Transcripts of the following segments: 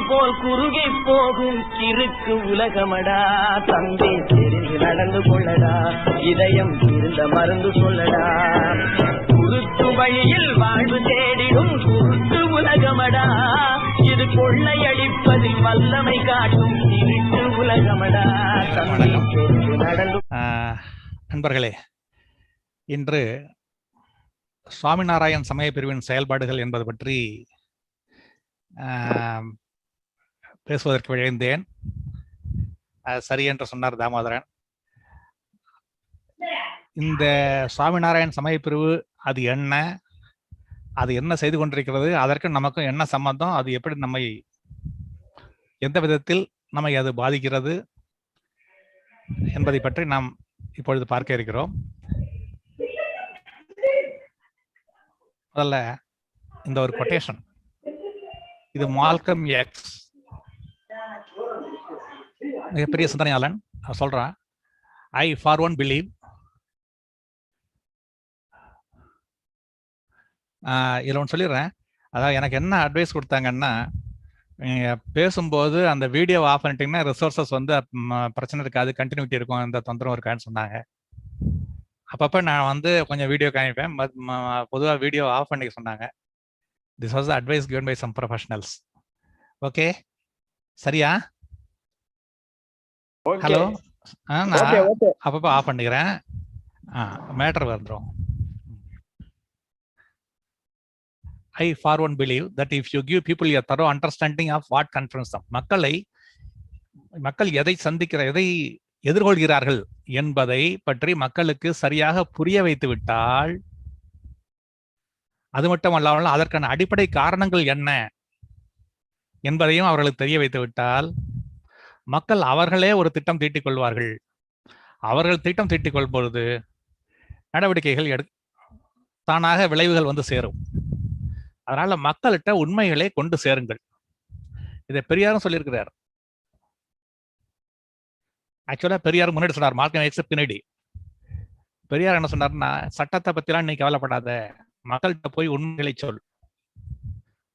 போல் குறுகி போகும் கிறுக்கு உலகமடா. தம்பி தெரிந்து நடந்து கொள்ளடா, இதயம் இருந்த மருந்து சொல்லடா. குருத்து வழியில் வாழ்வு தேடிடும் குருட்டு உலகமடா. இது கொள்ளையடிப்பதில் வல்லமை காட்டும் இருட்டு உலகமடா. தம்பி தெரிந்து நடந்து. நண்பர்களே, இன்று சுவாமிநாராயண் சமய பிரிவின் செயல்பாடுகள் என்பது பற்றி பேசுவதற்கு விழைந்தேன். சரி என்று சொன்னார் தாமோதரன். இந்த சுவாமிநாராயண் சமய பிரிவு அது என்ன, அது என்ன செய்து கொண்டிருக்கிறது, அதற்கு நமக்கும் என்ன சம்பந்தம், அது எப்படி நம்மை எந்த விதத்தில் நம்மை அது பாதிக்கிறது என்பதை பற்றி நாம் இப்பொழுது பார்க்க இருக்கிறோம். முதல்ல இந்த ஒரு கொட்டேஷன், இது மால்கம் எக்ஸ், மிகப்பெரிய சிந்தனையாளன் சொல்றான். ஐ ஃபார் ஒன் பிலீவ், இதில் ஒன்று சொல்லிடுறேன். அதாவது எனக்கு என்ன அட்வைஸ் கொடுத்தாங்கன்னா, பேசும்போது அந்த வீடியோவை ஆஃப் பண்ணிட்டீங்கன்னா ரிசோர்ஸஸ் வந்து பிரச்சனை இருக்காது, கண்டினியூட்டி இருக்கும், எந்த தொந்தரவும் இருக்கான்னு சொன்னாங்க. அப்பப்போ நான் வந்து கொஞ்சம் வீடியோ காமிப்பேன், பொதுவாக வீடியோ ஆஃப் பண்ணிக்க சொன்னாங்க. This was the advice given by some professionals. Okay, சரியா? ஹலோ, நான் அப்பப்போ ஆஃப் பண்ணிக்கிறேன். மேட்டர் வந்துடும். I for one believe that if you give people a thorough understanding of what confronts them, மக்கள் எதை எதை எதிர்கொள்கிறார்கள் என்பதை பற்றி மக்களுக்கு சரியாக புரிய வைத்து விட்டால், அது மட்டும் அல்லாமல் அதற்கான அடிப்படை காரணங்கள் என்ன என்பதையும் அவர்களுக்கு தெரிய வைத்து விட்டால், மக்கள் அவர்களே ஒரு திட்டம் தீட்டிக் கொள்வார்கள். அவர்கள் திட்டம் தீட்டிக் கொள்ளும் பொழுது நடவடிக்கைகள் தானாக விளைவுகள் வந்து சேரும். அதனால மக்கள்கிட்ட உண்மைகளை கொண்டு சேருங்கள். இதை பெரியாரும் சொல்லியிருக்கிறார். ஆக்சுவலா பெரியார் முன்னாடி சொன்னார், மார்க்கம் எக்ஸ் பின்னாடி. பெரியார் என்ன சொன்னார்னா, சட்டத்தை பத்திலாம் நீ கவலைப்படாத, மக்கள்கிட்ட போய் உண்மைகளை சொல்.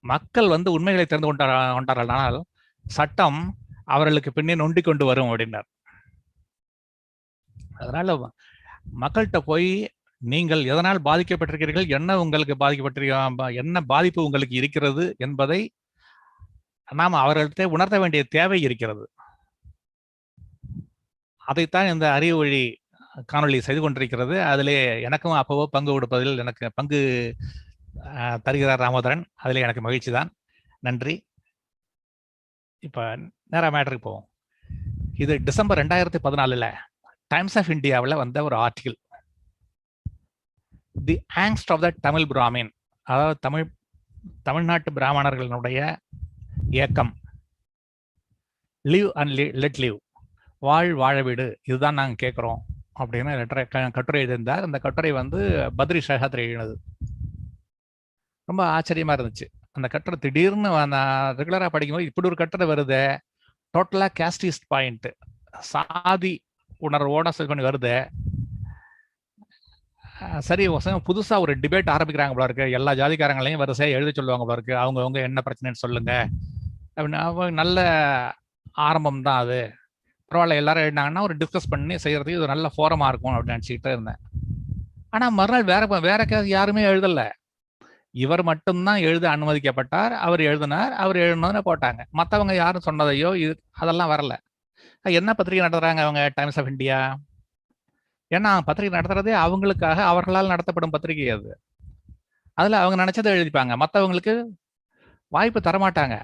மக்கள் வந்து உண்மைகளை தெரிந்து கொண்டார்கள், சட்டம் அவர்களுக்கு பின்னே நொண்டி கொண்டு வரும் அப்படின்னார். அதனால மக்கள்கிட்ட போய் நீங்கள் எதனால் பாதிக்கப்பட்டிருக்கிறீர்கள், என்ன உங்களுக்கு என்ன பாதிப்பு உங்களுக்கு இருக்கிறது என்பதை நாம் அவர்கள்ட்ட உணர்த்த வேண்டிய தேவை இருக்கிறது. அதைத்தான் இந்த அறிவு வழி காணொலி செய்து கொண்டிருக்கிறது. அதிலே எனக்கும் அப்பவோ பங்கு கொடுப்பதில் எனக்கு பங்கு தருகிறார் தாமோதரன். அதிலே எனக்கு மகிழ்ச்சி தான். நன்றி. இப்போ நேரா மேட்டருக்கு போவோம். இது டிசம்பர் 2014 டைம்ஸ் ஆஃப் இந்தியாவில் வந்த ஒரு article. The angst of the Tamil Brahmin, அதாவது தமிழ்நாட்டு பிராமணர்களுடைய இயக்கம், லிவ் அண்ட் லெட் லிவ், வாழ வீடு, இதுதான் நாங்கள் கேட்குறோம் அப்படின்னு கட்டுரை எழுதியிருந்தார். அந்த கட்டுரை வந்து பத்ரி ஷஹாத்ரி எழுதினது. ரொம்ப ஆச்சரியமா இருந்துச்சு அந்த கட்டுரை. திடீர்னு நான் ரெகுலராக படிக்கும்போது இப்படி ஒரு கட்டுரை வருது, டோட்டலாக கேஸ்டிஸ்ட் பாயிண்ட், சாதி உணர்வோட பண்ணி வருது. சரி, புதுசாக ஒரு டிபேட் ஆரம்பிக்கிறாங்க போல இருக்கு, எல்லா ஜாதிக்காரங்களையும் வரிசையாக எழுத சொல்லுவாங்க போல இருக்கு, அவங்க என்ன பிரச்சனைன்னு சொல்லுங்க அப்படின்னு. நல்ல ஆரம்பம் தான் அது, பரவாயில்ல, எல்லாரும் எழுதினாங்கன்னா ஒரு டிஸ்கஸ் பண்ணி செய்யறதுக்கு இது நல்ல ஃபோரமாக இருக்கும் அப்படின்னு நினச்சிக்கிட்டு இருந்தேன். ஆனால் மறுநாள் வேற யாருமே எழுதலை, இவர் மட்டும்தான் எழுத அனுமதிக்கப்பட்டார். அவர் எழுதினார், அவர் எழுதினதுன்னு போட்டாங்க. மற்றவங்க யாரும் சொன்னதையோ அதெல்லாம் வரல. என்ன பத்திரிகை நடத்துறாங்க அவங்க? Times of India. ஏன்னா பத்திரிகை நடத்துறதே அவங்களுக்காக, அவர்களால் நடத்தப்படும் பத்திரிகை அது. அதில் அவங்க நினைச்சதை எழுதிப்பாங்க, மற்றவங்களுக்கு வாய்ப்பு தரமாட்டாங்க.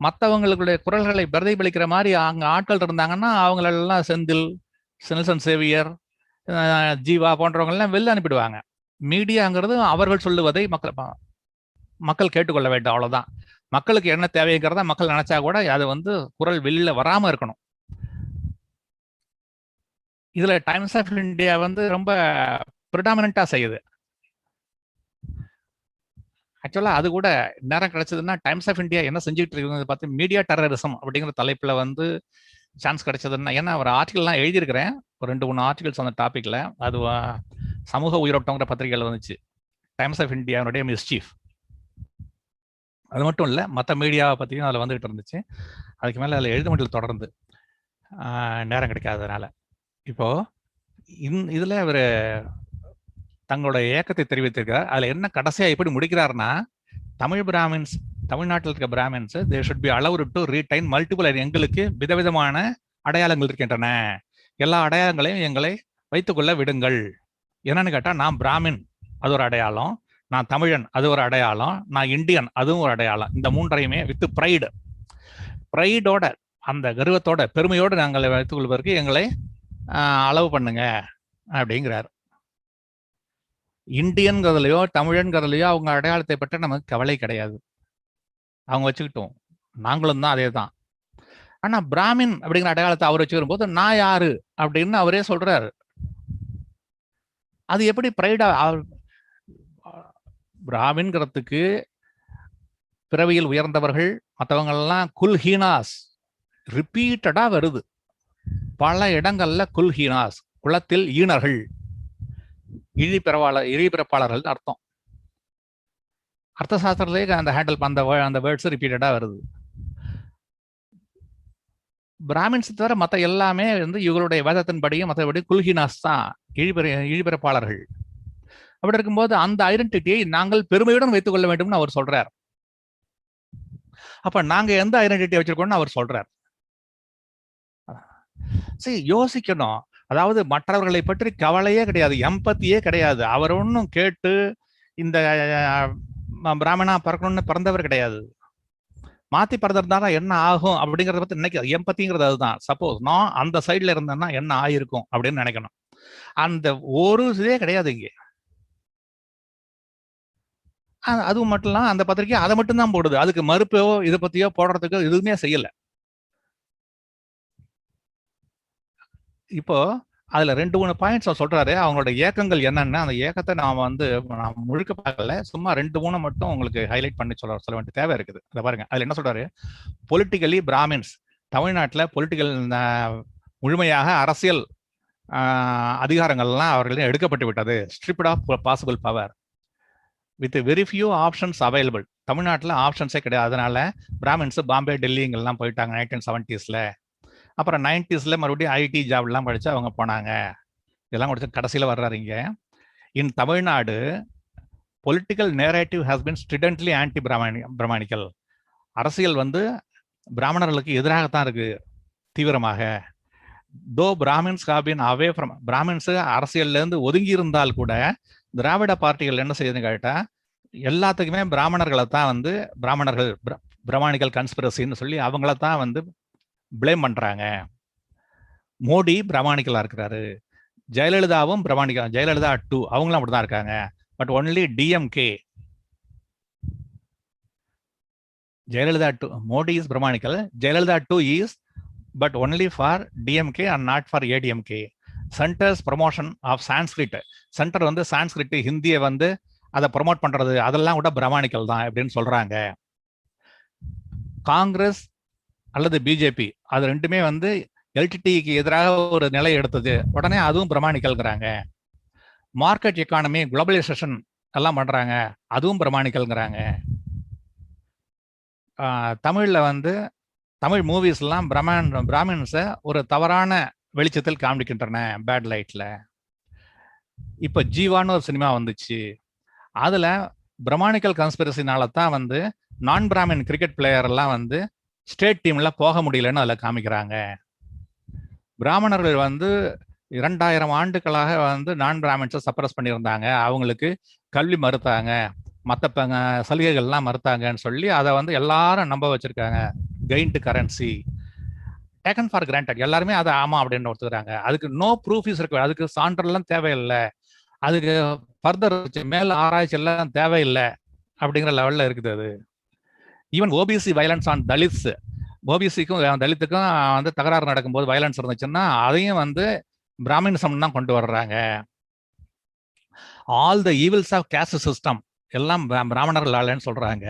மற்றவங்களுடைய குரல்களை பிரதிபலிக்கிற மாதிரி அங்கே ஆட்கள் இருந்தாங்கன்னா அவங்களெல்லாம் செந்தில், நெல்சன் சேவியர், ஜீவா போன்றவங்கெல்லாம் வெளில அனுப்பிடுவாங்க. மீடியாங்கிறது அவர்கள் சொல்லுவதை மக்கள் கேட்டுக்கொள்ள வேண்டும், அவ்வளவுதான். மக்களுக்கு என்ன தேவைங்கிறத மக்கள் நினைச்சா கூட அது வந்து குரல் வெளியில வராம இருக்கணும். இதுல டைம்ஸ் ஆஃப் இந்தியா வந்து ரொம்ப ப்ரிடாமினண்டா செய்யுது. ஆக்சுவலா அது கூட நேரம் கிடைச்சதுன்னா டைம்ஸ் ஆஃப் இந்தியா என்ன செஞ்சுட்டு இருக்குங்கிறது பார்த்து மீடியா டெரரிசம் அப்படிங்கிற தலைப்புல வந்து சான்ஸ் கிடைச்சதுன்னா, ஏன்னா ஒரு ஆர்டிகல்லாம் எழுதியிருக்கிறேன், ஒரு 2-3 ஆர்டிகல்ஸ் அந்த டாபிக்ல. அது சமூக உயிரோட்டங்கிற பத்திரிகைகள் வந்துச்சு, டைம்ஸ் ஆஃப் இந்தியாவுடைய மிஸ்சீஃப். அது மட்டும் இல்லை, மற்ற மீடியாவை பற்றியும் அதில் வந்துகிட்டு இருந்துச்சு. அதுக்கு மேலே அதில் எழுத முடியல தொடர்ந்து, நேரம் கிடைக்காததுனால. இப்போ இதில் இவர் தங்களோட ஏக்கத்தை தெரிவித்திருக்கிறார். அதில் என்ன கடைசியாக எப்படி முடிக்கிறாருன்னா, தமிழ் பிராமின்ஸ், தமிழ்நாட்டில் இருக்க Brahmins they should be allowed to retain multiple, எங்களுக்கு விதவிதமான அடையாளங்கள் இருக்கின்றன, எல்லா அடையாளங்களையும் எங்களை வைத்துக்கொள்ள விடுங்கள். என்னன்னு கேட்டால், நான் பிராமின் அது ஒரு அடையாளம், நான் தமிழன் அது ஒரு அடையாளம், நான் இந்தியன் அதுவும் ஒரு அடையாளம். இந்த மூன்றையுமே வித் ப்ரைடோட, அந்த கர்வத்தோட, பெருமையோடு நாங்கள் வைத்துக் கொள்வதற்கு எங்களை அளவு பண்ணுங்க அப்படிங்கிறார். இந்தியன்கிறதுலையோ தமிழன்கிறதுலையோ அவங்க அடையாளத்தை பற்றி நமக்கு கவலை கிடையாது, அவங்க வச்சுக்கிட்டோம், நாங்களும் தான் அதே தான். ஆனா பிராமின் அப்படிங்கிற அடையாளத்தை அவர் வச்சுக்கிற போது நான் யாரு அப்படின்னு அவரே சொல்றாரு. அது எப்படி ப்ரைடா? பிராமின்கிறதுக்கு பிறவியில் உயர்ந்தவர்கள் மற்றவங்கெல்லாம் குல்ஹீனாஸ் ரிப்பீட்டடா வருது பல இடங்கள்ல. குல்ஹீனாஸ் குலத்தில் ஈனர்கள், இழிபிறப்பாளர்கள் அர்த்தம். அர்த்த சாஸ்திரத்திலே அந்த ஹேண்டில் அந்த வேர்ட்ஸ் ரிப்பீட்டடா வருது. பிராமின்ஸ் தவிர மற்ற எல்லாமே வந்து இவங்களுடைய வேதத்தின்படியும் மற்றபடி குல்ஹீனாஸ் தான், இழிபிறப்பாளர்கள். அப்படி இருக்கும்போது அந்த ஐடென்டிட்டியை நாங்கள் பெருமையுடன் வைத்துக் கொள்ள வேண்டும்னு அவர் சொல்றார். அப்ப நாங்க எந்த ஐடென்டிட்டி வச்சிருக்கோம்னு அவர் சொல்றார். சரி, யோசிக்கணும். அதாவது மற்றவர்களை பற்றி கவலையே கிடையாது, எம்பத்தியே கிடையாது. அவர் ஒன்றும் கேட்டு இந்த பிராமணா பிறக்கணும்னு பிறந்தவர் கிடையாது. மாத்தி பிறந்திருந்தாலும் என்ன ஆகும் அப்படிங்கறத பத்தி நினைக்க, எம்பத்திங்கிறது அதுதான். சப்போஸ் நான் அந்த சைட்ல இருந்தேன்னா என்ன ஆயிருக்கும் அப்படின்னு நினைக்கணும். அந்த ஒரு இதே கிடையாது இங்கே. அதுவும் மட்டும் இல்ல, அந்த பத்திரிக்கை அதை மட்டும் தான் போடுது, அதுக்கு மறுப்போ இதை பத்தியோ போடுறதுக்கு எதுவுமே செய்யல. இப்போ அதுல 2-3 பாயிண்ட்ஸ் சொல்றாரு, அவங்களோட இயக்கங்கள் என்னன்னு. அந்த இயக்கத்தை நான் முழுக்க பார்க்கல, சும்மா 2-3 மட்டும் உங்களுக்கு ஹைலைட் பண்ணி சொல்ல வேண்டிய தேவை இருக்குது. அதை பாருங்க. அதுல என்ன சொல்றாரு? பொலிட்டிக்கலி பிராமின்ஸ், தமிழ்நாட்டில் பொலிட்டிக்கல் முழுமையாக அரசியல் அதிகாரங்கள்லாம் அவர்களிடம் எடுக்கப்பட்டு விட்டது. Stripped of possible power with very few options available. தமிழ்நாட்டில் ஆப்ஷன்ஸே கிடையாது. அதனால பிராமின்ஸ் பாம்பே, டெல்லி இங்கெல்லாம் போயிட்டாங்க 1970s. அப்புறம் 90s மறுபடியும் ஐடி ஜாப்லாம் படிச்சு அவங்க போனாங்க. இதெல்லாம் முடிச்சு கடைசியில் வர்றாரு இங்க. In Tamil Nadu political narrative has been stridently anti Brahmanical. அரசியல் பிராமணர்களுக்கு எதிராகத்தான் இருக்கு தீவிரமாக. Though Brahmins have been away from, Brahmins அரசியல்ல இருந்து ஒதுங்கி இருந்தால் கூட திராவிட பார்ட்டிகள் என்ன செய்யுதுன்னு கேட்டா, எல்லாத்துக்குமே பிராமணர்களை தான் பிராமணர்கள் பிராமணிக்கல் கன்ஸ்பிரசின்னு சொல்லி அவங்கள தான் பிளேம் பண்றாங்க. மோடி பிராமணிக்கலா இருக்கிறாரு, ஜெயலலிதாவும் பிராமணிக்கல், ஜெயலலிதா 2 அவங்களும் அப்படிதான் இருக்காங்க. But only DMK, Jayalalithaa 2, Modi is Brahmanical, Jayalalithaa 2 is but only for DMK and not for ADMK. Center's promotion of Sanskrit, centre Sanskrit ஹிந்தியை அதை ப்ரொமோட் பண்றது அதெல்லாம் கூட பிராமணிக்கல் தான் அப்படின்னு சொல்றாங்க. காங்கிரஸ் அல்லது பிஜேபி அது ரெண்டுமே எல்டிடிக்கு எதிராக ஒரு நிலை எடுத்தது, உடனே அதுவும் பிரமாணிக்கல்ங்கிறாங்க. மார்க்கெட் எக்கானமி, குளோபலைசேஷன் எல்லாம் பண்றாங்க, அதுவும் பிரமாணிக்கல்ங்கிறாங்க. தமிழ்ல தமிழ் மூவிஸ் எல்லாம் பிராமின்ஸை ஒரு தவறான வெளிச்சத்தில் காண்பிக்கின்றன, பேட் லைட்ல. இப்ப ஜீவான்னு ஒரு சினிமா வந்துச்சு, அதுல பிரமாணிக்கல் கன்ஸ்பிரசினால தான் நான் பிராமின் கிரிக்கெட் பிளேயர் எல்லாம் ஸ்டேட் டீம்ல போக முடியலன்னு அதுல காமிக்கிறாங்க. பிராமணர்கள் 2000 ஆண்டுகளாக நான் பிராமின்ஸை சப்ரஸ் பண்ணியிருந்தாங்க, அவங்களுக்கு கல்வி மறுத்தாங்க, மற்ற சலுகைகள்லாம் மறுத்தாங்கன்னு சொல்லி அதை எல்லாரும் நம்ப வச்சிருக்காங்க. Gained currency taken for granted, எல்லாருமே அதை ஆமா அப்படின்னு ஒத்துக்கிறாங்க. அதுக்கு நோ ப்ரூஃப் இருக்கு, அதுக்கு சான்றெல்லாம் தேவையில்லை, அதுக்கு ஃபர்தர் மேல ஆராய்ச்சி எல்லாம் தேவையில்லை அப்படிங்கிற லெவல்ல இருக்குது அது. Even OBC violence on Dalits, ஓபிசிக்கும் தலித்துக்கும் தகராறு நடக்கும்போது வயலன்ஸ் இருந்துச்சுன்னா அதையும் பிராமினிசம் தான் கொண்டு வர்றாங்க. All the evils of caste system எல்லாம் பிராமணர்களாலன்னு சொல்றாங்க.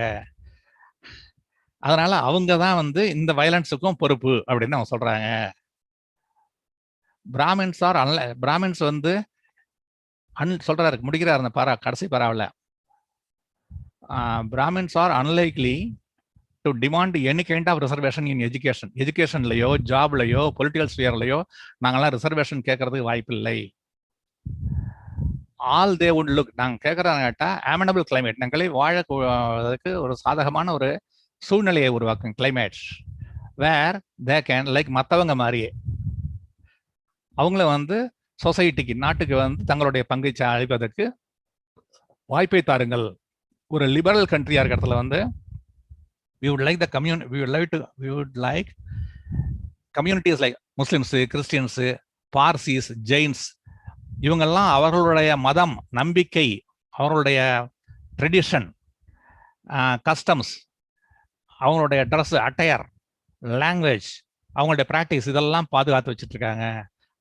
அதனால அவங்க தான் இந்த வயலன்ஸுக்கும் பொறுப்பு அப்படின்னு அவங்க சொல்றாங்க. பிராமின்ஸ் ஆர் பிராமின்ஸ் சொல்றாரு, முடிக்கிறார் அந்த கடைசி பராவில். Brahmins are unlikely to demand any kind of reservation in education. எஜுகேஷன்லையோ ஜாப்லையோ பொலிட்டிக்கல் ஸ்பியர்லையோ நாங்கள்லாம் ரிசர்வேஷன் கேட்கறதுக்கு வாய்ப்பு இல்லை. ஆல் தே வுட் லுக், நாங்கள் கேட்குறாங்க கேட்டால் ஆமனபிள் கிளைமேட், நாங்களே வாழறதுக்கு ஒரு சாதகமான ஒரு சூழ்நிலையை உருவாக்கும் climate, where they can like மற்றவங்க மாதிரியே அவங்கள வந்து சொசைட்டிக்கு நாட்டுக்கு வந்து தங்களுடைய பங்கை அளிப்பதற்கு வாய்ப்பை தாருங்கள். ஒரு லிபரல் கண்ட்ரியா இருக்க இடத்துல வந்து we would like communities like Muslims, Christians, Parsis, Jains இவங்கெல்லாம் அவர்களுடைய மதம், நம்பிக்கை, அவர்களுடைய ட்ரெடிஷன், கஸ்டம்ஸ், அவங்களுடைய ட்ரெஸ், அட்டையர், லாங்குவேஜ், அவங்களுடைய ப்ராக்டிஸ் இதெல்லாம் பாதுகாத்து வச்சுட்டு இருக்காங்க.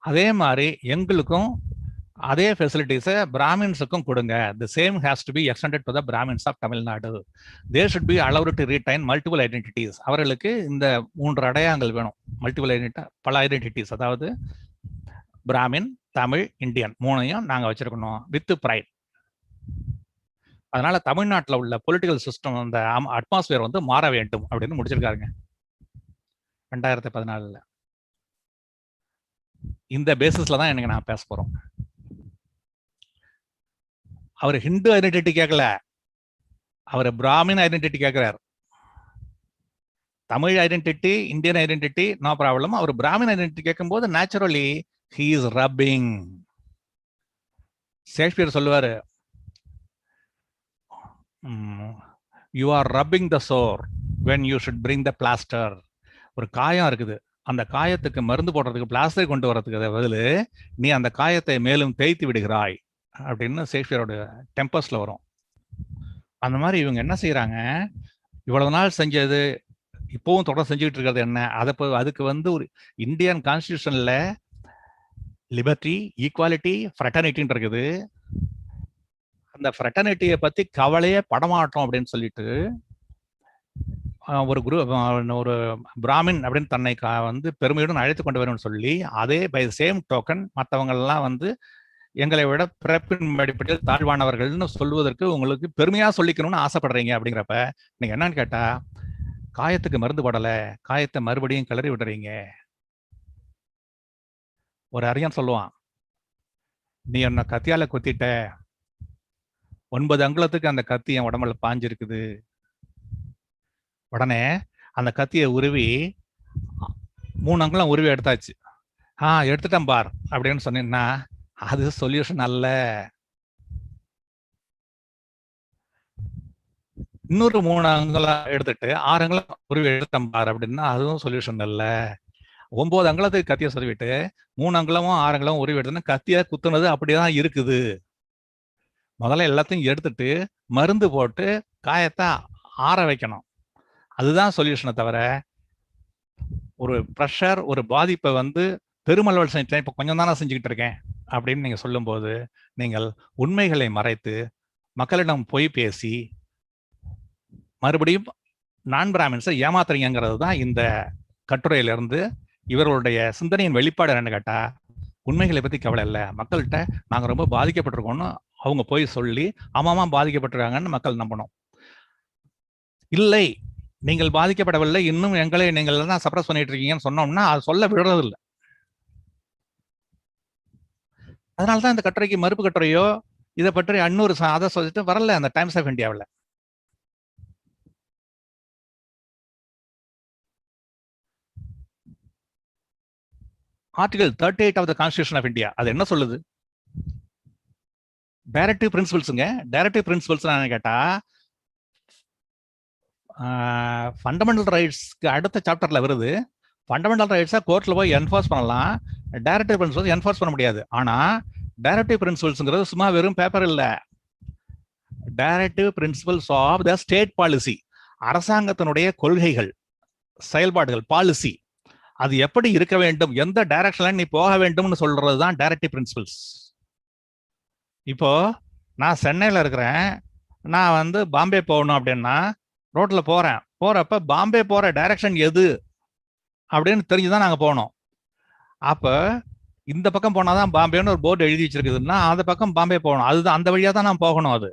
அதே மாதிரி எங்களுக்கும் அதே ஃபெசிலிட்டிஸை பிராமின்ஸுக்கும் கொடுங்க. The same has to be extended to the brahmins of Tamil Nadu. They should be allowed to retain multiple identities. அவர்களுக்கு இந்த 3 அடையாளங்கள் வேணும். மல்டிபிள் பல ஐடென்டிட்டிஸ், அதாவது பிராமின், தமிழ், இந்தியன் 3ஐயும் நாங்கள் வச்சிருக்கணும் வித் ப்ரைட். அதனால தமிழ்நாட்டில் உள்ள பொலிட்டிக்கல் சிஸ்டம், அந்த அட்மாஸ்பியர் வந்து மாற வேண்டும் அப்படின்னு முடிச்சிருக்காருங்க 2014. இந்த பேசிஸ்ல தான் எனக்கு நான் பேச போறோம். அவர் ஹிந்து ஐடென்டிட்டி கேட்கல, அவர் பிராமின் ஐடென்டிட்டி கேட்கிறார். Tamil identity, Indian identity no problem. அவர் பிராமின் ஐடென்டிட்டி கேட்கும்போது naturally he is rubbing. Shakespeare சொல்லுவாரு, you are rubbing the sore when you should bring the plaster. ஒரு காயம் இருக்குது, அந்த காயத்துக்கு மருந்து போடுறதுக்கு பிளாஸ்டர் கொண்டு வரதுக்கு பதில் நீ அந்த காயத்தை மேலும் தேய்த்து விடுகிறாய் அப்படின்னு ஷேக்ஸ்பியரோட டெம்பஸ்ல வரும். அந்த மாதிரி இவங்க என்ன செய்யறாங்க, இவ்வளவு நாள் செஞ்சது இப்பவும் தொடர்ந்து செஞ்சுக்கிட்டு இருக்கிறது என்ன, அதுக்கு வந்து ஒரு இந்தியன் கான்ஸ்டிடியூஷன்ல லிபர்ட்டி, ஈக்குவாலிட்டி, ஃப்ரெட்டர்னிட்டின்னு இருக்குது. அந்த ஃப்ரெட்டர்னிட்டியை பத்தி கவலையே படமாட்டோம் அப்படின்னு சொல்லிட்டு ஒரு பிராமின் அப்படின்னு தன்னை வந்து பெருமையுடன் அழைத்து கொண்டு வரணும்னு சொல்லி, அதே பை சேம் டோக்கன் மற்றவங்கள்லாம் வந்து எங்களை விட பிறப்பின் அடிப்படையில் தாழ்வானவர்கள்னு சொல்வதற்கு உங்களுக்கு பெருமையா சொல்லிக்கணும்னு ஆசைப்படுறீங்க. அப்படிங்கிறப்ப நீங்க என்னன்னு கேட்டா, காயத்துக்கு மருந்து போடல, காயத்தை மறுபடியும் கிளறி விடுறீங்க. ஒரு அறிஞன் சொல்லுவான், நீ என்ன கத்தியால குத்திட்ட, 9 அங்குலத்துக்கு அந்த கத்தி என் உடம்புல பாஞ்சிருக்குது. உடனே அந்த கத்தியை உருவி 3 அங்குலம் உருவி எடுத்தாச்சு. எடுத்துட்டேன் பார் அப்படின்னு சொன்னீங்கன்னா அது சொல்யூஷன் அல்ல. இன்னொரு 3 அங்குலம் எடுத்துட்டு 6 அங்குலம் உருவி எடுத்தேன் பார் அப்படின்னா அதுவும் சொல்யூஷன் அல்ல. 9 அங்குலத்துக்கு கத்தியை சொல்லிவிட்டு 3 அங்குலமும் 6 அங்குலமும் உருவி எடுத்துன்னா கத்தியை குத்துனது அப்படிதான் இருக்குது. முதல்ல எல்லாத்தையும் எடுத்துட்டு மருந்து போட்டு காயத்தை ஆற வைக்கணும். அதுதான் சொல்யூஷனை தவிர ஒரு ப்ரெஷர், ஒரு பாதிப்பை வந்து பெருமளவில் செஞ்சேன், இப்போ கொஞ்சம் தானே செஞ்சுக்கிட்டு இருக்கேன் அப்படின்னு நீங்க சொல்லும்போது நீங்கள் உண்மைகளை மறைத்து மக்களிடம் பொய் பேசி மறுபடியும் நான் பிராமின்ஸை ஏமாத்துறீங்கிறது தான் இந்த கட்டுரையிலிருந்து இவர்களுடைய சிந்தனையின் வெளிப்பாடு. என்னன்னு கேட்டா, உண்மைகளை பத்தி கவலை இல்லை, மக்கள்கிட்ட நாங்கள் ரொம்ப பாதிக்கப்பட்டிருக்கோம்னு அவங்க போய் சொல்லி ஆமாமா பாதிக்கப்பட்டிருக்காங்கன்னு மக்கள் நம்பணும். இல்லை நீங்கள் பாதிக்கப்படவில்லை, இன்னும் எங்களை நீங்கள் தான் சப்ரஸ் பண்ணிட்டு இருக்கீங்கன்னு சொன்னோம்னா அது சொல்ல விடுறதில்லை. அதனால்தான் இந்த கட்டுரைக்கு மறுப்பு கட்டுரையோ இதை பற்றி இன்னொரு அதை சொல்லிட்டு வரல அந்த டைம்ஸ் ஆஃப் இந்தியாவில். Article 38 of the constitution of India அது என்ன சொல்லுது? டைரக்டிவ் பிரின்சிபல்ஸுங்க. டைரக்டிவ் பிரின்சிபல்ஸ் கேட்டா ஃபண்டமெண்டல் ரைட்ஸ்க்கு அடுத்த சாப்டர்ல வருது. ஃபண்டமெண்டல் ரைட்ஸை கோர்ட்ல போய் என்ஃபோர்ஸ் பண்ணலாம், டைரக்டிவ் பிரின்சிபல்ஸ் என்ஃபோர்ஸ் பண்ண முடியாது. ஆனா டைரக்டிவ் பிரின்சிபல்ஸ்ங்கிறது சும்மா வெறும் பேப்பர் இல்ல. Directive principles of the state policy, அரசாங்கத்தினுடைய கொள்கைகள், செயல்பாடுகள், பாலிசி, அது எப்படி இருக்க வேண்டும், எந்த டைரக்ஷன்ல நீ போக வேண்டும்னு சொல்றது தான் டைரக்டிவ் பிரின்சிபல்ஸ். இப்போ நான் சென்னையில இருக்கிறேன், நான் வந்து பாம்பே போகணும் அப்படின்னா ரோட்ல போறேன், போறப்ப பாம்பே போற டைரக்ஷன் எது அப்படின்னு தெரிஞ்சுதான் நாங்க போனோம். அப்ப இந்த பக்கம் போனாதான் பாம்பேன்னு ஒரு போர்டு எழுதி வச்சிருக்குதுன்னா அந்த பக்கம் பாம்பே போகணும், அதுதான் அந்த வழியா தான் நான் போகணும். அது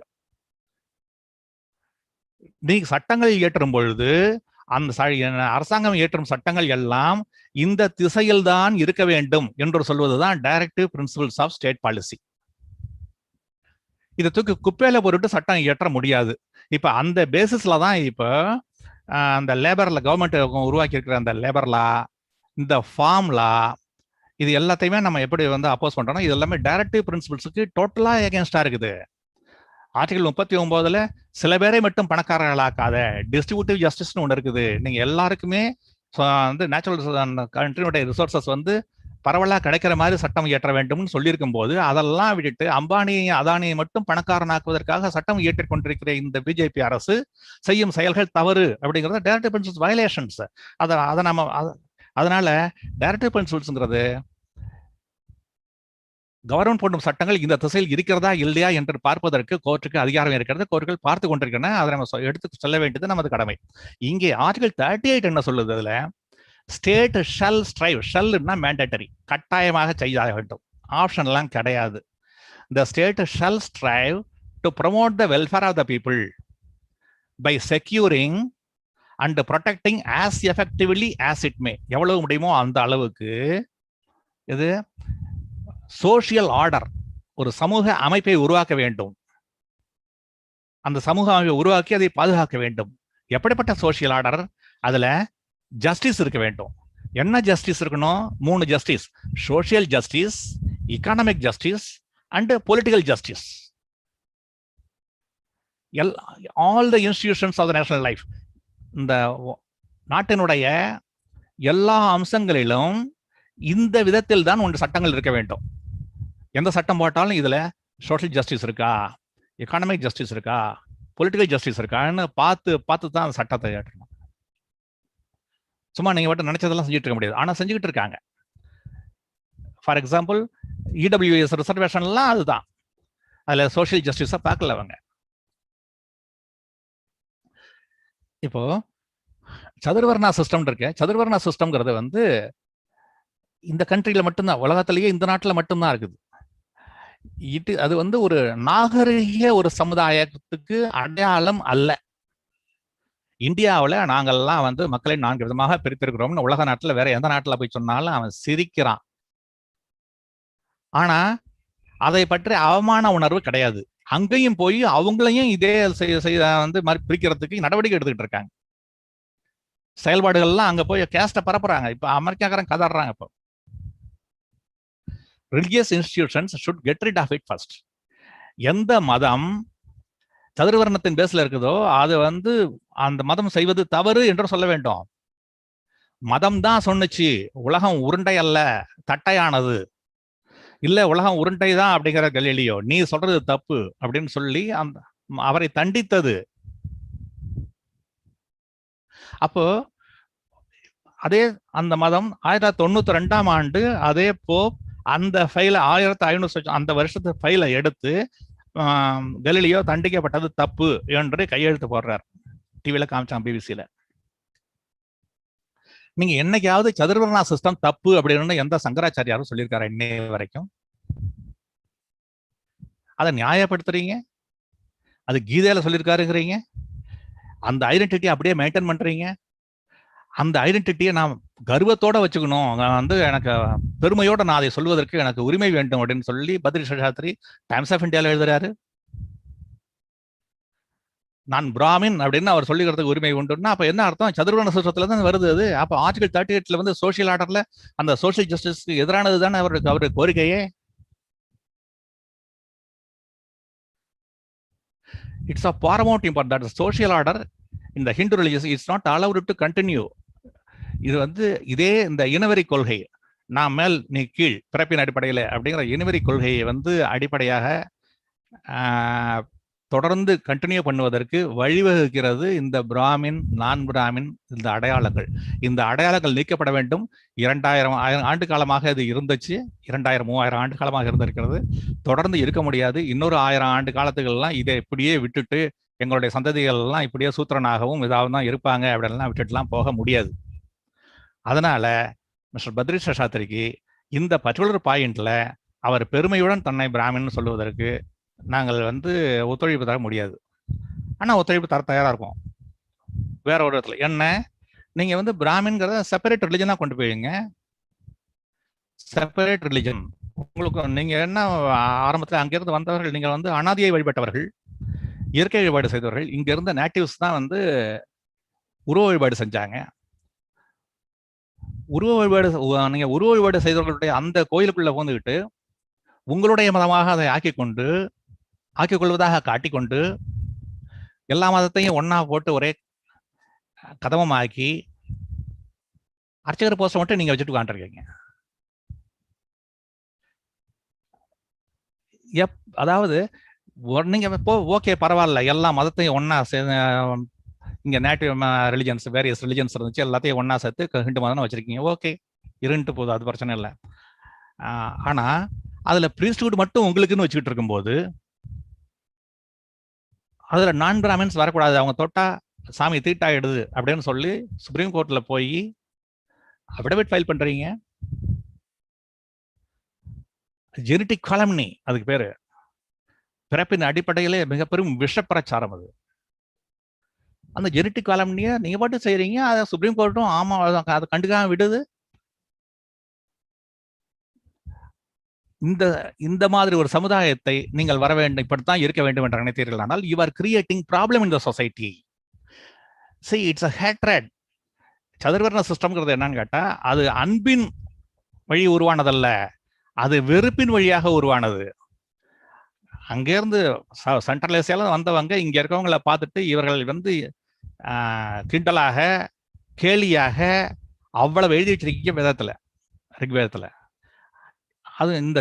நீ சட்டங்கள் இயற்றும் பொழுது அரசாங்கம் இயற்றும் சட்டங்கள் எல்லாம் இந்த திசையில் தான் இருக்க வேண்டும் என்று சொல்வதுதான் directive principles of state policy. இதை தூக்கி குப்பையில போட்டு சட்டம் இயற்ற முடியாது. இப்ப அந்த பேசிஸ்ல தான் இப்ப அந்த லேபர்ல கவர்மெண்ட் உருவாக்கி இருக்கிற அந்த லேபர் லா, இந்த ஃபார்ம் லா, இது எல்லாத்தையுமே நம்ம எப்படி வந்து அப்போஸ் பண்றோம்னா இது எல்லாமே டைரக்டிவ் பிரின்சிபல்ஸுக்கு டோட்டலா எகேன்ஸ்டா இருக்குது. ஆர்டிகல் 39 சில பேரை மட்டும் பணக்காரர்களாக்காத டிஸ்ட்ரிபியூட்டிவ் ஜஸ்டிஸ்னு ஒன்று இருக்குது. நீங்க எல்லாருக்குமே வந்து நேச்சுரல் கண்ட்ரியோட ரிசோர்சஸ் வந்து பரவலா கிடைக்கிற மாதிரி சட்டம் இயற்ற வேண்டும்னு சொல்லியிருக்கும் போது அதெல்லாம் விட்டுட்டு அம்பானி அதானியை மட்டும் பணக்காரனாக்குவதற்காக சட்டம் இயற்றிக் கொண்டிருக்கிற இந்த பிஜேபி அரசு செய்யும் செயல்கள் தவறு அப்படிங்கிறது டைரக்டிவ் பிரின்சிபல்ஸ் வயலேஷன்ஸ். அதை நம்ம அதனால டைரக்டிவ் பிரின்சிபல்ஸ்ங்கிறது கவர்மெண்ட் போடும் சட்டங்கள் இந்த திசையில் இருக்கிறதா இல்லையா என்று பார்ப்பதற்கு கோர்ட்டுக்கு அதிகாரம் இருக்கிறது. கோர்ட்டுகள் பார்த்து கொண்டிருக்கின்றன. அதை நம்ம எடுத்து செல்ல வேண்டியது நமது கடமை. இங்கே ஆர்டிகல் 38 என்ன சொல்லுது? அதுல ஸ்டேட் ஷல் ஸ்ட்ரைவ், ஷல்னா மேண்டேட்டரி, கட்டாயமாக செய்ய வேண்டும், ஆப்ஷன் எல்லாம் கிடையாது. The state shall strive to promote the welfare of the people by securing and protecting as effectively as it may, எவ்வளவு முடியுமோ அந்த அளவுக்கு இது சோசியல் ஆர்டர், ஒரு சமூக அமைப்பை உருவாக்க வேண்டும். அந்த சமூக அமைப்பை உருவாக்கி அதை பாதுகாக்க வேண்டும். எப்படிப்பட்ட சோசியல் ஆர்டர்? அதுல ஜஸ்டிஸ் இருக்க வேண்டும். என்ன ஜஸ்டிஸ் இருக்கணும்? 3 justice: social justice, economic justice and political justice. All the institutions of the national life, இந்த நாட்டினுடைய எல்லா அம்சங்களிலும் இந்த விதத்தில் தான் ஒன்று சட்டங்கள் இருக்க வேண்டும். எந்த சட்டம் போட்டாலும் இதுல சோஷியல் ஜஸ்டிஸ் இருக்கா, எகனாமிக் ஜஸ்டிஸ் இருக்கா, பொலிட்டிக்கல் ஜஸ்டிஸ் இருக்கான்னு பார்த்து தான் அந்த சட்டத்தை ஏற்றணும். சும்மா நீங்க மட்டும் நினைச்சதெல்லாம் செஞ்சுட்டு இருக்க முடியாது. ஆனா செஞ்சுக்கிட்டு இருக்காங்க. ஃபார் எக்ஸாம்பிள் இடபிள்யூஎஸ் ரிசர்வேஷன்லாம் அதுதான். அதுல சோஷியல் ஜஸ்டிஸை பார்க்கல அவங்க. இப்போ சதுர்வர்ணா சிஸ்டம் இருக்கு. சதுர்வர்ணா சிஸ்டம்ங்கிறது வந்து இந்த கண்ட்ரியில மட்டும்தான், உலகத்திலேயே இந்த நாட்டில் மட்டும்தான் இருக்குது. அது வந்து ஒரு நாகரிக ஒரு சமுதாயத்துக்கு அடையாளம் அல்ல. இந்தியாவில் நாங்கள்லாம் வந்து மக்களை 4 விதமாக பிரித்திருக்கிறோம்னு உலக நாட்டில் வேற எந்த நாட்டில் போய் சொன்னாலும் அவன் சிரிக்கிறான். ஆனா அதை பற்றி அவமான உணர்வு கிடையாது. அங்கேயும் போய் அவங்களையும் இதே வந்து பிரிக்கிறதுக்கு நடவடிக்கை எடுத்துக்கிட்டு இருக்காங்க. செயல்பாடுகள்லாம் அங்க போய் கேஸ்ட பரப்புறாங்க. இப்ப அமெரிக்காக்காரன் கதறாங்க. இப்போ religious institutions should get rid of it first. எந்த மதம் சதுர்வர்ணத்தின் பேஸ்ல இருக்குதோ அது வந்து அந்த மதம் செய்வது தவறு என்று சொல்ல வேண்டும். மதம் தான் சொன்னுச்சு உலகம் உருண்டை அல்ல தட்டையானது, இல்ல உலகம் உருண்டை தான் அப்படிங்கிற கலீலியோ, நீ சொல்றது தப்பு அப்படின்னு சொல்லி அவரை தண்டித்தது. அப்போ அதே அந்த மதம் 1992ஆம் ஆண்டு அதே போப் அந்த ஃபைல 1500 அந்த வருஷத்து ஃபைல எடுத்து கலீலியோ தண்டிக்கப்பட்டது தப்பு என்று கையெழுத்து போடுறார். டிவியில காமிச்சான், பிபிசியில. நீங்க என்னைக்காவது சதுர்வர்ணா சிஸ்டம் தப்பு அப்படின்னு எந்த சங்கராச்சாரியாரும் சொல்லியிருக்காரு இன்னைய வரைக்கும்? அதை நியாயப்படுத்துறீங்க, அது கீதையில சொல்லியிருக்காருங்கிறீங்க, அந்த ஐடென்டிட்டி அப்படியே மெயின்டைன் பண்றீங்க. அந்த ஐடென்டிட்டியை நான் கர்வத்தோட வச்சுக்கணும், வந்து எனக்கு பெருமையோட நான் அதை சொல்வதற்கு எனக்கு உரிமை வேண்டும் அப்படின்னு சொல்லி பத்ரி சேஷாத்ரி டைம்ஸ் ஆஃப் இந்தியாவில் எழுதுறாரு. நான் பிராமின் அப்படின்னு அவர் சொல்லிக்கிறதுக்கு உரிமை உண்டுன்னா அப்ப என்ன அர்த்தம்? சதுர்வர்ண சிஸ்டத்துல தான் வருது அது. அப்ப ஆர்டிகல் 38 வந்து சோசியல் ஆர்டர்ல அந்த சோசியல் ஜஸ்டிஸ்க்கு எதிரானது தானே அவருக்கு கோரிக்கையே. It's of paramount important that social order இந்த Hindu religious it's not allowed to continue. இது வந்து இதே இந்த இனவெறி கொள்கை, நான் மேல் நீ கீழ் பிறப்பின் அடிப்படையில் அப்படிங்கிற இனவெறி கொள்கையை வந்து அடிப்படையாக தொடர்ந்து கண்டினியூ பண்ணுவதற்கு வழிவகுக்கிறது இந்த பிராமின் நான் பிராமின் இந்த அடையாளங்கள். இந்த அடையாளங்கள் நீக்கப்பட வேண்டும். 2000 ஆண்டு காலமாக இது இருந்துச்சு, 2000-3000 ஆண்டு காலமாக இருந்திருக்கிறது, தொடர்ந்து இருக்க முடியாது. இன்னொரு 1000 ஆண்டு காலத்துக்கெல்லாம் இதை இப்படியே விட்டுட்டு எங்களுடைய சந்ததிகள் எல்லாம் இப்படியே சூத்திரனாகவும் இதாவது தான் இருப்பாங்க அப்படின்லாம் விட்டுட்டுலாம் போக முடியாது. அதனால மிஸ்டர் பத்ரி சேஷாத்ரிக்கு இந்த பர்டிகுலர் பாயிண்ட்ல அவர் பெருமையுடன் தன்னை பிராமின் சொல்லுவதற்கு நாங்கள் வந்து ஒத்துழைப்பு தர முடியாது. ஆனா ஒத்துழைப்பு தர தயாரா இருக்கும். வேற ஒரு இடத்துல என்ன, நீங்க வந்து பிராமின்ங்கிறத செப்பரேட் ரிலிஜனா கொண்டு போயிடுங்க. Separate religion. உங்களுக்கு நீங்க என்ன ஆரம்பத்தில் அங்கிருந்து வந்தவர்கள், நீங்கள் வந்து அனாதியை வழிபட்டவர்கள், இயற்கை வழிபாடு செய்தவர்கள். இங்க இருந்த நேட்டிவ்ஸ் தான் வந்து உருவ வழிபாடு செஞ்சாங்க. உருவ வழிபாடு நீங்க உருவ வழிபாடு செய்தவர்களுடைய அந்த கோயிலுக்குள்ள போந்துக்கிட்டு உங்களுடைய மதமாக அதை ஆக்கிக் கொள்வதாக காட்டிக்கொண்டு எல்லா மதத்தையும் ஒன்னா போட்டு ஒரே கதவமாக்கி அர்ச்சகர் போஸ்ட மட்டும் நீங்க வச்சுட்டு உட்காந்துருக்கீங்க. அதாவது நீங்க ஓகே பரவாயில்ல, எல்லா மதத்தையும் ஒன்னா இங்க நேட்டிவ் ரிலிஜன்ஸ், வேரியஸ் ரிலிஜன்ஸ் இருந்துச்சு, எல்லாத்தையும் ஒன்னா சேர்த்து ஹிந்து மதம் வச்சிருக்கீங்க. ஓகே, இருந்துட்டு போதும், அது பிரச்சனை இல்லை. ஆனா அதுல பிரீஸ்ட்ஹுட் மட்டும் உங்களுக்குன்னு வச்சுக்கிட்டு இருக்கும்போது அதுல நான் பிராமின்ஸ் வரக்கூடாது, அவங்க தொட்டா சாமி தீட்டாயிடுது அப்படின்னு சொல்லி சுப்ரீம் கோர்ட்ல போய் அஃபிடவிட் ஃபைல் பண்றீங்க. ஜெனடிக் காலம்னி அதுக்கு பேரு. பிறப்பின் அடிப்படையிலே மிக பெரும் விஷ பிரச்சாரம் அது. அந்த ஜெனடிக் காலம்னியை நீங்க பாட்டு செய்யறீங்க, அதை சுப்ரீம் கோர்ட்டும் ஆமா அதை கண்டுக்காம விடுது. இந்த மாதிரி ஒரு சமுதாயத்தை நீங்கள் வர வேண்டும், இப்படித்தான் இருக்க வேண்டும் என்று நினைத்தீர்கள். ஆனால் you are creating problem in the society. See, it's a hatred. சதுர்வர்ண சிஸ்டம்ங்கிறது என்னன்னு கேட்டா, அது அன்பின் வழி உருவானதல்ல, அது வெறுப்பின் வழியாக உருவானது. அங்கிருந்து சென்ட்ரல் ஏசியால வந்தவங்க இங்க இருக்கவங்களை பார்த்துட்டு இவர்கள் வந்து கிண்டலாக கேலியாக அவ்வளவு எழுதி வச்சிருக்கீங்க வேதத்துல, ரிக்வேதத்துல. அது இந்த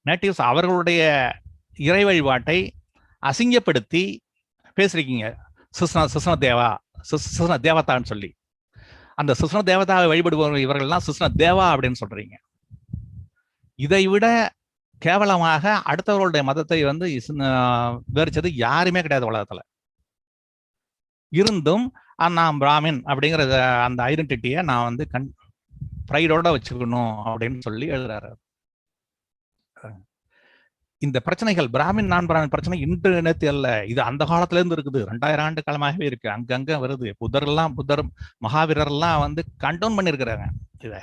நேட்டிவ்ஸ் அவர்களுடைய இறை வழிபாட்டை அசிங்கப்படுத்தி பேசிருக்கீங்க. சிஸ்ன தேவதான்னு சொல்லி அந்த சிஸ்ன தேவதாவை வழிபடுபவர்கள் இவர்கள்லாம் சிஸ்ன தேவா அப்படின்னு சொல்றீங்க. இதை விட கேவலமாக அடுத்தவர்களுடைய மதத்தை வந்து விவரிச்சது யாருமே கிடையாது உலகத்துல. இருந்தும் நான் பிராமின் அப்படிங்கிற அந்த ஐடென்டிட்டியை நான் வந்து ப்ரைடோட வச்சுக்கணும் அப்படின்னு சொல்லி எழுதுறாரு. இந்த பிரச்சனைகள் பிராமின் நான் பிராமின் பிரச்சனை இன்று நேற்று அல்ல, இது அந்த காலத்துல இருந்து இருக்குது, 2000 ஆண்டு காலமாகவே இருக்கு, அங்கங்க வருது. புத்தர் மகாவீரர் எல்லாம் வந்து கண்டவுன் பண்ணிருக்கிறாங்க இத.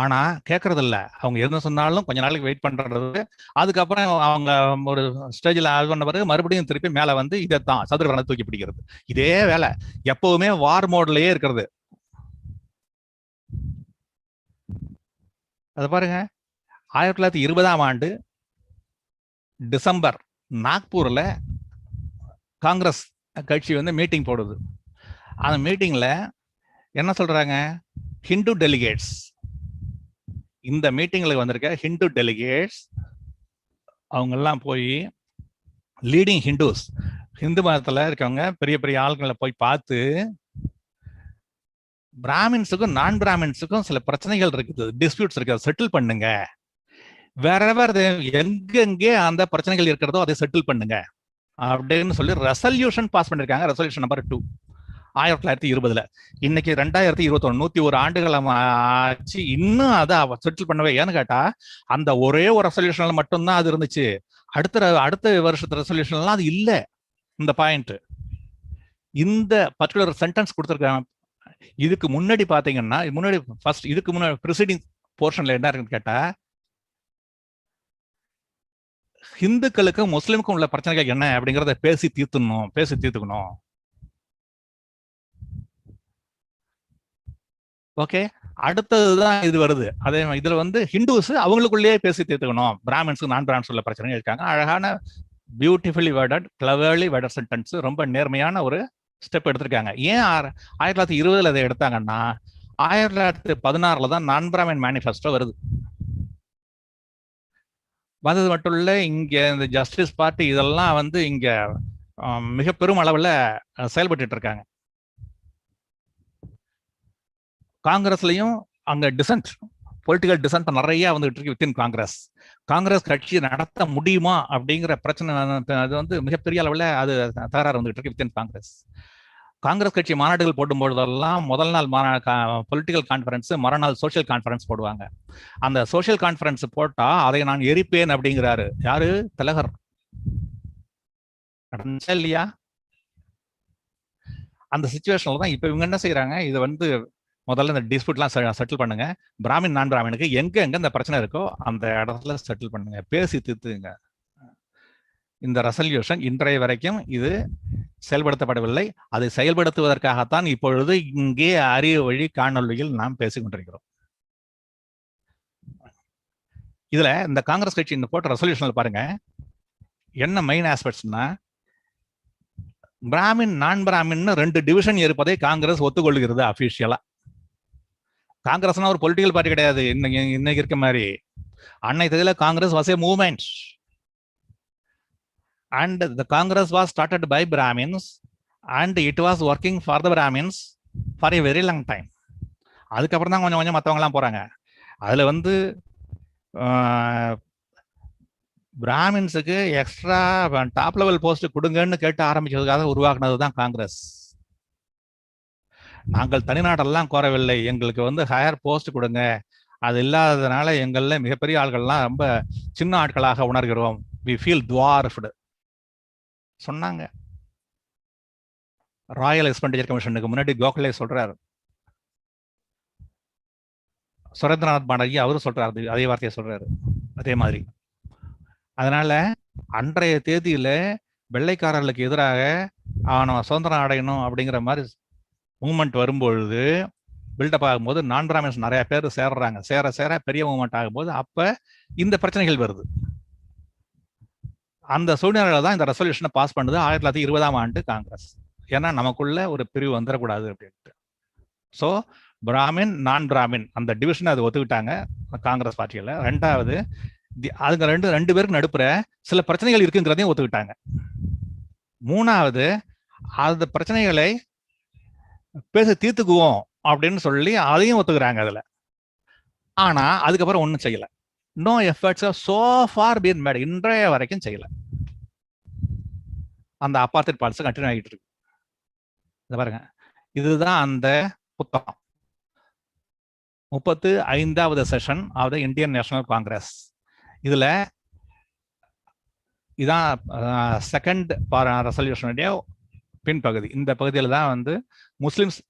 ஆனா கேட்கறது இல்ல, அவங்க எதுவும் சொன்னாலும் கொஞ்ச நாளைக்கு வெயிட் பண்றது, அதுக்கப்புறம் அவங்க ஒரு ஸ்டேஜ்ல அது பண்ண பிறகு மறுபடியும் திருப்பி மேல வந்து இதைத்தான் சதுரவர்ண தூக்கி பிடிக்கிறது. இதே வேலை எப்பவுமே வார் மோட்லயே இருக்கிறது. அது பாருங்க, 1920ஆம் ஆண்டு டிசம்பர் நாக்பூர்ல காங்கிரஸ் கட்சி வந்து மீட்டிங் போடுது. அந்த மீட்டிங்ல என்ன சொல்றாங்க, ஹிந்து டெலிகேட்ஸ், இந்த மீட்டிங்களுக்கு வந்திருக்க ஹிந்து டெலிகேட்ஸ் அவங்க எல்லாம் போய் லீடிங் ஹிந்துஸ், ஹிந்து மதத்துல இருக்கவங்க பெரிய பெரிய ஆளுங்களை போய் பார்த்து, பிராமின்ஸுக்கும் நான் பிராமின்ஸுக்கும் சில பிரச்சனைகள் இருக்குது, டிஸ்பியூட்ஸ் இருக்கு, செட்டில் பண்ணுங்க. வேறவர் எங்கெங்கே அந்த பிரச்சனைகள் இருக்கிறதோ அதை செட்டில் பண்ணுங்க அப்படின்னு சொல்லி ரெசல்யூஷன் பாஸ் பண்ணிருக்காங்க. Resolution number 2 1920. இன்னைக்கு 2021, 101 ஆண்டுகள் ஆச்சு, இன்னும் அதை செட்டில் பண்ணவே. ஏன்னு கேட்டா அந்த ஒரே ஒரு ரெசல்யூஷன்ல மட்டும்தான் அது இருந்துச்சு. அடுத்த வருஷத்து ரெசல்யூஷன்லாம் அது இல்லை. இந்த பாயிண்ட், இந்த பர்டிகுலர் சென்டென்ஸ் கொடுத்துருக்காங்க. இதுக்கு முன்னாடி பாத்தீங்கன்னா, இதுக்கு முன்னாடி ப்ரிசீடிங் போர்ஷன்ல என்ன இருக்குன்னு கேட்டா, ஹிந்துக்களுக்கும் முஸ்லிமுக்கும் உள்ள பிரச்சனைகள் என்ன அப்படிங்கறத பேசி தீர்த்துக்கணும். ஓகே, அடுத்ததுதான் இது வருது. அதே இதுல வந்து ஹிந்துஸ் அவங்களுக்குள்ளேயே பேசி தீர்த்துக்கணும். பிராமின்ஸுக்கு நான் பிராமின்ஸ் உள்ள பிரச்சனை இருக்காங்க. அழகான beautifully worded, cleverly worded sentence, ரொம்ப நேர்மையான ஒரு ஸ்டெப் எடுத்திருக்காங்க. ஏன் 1920 அதை எடுத்தாங்கன்னா, 1916 தான் நான் பிராமின் மேனிஃபெஸ்டோ வருது. வந்தது மட்டும் இல்ல, இங்க இந்த ஜஸ்டிஸ் பார்ட்டி இதெல்லாம் வந்து இங்க மிக பெரும் அளவுல செயல்பட்டு இருக்காங்க. காங்கிரஸ்லயும் அங்க டிசன்ட், பொலிட்டிக்கல் டிசன்ட் நிறைய வந்துட்டு இருக்கு வித்தின் காங்கிரஸ் கட்சி நடத்த முடியுமா அப்படிங்கிற பிரச்சனை அது வந்து மிகப்பெரிய அளவுல அது தகராறு வந்துட்டு இருக்கு வித்தின் காங்கிரஸ் கட்சி மாநாடுகள் போடும்பொழுதெல்லாம் முதல் நாள் பொலிட்டிக்கல் கான்ஃபரன்ஸ், மறுநாள் சோசியல் கான்ஃபரன்ஸ் போடுவாங்க. அந்த சோசியல் கான்ஃபரன்ஸ் போட்டா அதை நான் எரிப்பேன் அப்படிங்கிறாரு. யாரு? திலகர். நடந்துச்சா இல்லையா? அந்த சிச்சுவேஷன்ல தான் இப்ப இவங்க என்ன செய்யறாங்க, இது வந்து முதல்ல இந்த டிஸ்பியூட்லாம் செட்டில் பண்ணுங்க, பிராமின் நான் பிராமினுக்கு எங்க எங்க இந்த பிரச்சனை இருக்கோ அந்த இடத்துல செட்டில் பண்ணுங்க, பேசி தீர்த்துங்க. இந்த ரெசல்யூஷன் இன்றைய வரைக்கும் இது செயல்படுத்தப்படவில்லை. அதை செயல்படுத்துவதற்காகத்தான் இப்பொழுது இங்கே அரிய வழி காணொலியில் நாம் பேசிக் கொண்டிருக்கிறோம். இதுல இந்த காங்கிரஸ் கட்சி இந்த போட்ட ரெசல்யூஷன்ல பாருங்க என்ன மெயின் ஆஸ்பெக்ட்ஸ்னா, பிராமின் நான் பிராமின் 2 டிவிஷன் இருப்பதை காங்கிரஸ் ஒத்துக்கொள்கிறது அபிஷியலா. காங்கிரஸ்னா ஒரு பொலிட்டிக்கல் பார்ட்டி கிடையாது இன்னைக்கு இருக்க மாதிரி. அன்னைக்கு தேதியில Congress was a movement and the Congress was started by Brahmins and it was working for the Brahmins for a very long time. அதுக்கப்புறம் தான் கொஞ்சம் கொஞ்சம் மற்றவங்க எல்லாம் போறாங்க. அதுல வந்து பிராமின்ஸுக்கு எக்ஸ்ட்ரா டாப் லெவல் போஸ்ட் கொடுங்கன்னு கேட்டு ஆரம்பிச்சதுக்காக உருவாக்குனது தான் காங்கிரஸ். நாங்கள் தனிநாடெல்லாம் கோரவில்லை, எங்களுக்கு வந்து ஹையர் போஸ்ட் கொடுங்க, அது இல்லாததுனால எங்கள்ல மிகப்பெரிய ஆட்கள்லாம் ரொம்ப சின்ன ஆட்களாக உணர்கிறோம், we feel dwarfed சொன்னாங்க. ராயல் எக்ஸ்பெண்டிச்சர் கமிஷனுக்கு முன்னாடி கோகலே சொல்றாரு, சுரேந்திரநாத் பானர்ஜி அவரும் சொல்றாரு, அதே வார்த்தையை சொல்றாரு அதே மாதிரி. அதனால அன்றைய தேதியில வெள்ளைக்காரர்களுக்கு எதிராக அவன் சுதந்திரம் அடையணும் அப்படிங்கிற மாதிரி மூவ்மெண்ட் வரும்பொழுது, பில்டப் ஆகும்போது நான் பிராமின்ஸ் நிறைய பேர் சேர்றாங்க, சேர சேர பெரிய மூவ்மெண்ட் ஆகும்போது அப்ப இந்த பிரச்சனைகள் வருது. அந்த சூழ்நிலையில தான் இந்த ரெசல்யூஷனை பாஸ் பண்ணுது 1920ஆம் ஆண்டு காங்கிரஸ். ஏன்னா நமக்குள்ள ஒரு பிரிவு வந்துடக்கூடாது அப்படின்ட்டு. ஸோ பிராமின் நான் பிராமின் அந்த டிவிஷனை அது ஒத்துக்கிட்டாங்க காங்கிரஸ் பார்ட்டியில. ரெண்டாவது அதுங்க ரெண்டு பேருக்கு நடுப்புற சில பிரச்சனைகள் இருக்குங்கிறதையும் ஒத்துக்கிட்டாங்க. மூணாவது அந்த பிரச்சனைகளை பேசி தீர்த்துக்குவோம் அப்படின்னு சொல்லி அதையும் ஒத்துக்கிறாங்க அதுல. ஆனா அதுக்கப்புறம் ஒன்றும் செய்யல. No efforts of so far been made, இன்றைய வரைக்கும் செய்யல. அந்த அப்பார்த்தைட் பாலிசி கண்டினியூ ஆகிட்டு இருக்கு. இத பாருங்க, இதுதான் அந்த புத்தகம் 35வது session of the Indian National Congress. இதுல இதான் செகண்ட் ரெசல்யூஷனுடைய பின்பகுதி. இந்த பகுதியில் தான் வந்து முஸ்லிம்ஸ்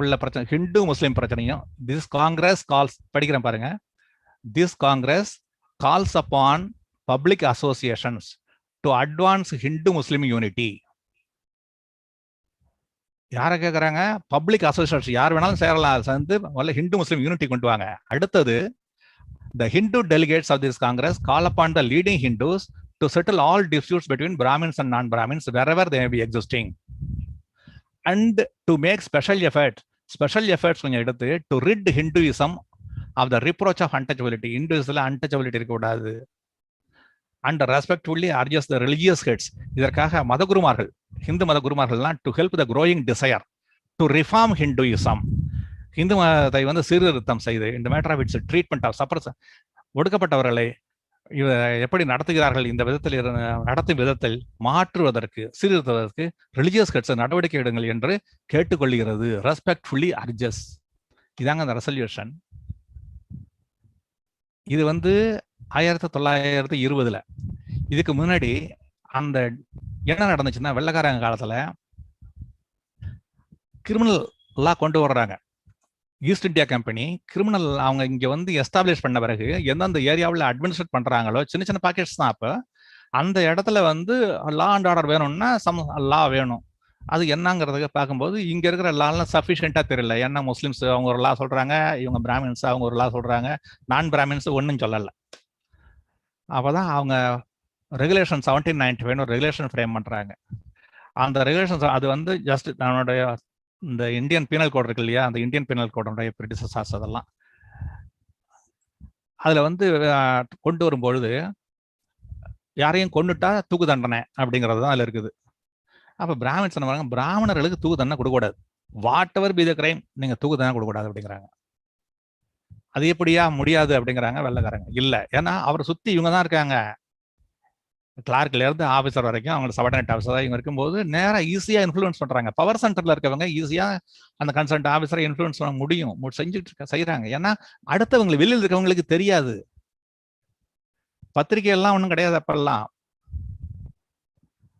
உள்ள பிரச்சனை, ஹிந்து முஸ்லிம் பிரச்சனையும். திஸ் காங்கிரஸ் கால்ஸ், படிக்கிறேன் பாருங்க, this Congress calls upon public associations to advance Hindu Muslim unity. யாரை கேட்கறாங்க? பப்ளிக் அசோசியேஷன், யார் வேணாலும் சேரலாம், சேர்ந்து முதல்ல ஹிந்து முஸ்லிம் யூனிட்டி கொண்டு வாங்க. அடுத்தது the Hindu delegates of this Congress call upon the leading Hindus to settle all disputes between Brahmins and non-Brahmins wherever they may be existing, and to make special efforts கொஞ்சம் எடுத்து to rid Hinduism of the reproach of untouchability. Hinduism untouchability இருக்கக்கூடாது. and respectfully urges the religious heads, இதற்காக மதகுருமார்கள், Hindu மதகுருமார்கள்லாம் to help the growing desire to reform Hinduism, Hindu மதத்தை வந்து சீர்திருத்தம் செய்து இந்த matter of its treatment of suppers, ஒடுக்கப்பட்டவர்களை எப்படி நடத்துகிறார்கள், இந்த விதத்தில் நடத்தும் விதத்தில் மாற்றுவதற்கு, சீர்திருத்துவதற்கு ரிலிஜியஸ் ஹெட்ஸ் நடவடிக்கை எடுங்கள் என்று கேட்டுக்கொள்கிறது. Respectfully urges. இதாங்க அந்த ரெசல்யூஷன். இது வந்து 1920. இதுக்கு முன்னாடி அந்த என்ன நடந்துச்சுன்னா, வெள்ளைக்காரங்க காலத்துல கிரிமினல் லா கொண்டு வர்றாங்க. ஈஸ்ட் இந்தியா கம்பெனி கிரிமினல் அவங்க இங்க வந்து எஸ்டாப்ளிஷ் பண்ண பிறகு எந்தெந்த ஏரியாவில் அட்மினிஸ்ட்ரேட் பண்றாங்களோ, சின்ன சின்ன பாக்கெட்ஸ் தான். அப்ப அந்த இடத்துல வந்து லா அண்ட் ஆர்டர் வேணும்னா லா வேணும். அது என்னங்கிறதுக்கு பார்க்கும்போது இங்க இருக்கிற லாலாம் சஃபிஷியண்டா தெரியல. ஏன்னா முஸ்லிம்ஸ் அவங்க ஒரு லா சொல்றாங்க, இவங்க பிராமின்ஸ் அவங்க ஒரு லா சொல்றாங்க, நான் பிராமின்ஸ் ஒன்றும் சொல்லல. அப்பதான் அவங்க ரெகுலேஷன் 1795 ஒரு ரெகுலேஷன் ஃப்ரேம் பண்றாங்க. அந்த ரெகுலேஷன்ஸ் அது வந்து ஜஸ்ட் நம்மளுடைய இந்த இந்தியன் பீனல் கோட் இருக்கு இல்லையா, அந்த இந்தியன் பீனல் கோடுடைய பிரிட்டிஷர்ஸ் அதெல்லாம் அதுல வந்து கொண்டு வரும்பொழுது யாரையும் கொண்டுட்டா தூக்கு தண்டனை அப்படிங்கிறது தான் அதுல இருக்குது. அப்ப பிராமின்ஸ் என்ன பண்றாங்க, பிராமணர்களுக்கு தூக்கு தண்டனை கொடுக்கக்கூடாது, what ever be the crime, நீங்க தூக்கு தண்டனை கொடுக்கக்கூடாது அப்படிங்கிறாங்க. அது எப்படியா முடியாது அப்படிங்கிறாங்க வெள்ளைக்காரங்க. இல்ல, ஏன்னா அவரை சுத்தி இவங்க தான் இருக்காங்க, கிளார்க்ல இருந்து ஆபீசர் வரைக்கும் அவங்க சபார்டினேட் ஆஃபீஸர் இவங்க இருக்கும்போது நேரா ஈஸியா இன்ஃப்ளூயன்ஸ் பண்றாங்க. பவர் சென்டர்ல இருக்கவங்க ஈஸியா அந்த கன்சர்ன்ட் ஆஃபீஸரை இன்ஃப்ளூயன்ஸ் பண்ண முடியும், செஞ்சுட்டு செய்யறாங்க. ஏன்னா அடுத்தவங்களுக்கு வெளியில் இருக்கவங்களுக்கு தெரியாது, பத்திரிகை எல்லாம் ஒன்றும் கிடையாது அப்பெல்லாம்.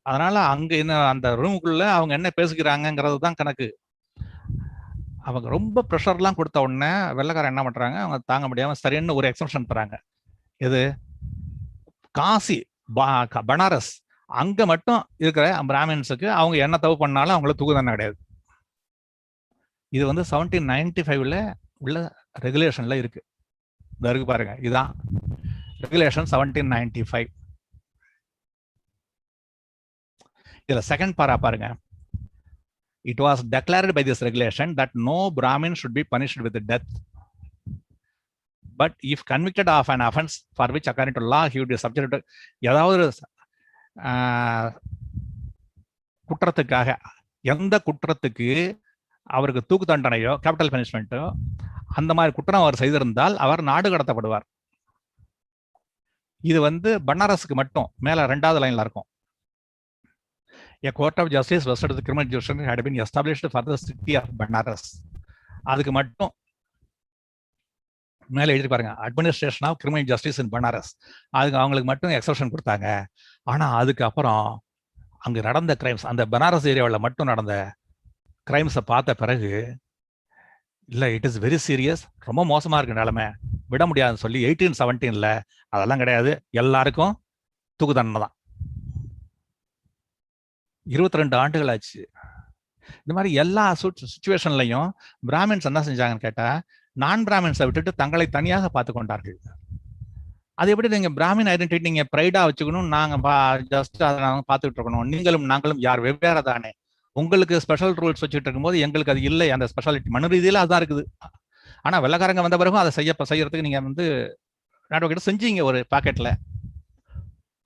அதனால அங்க என்ன அந்த ரூமுக்குள்ள அவங்க என்ன பேசிக்கிறாங்கிறது தான் கணக்கு. அவங்க ரொம்ப ப்ரெஷர்லாம் கொடுத்த உடனே வெள்ளைக்காரன் என்ன பண்றாங்க, அவங்க தாங்க முடியாம சரின்னு ஒரு எக்ஸம்ஷன் தராங்க. எது? காசி, பனாரஸ் அங்க மட்டும் இருக்கிற பிராமின்ஸுக்கு அவங்க என்ன தப்பு பண்ணாலும் அவங்கள தூக்கு தண்டனை கிடையாது. இது வந்து 1795ல உள்ள ரெகுலேஷன்ல இருக்கு. இருக்கு பாருங்க, இதான் ரெகுலேஷன் 1795. இதுல செகண்ட் பாரா பாருங்க. It was declared by this regulation that no Brahmin should be punished with death. But if convicted of an offense for which according to law he would be subject to ஏதாவது குற்றத்துக்காக, எந்த குற்றத்துக்கு அவருக்கு தூக்கு தண்டனையோ capital பனிஷ்மெண்ட்டோ அந்த மாதிரி குற்றம் அவர் செய்திருந்தால் அவர் நாடு கடத்தப்படுவார். இது வந்து பனாரஸுக்கு மட்டும், மேல 2வது லைன்ல இருக்கும். A court of justice vested with criminal jurisdiction had been established for the city of Banaras. அதுக்கு மட்டும் மேல எழுதி பாருங்க, administration of criminal justice in Banaras. அதுக்கு அவங்களுக்கு மட்டும் எக்ஸப்ஷன் கொடுத்தாங்க. ஆனா அதுக்கப்புறம் அங்க நடந்த கிரைம்ஸ், அந்த பனாரஸ் ஏரியாவில் மட்டும் நடந்த கிரைம்ஸை பார்த்த பிறகு இல்லை, இட் இஸ் வெரி சீரியஸ், ரொம்ப மோசமா இருக்கு நிலைமை, விட முடியாதுன்னு சொல்லி 1817ல அதெல்லாம் கிடையாது, எல்லாருக்கும் தூக்கு தண்டனை தான். 22 ஆண்டுகள் ஆச்சு. இந்த மாதிரி எல்லா சுச்சுவேஷன்லையும் பிராமின்ஸ் என்ன செஞ்சாங்கன்னு கேட்டா, நான் பிராமின்ஸை விட்டுட்டு தங்களை தனியாக பார்த்து கொண்டார்கள். அது எப்படி நீங்க பிராமின் ஐடென்டிட்டி நீங்க ப்ரைடா வச்சுக்கணும், நாங்க ஜஸ்ட் அதை நாங்க பார்த்துக்கிட்டு இருக்கணும், நீங்களும் நாங்களும் யார் வெவ்வேறு தானே, உங்களுக்கு ஸ்பெஷல் ரூல்ஸ் வச்சுட்டு இருக்கும்போது எங்களுக்கு அது இல்லை, அந்த ஸ்பெஷாலிட்டி மனு ரீதியில அதான் இருக்குது. ஆனா வெள்ளக்காரங்க வந்த பிறகும் அதை செய்யறதுக்கு நீங்க வந்து நடவடிக்கை செஞ்சீங்க ஒரு பாக்கெட்ல.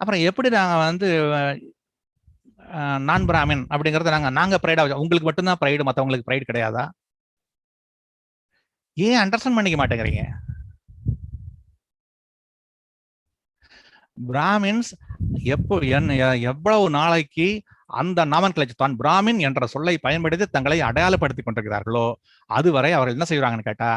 அப்புறம் எப்படி நாங்க வந்து நான் பிராமின் அப்படிங்கறத நாங்க ப்ரைடா, உங்களுக்கு மட்டும்தான் ப்ரைடு, மற்றவங்களுக்கு ப்ரைடு கிடையாதா? ஏன் அண்டர்ஸ்டாண்ட் பண்ணிக்க மாட்டேங்கிறீங்க? பிராமின்ஸ் எவ்வளவு நாளைக்கு அந்த நாமன்கிளேச்சர் தான் பிராமின் என்ற சொல்லை பயன்படுத்தி தங்களை அடையாளப்படுத்திக் கொண்டிருக்கிறார்களோ அதுவரை அவர்கள் என்ன செய்வாங்கன்னு கேட்டா,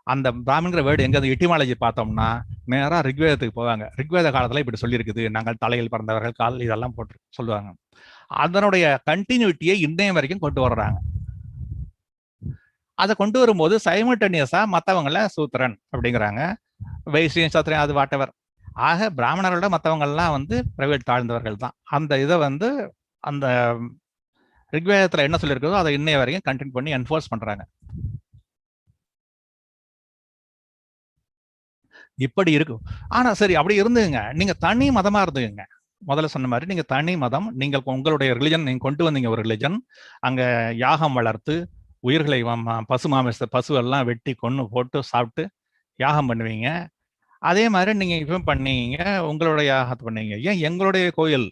அந்த பிராமின்கிற வேர்டு எங்க எட்டிமாலஜி பார்த்தோம்னா நேரா ரிக்வேதத்துக்கு போவாங்க. ரிக்வேத காலத்துல இப்படி சொல்லியிருக்குது, நாங்கள் தலையில் பிறந்தவர்கள், கால் இதெல்லாம் போட்டு சொல்லுவாங்க. அதனுடைய கண்டினியூட்டியை இன்றைய வரைக்கும் கொண்டு வர்றாங்க. அதை கொண்டு வரும்போது சைமல்டேனியஸா மற்றவங்கள சூத்திரன் அப்படிங்கிறாங்க, வைசியன் சத்திரன், அது வாட்டவர். ஆக பிராமணர்களோட மற்றவங்க எல்லாம் வந்து பிரைவேட் தாழ்ந்தவர்கள் தான். அந்த இதை வந்து அந்த ரிக்வேதத்துல என்ன சொல்லியிருக்கோ அதை இன்னைய வரைக்கும் கண்டினியூ பண்ணி என்ஃபோர்ஸ் பண்றாங்க. இப்படி இருக்கும். ஆனா சரி, அப்படி இருந்துங்க, நீங்க தனி மதமா இருந்துங்க. முதல்ல சொன்ன மாதிரி நீங்க தனி மதம், நீங்கள் உங்களுடைய ரிலிஜன் நீங்க கொண்டு வந்தீங்க, ஒரு ரிலிஜன். அங்க யாகம் வளர்த்து உயிர்களை பசு எல்லாம் வெட்டி கொன்னு போட்டு சாப்பிட்டு யாகம் பண்ணுவீங்க. அதே மாதிரி நீங்க இப்ப பண்ணீங்க, உங்களுடைய யாகத்தை பண்ணீங்க. ஏன் எங்களுடைய கோயில்,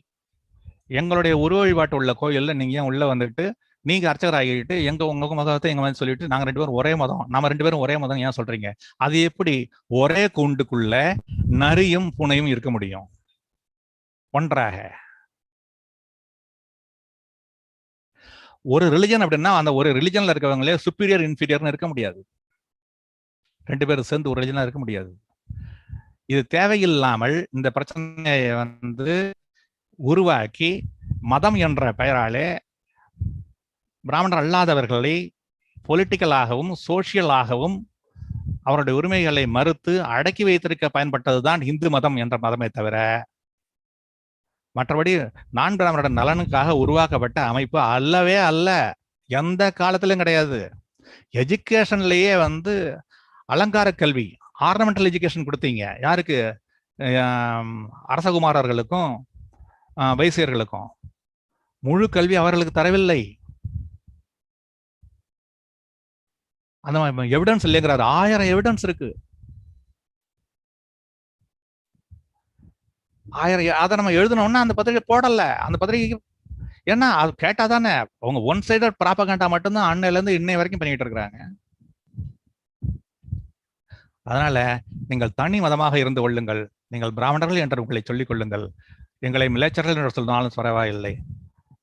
எங்களுடைய உருவ வழிபாட்டு உள்ள கோயில்ல நீங்க ஏன் உள்ள வந்துட்டு நீங்க அர்ச்சகர் ஆகிட்டு உங்க மதத்தை எங்க மாதிரி சொல்லிட்டு நாங்க 2 பேரும் ஒரே மதம், நம்ம 2 பேரும் ஒரே மதம் ஏன் சொல்றீங்க? அது எப்படி ஒரே கூண்டுக்குள்ள நரியும் பூனையும் இருக்க முடியும் ஒன்றாக? ஒரு ரிலிஜன் அப்படின்னா அந்த ஒரு ரிலிஜன்ல இருக்கவங்களே சுப்பீரியர் இன்ஃபீரியர்னு இருக்க முடியாது. 2 பேரும் சேர்ந்து ஒரு ரிலிஜனா இருக்க முடியாது. இது தேவையில்லாமல் இந்த பிரச்சனையை வந்து உருவாக்கி மதம் என்ற பெயராலே பிராமணர் அல்லாதவர்களை பொலிட்டிக்கலாகவும் சோசியலாகவும் அவருடைய உரிமைகளை மறுத்து அடக்கி வைத்திருக்க பயன்பட்டதுதான் இந்து மதம் என்ற மதமே தவிர மற்றபடி நான் பிராமணரோட நலனுக்காக உருவாக்கப்பட்ட அமைப்பு அல்லவே அல்ல, எந்த காலத்திலும் கிடையாது. எஜுகேஷன்லயே வந்து அலங்கார கல்வி, ஆர்னமெண்டல் எஜுகேஷன் கொடுத்தீங்க. யாருக்கு? அரசகுமாரர்களுக்கும் வைசியர்களுக்கும். முழு கல்வி அவர்களுக்கு தரவில்லை. அந்த எவிடன்ஸ் இல்லைங்கிறாரு. 1000 எவிடன்ஸ் இருக்கு. 1000 அதை நம்ம எழுதணும்னா அந்த பத்திரிகை போடல. அந்த பத்திரிகை ஏன்னா அது கேட்டாதானே, அவங்க ஒன் சைடட் ப்ராபகண்டா மட்டும்தான் அன்னையில இருந்து இன்னை வரைக்கும் பண்ணிட்டு இருக்கிறாங்க. அதனால நீங்கள் தனி மதமாக இருந்து கொள்ளுங்கள், நீங்கள் பிராமணர்கள் என்று உங்களை சொல்லிக் கொள்ளுங்கள், எங்களை மிலேச்சர்கள் என்று சொன்னாலும் பரவாயில்லை.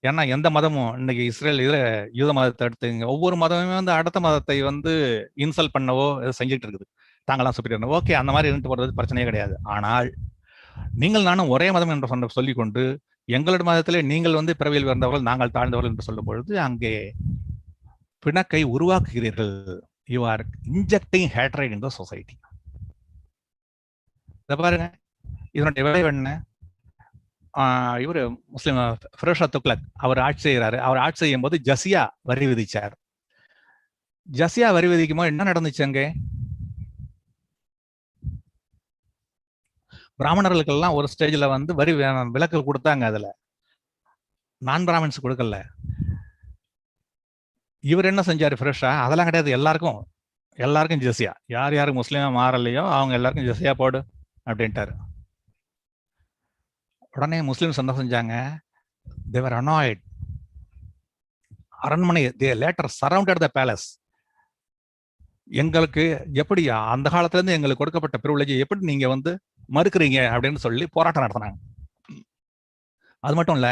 ஏன்னா எந்த மதமும் இன்னைக்கு இஸ்ரேல் இதுல யூத மதத்தை எடுத்துங்க, ஒவ்வொரு மதமுமே வந்து அடுத்த மதத்தை வந்து இன்சல்ட் பண்ணவோ செஞ்சுட்டு இருக்குது, தாங்களாம் சுப்பீரியர். ஓகே, அந்த மாதிரி இருந்து போறது பிரச்சனையே கிடையாது. ஆனால் நீங்கள் நானும் ஒரே மதம் என்று சொல்லிக்கொண்டு எங்களோட மதத்திலே நீங்கள் வந்து பிறவியில் பிறந்தவர்கள், நாங்கள் தாழ்ந்தவர்கள் என்று சொல்லும் பொழுது அங்கே பிணக்கை உருவாக்குகிறீர்கள். You are injecting hatred in the society. இதை பாருங்க, இதனுடைய விளைவு என்ன? இவர் முஸ்லிம் ஃபிரோஷா துக்ளக் அவர் ஆட்சி செய்கிறாரு. அவர் ஆட்சி செய்யும் போது ஜசியா வரி விதிச்சார். ஜசியா வரி விதிக்கும் போது என்ன நடந்துச்சு? அங்கே பிராமணர்களுக்கெல்லாம் ஒரு ஸ்டேஜ்ல வந்து வரி விலக்கு கொடுத்தாங்க. அதுல நான் பிராமின்ஸ் கொடுக்கல. இவர் என்ன செஞ்சாரு ஃபிரோஷா? அதெல்லாம் கிடையாது, எல்லாருக்கும் ஜசியா, யார் யாருக்கு முஸ்லீமா மாறலையோ அவங்க எல்லாருக்கும் ஜசியா போடு அப்படின்ட்டாரு. உடனே முஸ்லிம்ஸ் என்ன செஞ்சாங்க? they were annoyed. அரண்மனை, they later surrounded the palace. எங்களுக்கு எப்படி அந்த காலத்துல இருந்து எங்களுக்கு கொடுக்கப்பட்ட பிரிவிலேஜ் எப்படி நீங்க வந்து மறுக்கிறீங்க அப்படின்னு சொல்லி போராட்டம் நடத்தினாங்க. அது மட்டும் இல்ல,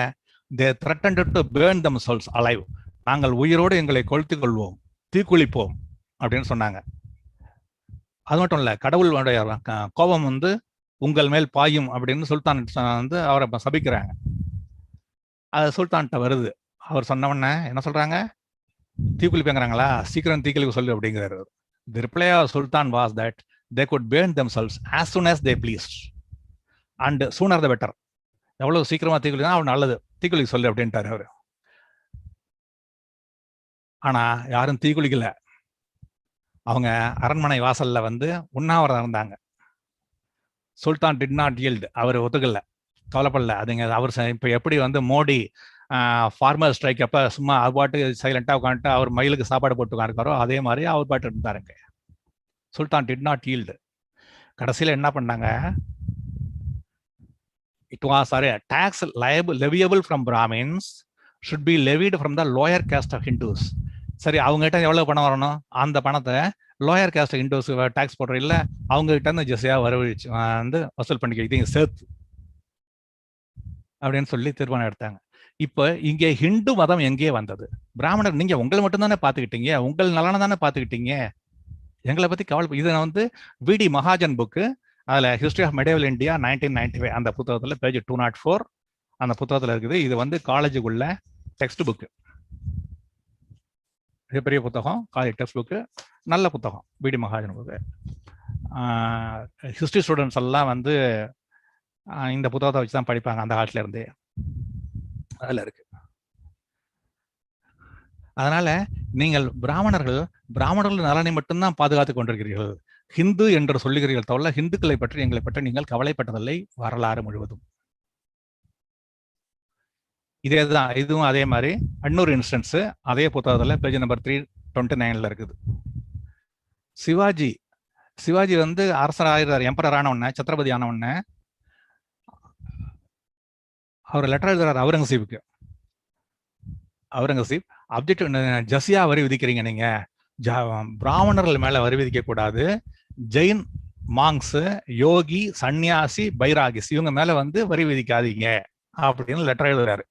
they threatened to burn themselves alive. நாங்கள் உயிரோடு எங்களை கொளுத்திக் கொள்வோம், தீக்குளிப்போம் அப்படின்னு சொன்னாங்க. அது மட்டும் இல்ல, கடவுளுடைய கோபம் வந்து உங்கள் மேல் பாயும் அப்படின்னு சுல்தான் வந்து அவரை சபிக்கிறாங்க. அது சுல்தான்கிட்ட வருது. அவர் சொன்னவொன்னே என்ன சொல்றாங்க? தீக்குளிப்பேங்கிறாங்களா, சீக்கிரம் தீக்குளிப்பு சொல்லு அப்படிங்கிறாரு. The reply of Sultan was that they could burn themselves as soon as they pleased and sooner the better. எவ்வளவு சீக்கிரமா தீக்குளிக்கா அவன் நல்லது, தீக்குளிக்க சொல்லு அப்படின்ட்டாரு அவரு. ஆனா யாரும் தீக்குளிக்கல. அவங்க அரண்மனை வாசல்ல வந்து உண்ணாவிரதம் இருந்தாங்க. சுல்தான் டிட் நாட் yield. அவர் ஒத்துக்கல, கவலைப்படல. அதுங்க அவர் இப்ப எப்படி வந்து மோடி ஃபார்மர் ஸ்ட்ரைக் அப்ப சும்மா அது பாட்டு சைலண்டா உட்காந்துட்டு அவர் மயிலுக்கு சாப்பாடு போட்டு உட்காந்துருக்காரோ அதே மாதிரி அவர் பாட்டு இருந்தாருங்க. சுல்தான் டிட் நாட் yield. கடைசியில என்ன பண்ணாங்க? It was a tax leviable from Brahmins should be levied from the lower caste of Hindus. சரி, அவங்க கிட்ட எவ்வளவு பணம் வரணும்? அந்த பணத்தை லோயர் காஸ்ட் ஹிந்துஸ் டாக்ஸ் போடுற இல்ல, அவங்க கிட்ட இருந்து ஜெசியா வரவழிச்சு வந்து வசூல் பண்ணிக்க சேர்த்து அப்படின்னு சொல்லி தீர்மானம் எடுத்தாங்க. இப்ப இங்கே ஹிந்து மதம் எங்கே வந்தது? பிராமணர் நீங்க உங்களை மட்டும் தானே பாத்துக்கிட்டீங்க, உங்கள் நலனை தானே பாத்துக்கிட்டீங்க, எங்களை பத்தி கவலை. இது வந்து விடி மகாஜன் புக்கு, அதுல ஹிஸ்டரி ஆஃப் மெடிவல் இந்தியா 1995 அந்த புத்தகத்துல பேஜ் 204 அந்த புத்தகத்துல இருக்குது. இது வந்து காலேஜுக்குள்ள டெக்ஸ்ட் புக்கு, பெரிய புத்தகம், காலேஜ் டெக்ஸ்ட் புக்கு, நல்ல புத்தகம், விடி மகாஜன் புக்கு. ஹிஸ்டரி ஸ்டூடெண்ட்ஸ் எல்லாம் வந்து இந்த புத்தகத்தை வச்சு தான் படிப்பாங்க அந்த காலத்துல இருந்தே. அதுல இருக்கு. அதனால நீங்கள் பிராமணர்கள் நலனை மட்டும்தான் பாதுகாத்துக் கொண்டிருக்கிறீர்கள், ஹிந்து என்று சொல்லுகிறீர்கள் தவிர ஹிந்துக்களை பற்றி எங்களை பற்றி நீங்கள் கவலைப்பட்டதில்லை வரலாறு முழுவதும். இதேதான், இதுவும் அதே மாதிரி இன்னொரு இன்ஸ்டன்ஸ் அதே புத்தகத்துல பேஜ் நம்பர் 329 இருக்குது. சிவாஜி வந்து அரசர் ஆகிறார், எம்பரர் ஆன உடனே, சத்ரபதி ஆன உடனே அவர் லெட்டர் எழுதுறாரு அவுரங்கசீப் அப்ஜெக்ட், ஜசியா வரி விதிக்கிறீங்க நீங்க, பிராமணர்கள் மேல வரி விதிக்க கூடாது, ஜெயின் மாங்ஸ், யோகி, சன்னியாசி, பைராகிஸ் இவங்க மேல வந்து வரி விதிக்காதீங்க அப்படின்னு லெட்டர் எழுதுறாரு.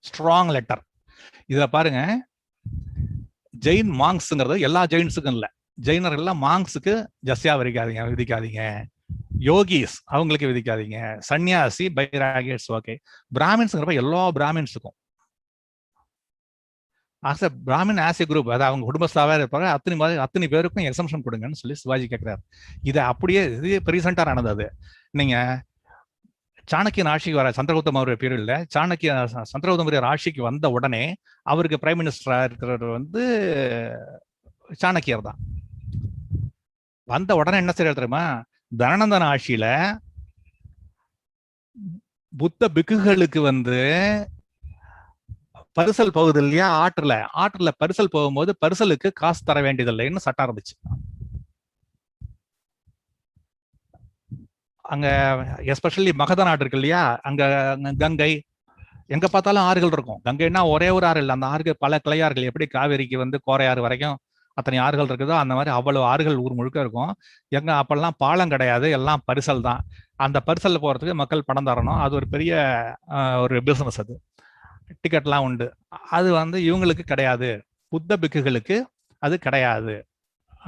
Strong letter. இதுல பாருங்க, ஜெயின் மாங்ஸ்ங்கிறது எல்லா ஜெயின்ஸுக்கும் இல்ல, ஜெயினர்கள் மாங்ஸுக்கு ஜஸ்யா விதிக்காதீங்க, யோகிஸ் அவங்களுக்கு விதிக்காதீங்க, சன்னியாசி, பைராகிஸ் ஓகே. பிராமின்ஸ்ங்கிறப்ப எல்லா பிராமின்ஸுக்கும், as a Brahmin as a group, அதாவது அவங்க குடும்பஸ்தாவே இருப்பாங்க, அத்தனை பேருக்கும் எக்ஸம்ஷன் கொடுங்கன்னு சொல்லி சிவாஜி கேட்கிறாரு. இதை அப்படியே இது ரீசெண்டா நடந்தது. அது நீங்க சாணக்கியன் ஆட்சிக்கு வர சந்திரகுப்த மௌரிய பீரியட்ல சந்திரகுப்த மௌரியர் ஆட்சிக்கு வந்த உடனே அவருக்கு பிரைம் மினிஸ்டரா இருக்கிறவர் வந்து சாணக்கியர் தான். வந்த உடனே என்ன செய்யறது தெரியுமா? தனநந்தன் ஆட்சியில புத்த பிக்குகளுக்கு வந்து பரிசல் போகுது இல்லையா, ஆற்றுல பரிசல் போகும்போது பரிசலுக்கு காசு தர வேண்டியதில்லைன்னு சட்டம் இருந்துச்சு. அங்க எஸ்பெஷலி மகத நாடு இருக்கு இல்லையா, அங்க கங்கை, எங்க பார்த்தாலும் ஆறுகள் இருக்கும். கங்கைன்னா ஒரே ஒரு ஆறு இல்லை, அந்த ஆறுகள் பல கிளையாறுகள். எப்படி காவேரிக்கு வந்து கோரையாறு வரைக்கும் அத்தனை ஆறுகள் இருக்குதோ அந்த மாதிரி அவ்வளவு ஆறுகள் ஊர் முழுக்க இருக்கும். எங்க அப்பெல்லாம் பாலம் கிடையாது, எல்லாம் பரிசல் தான். அந்த பரிசல்ல போறதுக்கு மக்கள் பணம் தரணும். அது ஒரு பெரிய ஒரு பிசினஸ். அது டிக்கெட்லாம் உண்டு. அது வந்து இவங்களுக்கு கிடையாது, புத்த பிக்குகளுக்கு அது கிடையாது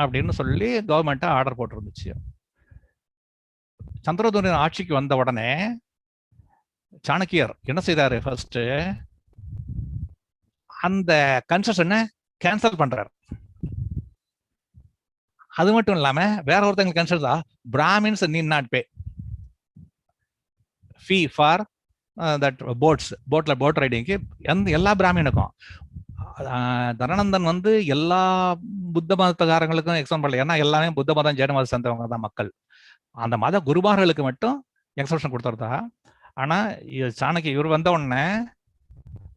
அப்படின்னு சொல்லி கவர்மெண்ட் ஆர்டர் போட்டிருந்துச்சு. சந்திரகுப்தன் ஆட்சிக்கு வந்த உடனே சாணக்கியர் என்ன செய்தாரு? ஃபர்ஸ்ட் அந்த கன்செஷனை கேன்சல் பண்றாரு. அது மட்டும் இல்லாம வேற ஒருத்தங்க கன்செஷன் தான், Brahmins need not pay fee for that போட்ல போட் ரைடிங்க்கு எல்லா பிராமினுக்கும். தனநந்தன் வந்து எல்லா புத்த மதத்துக்காரங்களுக்கும் எக்ஸாம் பண்ணல, ஏன்னா எல்லாமே புத்த மதம் ஜெயின மதம் சேர்ந்தவங்க தான் மக்கள். அந்த மத குருமார்களுக்கு மட்டும் எக்ஸப்ஷன் கொடுத்துருந்தா. ஆனா சாணக்கிய இவர் வந்த உடனே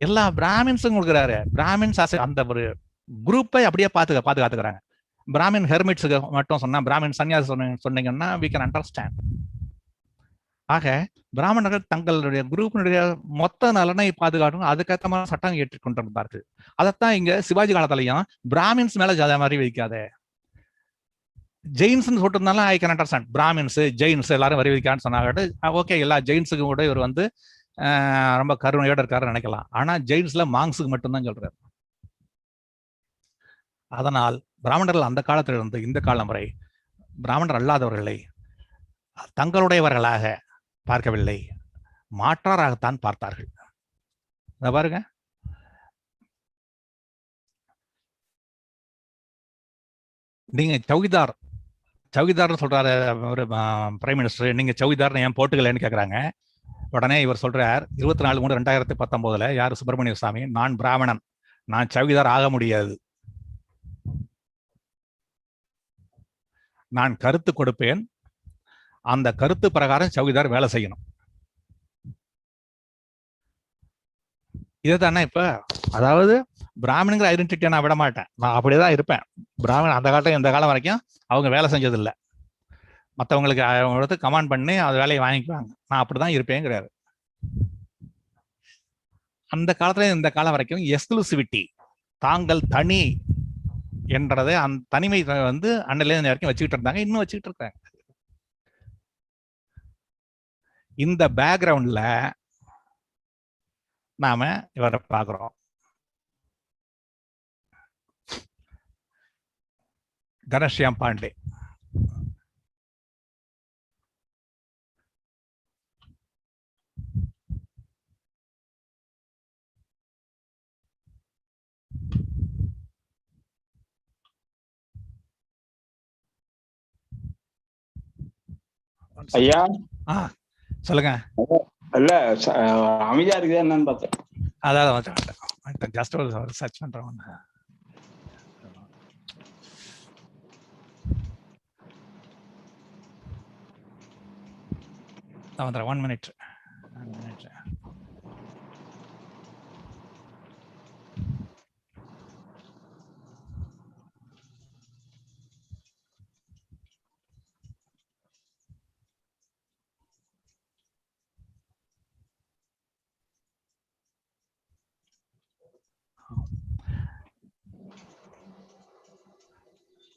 எல்லா பிராமின்ஸும் கொடுக்குறாரு. பிராமின்ஸ் அந்த ஒரு குரூப்பை அப்படியே பாதுகாத்துக்கிறாங்க. பிராமின் ஹெர்மிட்ஸுக்கு மட்டும் சொன்னா, பிராமின் சன்னியாசி சொன்னீங்கன்னா we can understand. ஆக பிராமணர்கள் தங்களுடைய குரூப்பினுடைய மொத்த நலனை பாதுகாக்கணும், அதுக்கேற்ற மாதிரி சட்டம் ஏற்றி கொண்டிருந்தார்கள். அதைத்தான் இங்க சிவாஜி காலத்திலையும் பிராமின்ஸ் மேல ஜாத மாதிரி வைக்காத, ஜெயின்ஸ் சொல்லிருந்தாலும் I can understand. Brahmins Jains எல்லாரும் வரி வைக்கான்னு சொன்னாங்க. ஓகே, எல்லா ஜெயின்ஸுக்கும் கூட இவர் வந்து ரொம்ப கருணையோட இருக்காரு நினைக்கலாம். ஆனா ஜெயின்ஸ்ல மாங்ஸுக்கு மட்டும்தான் சொல்றாரு. அதனால் பிராமணர்கள் அந்த காலத்திலிருந்து இந்த காலம் வரை பிராமணர் அல்லாதவர்களை தங்களுடையவர்களாக பார்க்கவில்லை, மாற்றாராகத்தான் பார்த்தார்கள். பாருங்க, நீங்க சௌகிதார் சொல்றாரு ஒரு பிரைம் மினிஸ்டர், நீங்க சௌகிதார் ஏன் போட்டுக்கலன்னு கேட்கறாங்க. உடனே இவர் சொல்றார் 24/3/2019 யாரு சுப்பிரமணிய சாமி, நான் பிராமணன், நான் சௌகிதார் ஆக முடியாது, நான் கருத்து கொடுப்பேன், அந்த கருத்து பிரகாரம் சௌகிதார் வேலை செய்யணும். இதுதானே இப்ப, அதாவது பிராமணங்கிற ஐடென்டிட்டியை நான் விட மாட்டேன், நான் அப்படியேதான் இருப்பேன். பிராமணன் அந்த காலத்துல இந்த காலம் வரைக்கும் அவங்க வேலை செஞ்சது இல்லை, மற்றவங்களுக்கு அவங்க கமாண்ட் பண்ணி அது வேலையை வாங்கிக்குவாங்க, நான் அப்படிதான் இருப்பேங்கிறாரு. அந்த காலத்துல இந்த காலம் வரைக்கும் எக்ஸ்க்ளூசிவிட்டி, தாங்கள் தனி என்றதை அந்த தனிமை வந்து அண்ணில வரைக்கும் வச்சுக்கிட்டு இருந்தாங்க, இன்னும் வச்சுக்கிட்டு இருக்காங்க. இந்த பேக்ரவுண்ட்ல நாம இவரை பார்க்கிறோம். கணேஷ்யாம் பாண்டே ஐயா. சொல்லுங்க. இல்ல அமைதியா இருக்குது என்னன்னு பார்த்தேன். அதான் ஜஸ்ட் சர்ச் பண்றேன். One minute.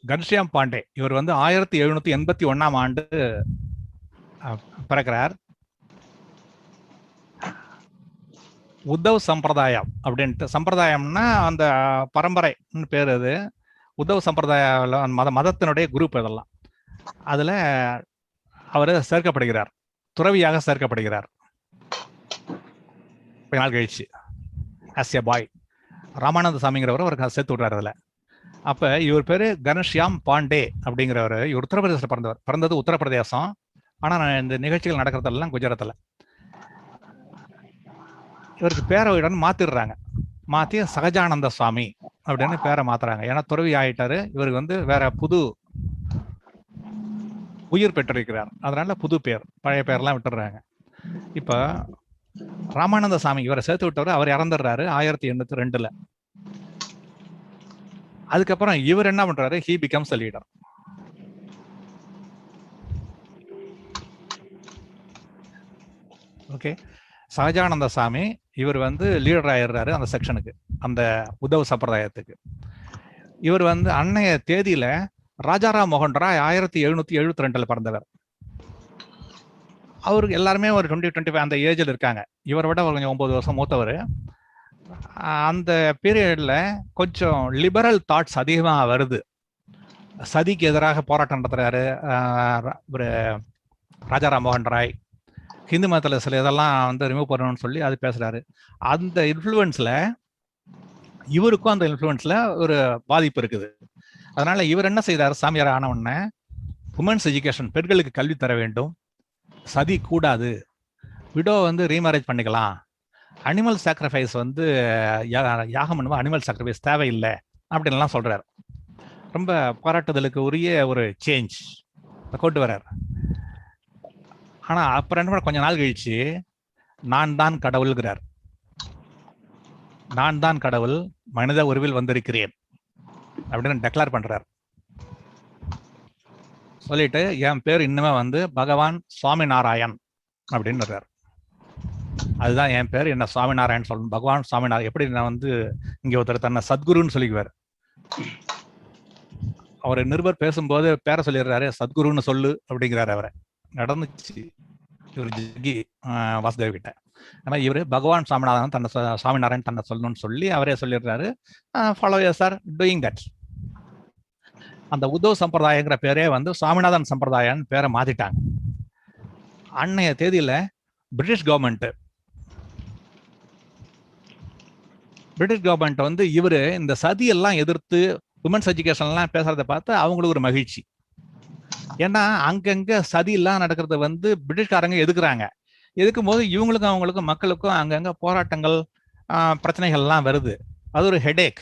கணேஷ்யாம் பாண்டே இவர் வந்து 1781 ஆண்டு பிறக்கிறார். உத்தவ் சம்பிரதாயம் அப்படின்ட்டு, சம்பிரதாயம்னா அந்த பரம்பரைன்னு பேர். அது உத்தவ் சம்பிரதாய மதத்தினுடைய குரூப். இதெல்லாம் அதுல அவர் சேர்க்கப்படுகிறார், துறவியாக சேர்க்கப்படுகிறார் கொஞ்ச நாள் கழிச்சு. ஆஸ் எ பாய் ராமானந்த சாமிங்கிறவர் அவருக்கு சேர்த்து விடுறாரு அதுல. அப்ப இவர் பேரு கணேஷ்யாம் பாண்டே அப்படிங்கிறவர். இவர் உத்தரப்பிரதேசத்தில் பிறந்தது உத்தரப்பிரதேசம். ஆனா இந்த நிகழ்ச்சிகள் நடக்கிறதெல்லாம் குஜராத்தில். இவருக்கு பேரை மாத்திடுறாங்க, மாத்தி சகஜானந்த சுவாமி அப்படின்னு பேரை மாத்துறாங்க. ஏன்னா துறவி ஆயிட்டாரு, இவருக்கு வந்து வேற புது உயிர் பெற்றிருக்கிறார், அதனால புது பேர், பழைய பேர்லாம் விட்டுறாங்க. இப்ப ராமானந்த சாமி இவரை சேர்த்து விட்டவர், அவர் இறந்துடுறாரு 1802. அதுக்கப்புறம் இவர் என்ன பண்றாரு, he becomes a leader. Okay, Sahajananda Swami இவர் வந்து லீடர் ஆயிடுறாரு அந்த செக்ஷனுக்கு, அந்த உத்தவ் சம்பிரதாயத்துக்கு. இவர் வந்து அன்னைய தேதியில ராஜாராம் மோகன் ராய் 1772 பிறந்தவர். அவருக்கு எல்லாருமே ஒரு 20-25 அந்த ஏஜ்ல இருக்காங்க. இவரை விட ஒரு கொஞ்சம் 9 வருஷம் மூத்தவர். அந்த பீரியட்ல கொஞ்சம் லிபரல் தாட்ஸ் அதிகமாக வருது. சதிக்கு எதிராக போராட்டம் நடத்துறாரு ராஜாராம் மோகன் ராய். ஹிந்து மதத்தில் சில இதெல்லாம் வந்து ரிமூவ் பண்ணணும்னு சொல்லி அது பேசுறாரு. அந்த இன்ஃப்ளூயன்ஸ்ல இவருக்கும் அந்த இன்ஃப்ளூயன்ஸ்ல ஒரு பாதிப்பு இருக்குது. அதனால இவர் என்ன செய்தார், சாமியார் ஆன உடனே உமன்ஸ் எஜுகேஷன், பெண்களுக்கு கல்வி தர வேண்டும், சதி கூடாது, விடோ வந்து ரீமேரேஜ் பண்ணிக்கலாம், அனிமல் சாக்ரிஃபைஸ் வந்து யாகம் பண்ணுவோம், அனிமல் சாக்ரிஃபைஸ் தேவையில்லை அப்படின்லாம் சொல்றாரு. ரொம்ப பாராட்டுதலுக்கு உரிய ஒரு சேஞ்ச் கொண்டு வர்றார். ஆனா அப்புறம் என்ன கொஞ்ச நாள் கழிச்சு நான் தான் கடவுள்கிறார். நான் தான் கடவுள், மனித உருவில் வந்திருக்கிறேன் அப்படின்னு டெக்ளேர் பண்றார். சொல்லிட்டு என் பேர் இன்னுமே வந்து பகவான் சுவாமிநாராயண் அப்படின்னு வர்றார். அதுதான் என் பேர், என்ன சுவாமிநாராயண் சொல்லணும், பகவான் சுவாமிநாராயண். எப்படி நான் வந்து இங்க ஒருத்தர் தன்னை சத்குருன்னு சொல்லிக்குவார். அவர் நிருபர் பேசும்போது பேரை சொல்லிடுறாரு, சத்குருன்னு சொல்லு அப்படிங்கிறாரு. அவரை நடந்துச்சு இவர் ஜிகி வாசுதேவ் கிட்ட. ஆனால் இவர் பகவான் சுவாமிநாதன் தன்னை சுவாமிநாராயண் தன்னை சொல்லணும்னு சொல்லி அவரே சொல்லிடுறாரு. Followers are doing that. அந்த உத்தவ் சம்பிரதாயங்கிற பேரே வந்து சுவாமிநாதன் சம்பிரதாயம்னு பேரை மாத்திட்டாங்க. அன்னைய தேதியில பிரிட்டிஷ் கவர்மெண்ட் வந்து இவரு இந்த சதியெல்லாம் எதிர்த்து உமன்ஸ் எஜுகேஷன்லாம் பேசுறதை பார்த்து அவங்களுக்கு ஒரு மகிழ்ச்சி. ஏன்னா அங்கங்க சதி எல்லாம் நடக்கிறத வந்து பிரிட்டிஷ்காரங்க எதுக்குறாங்க. எதுக்கும் போது இவங்களுக்கும் அவங்களுக்கும் மக்களுக்கும் அங்கங்க போராட்டங்கள் பிரச்சனைகள்லாம் வருது. அது ஒரு ஹெடேக்.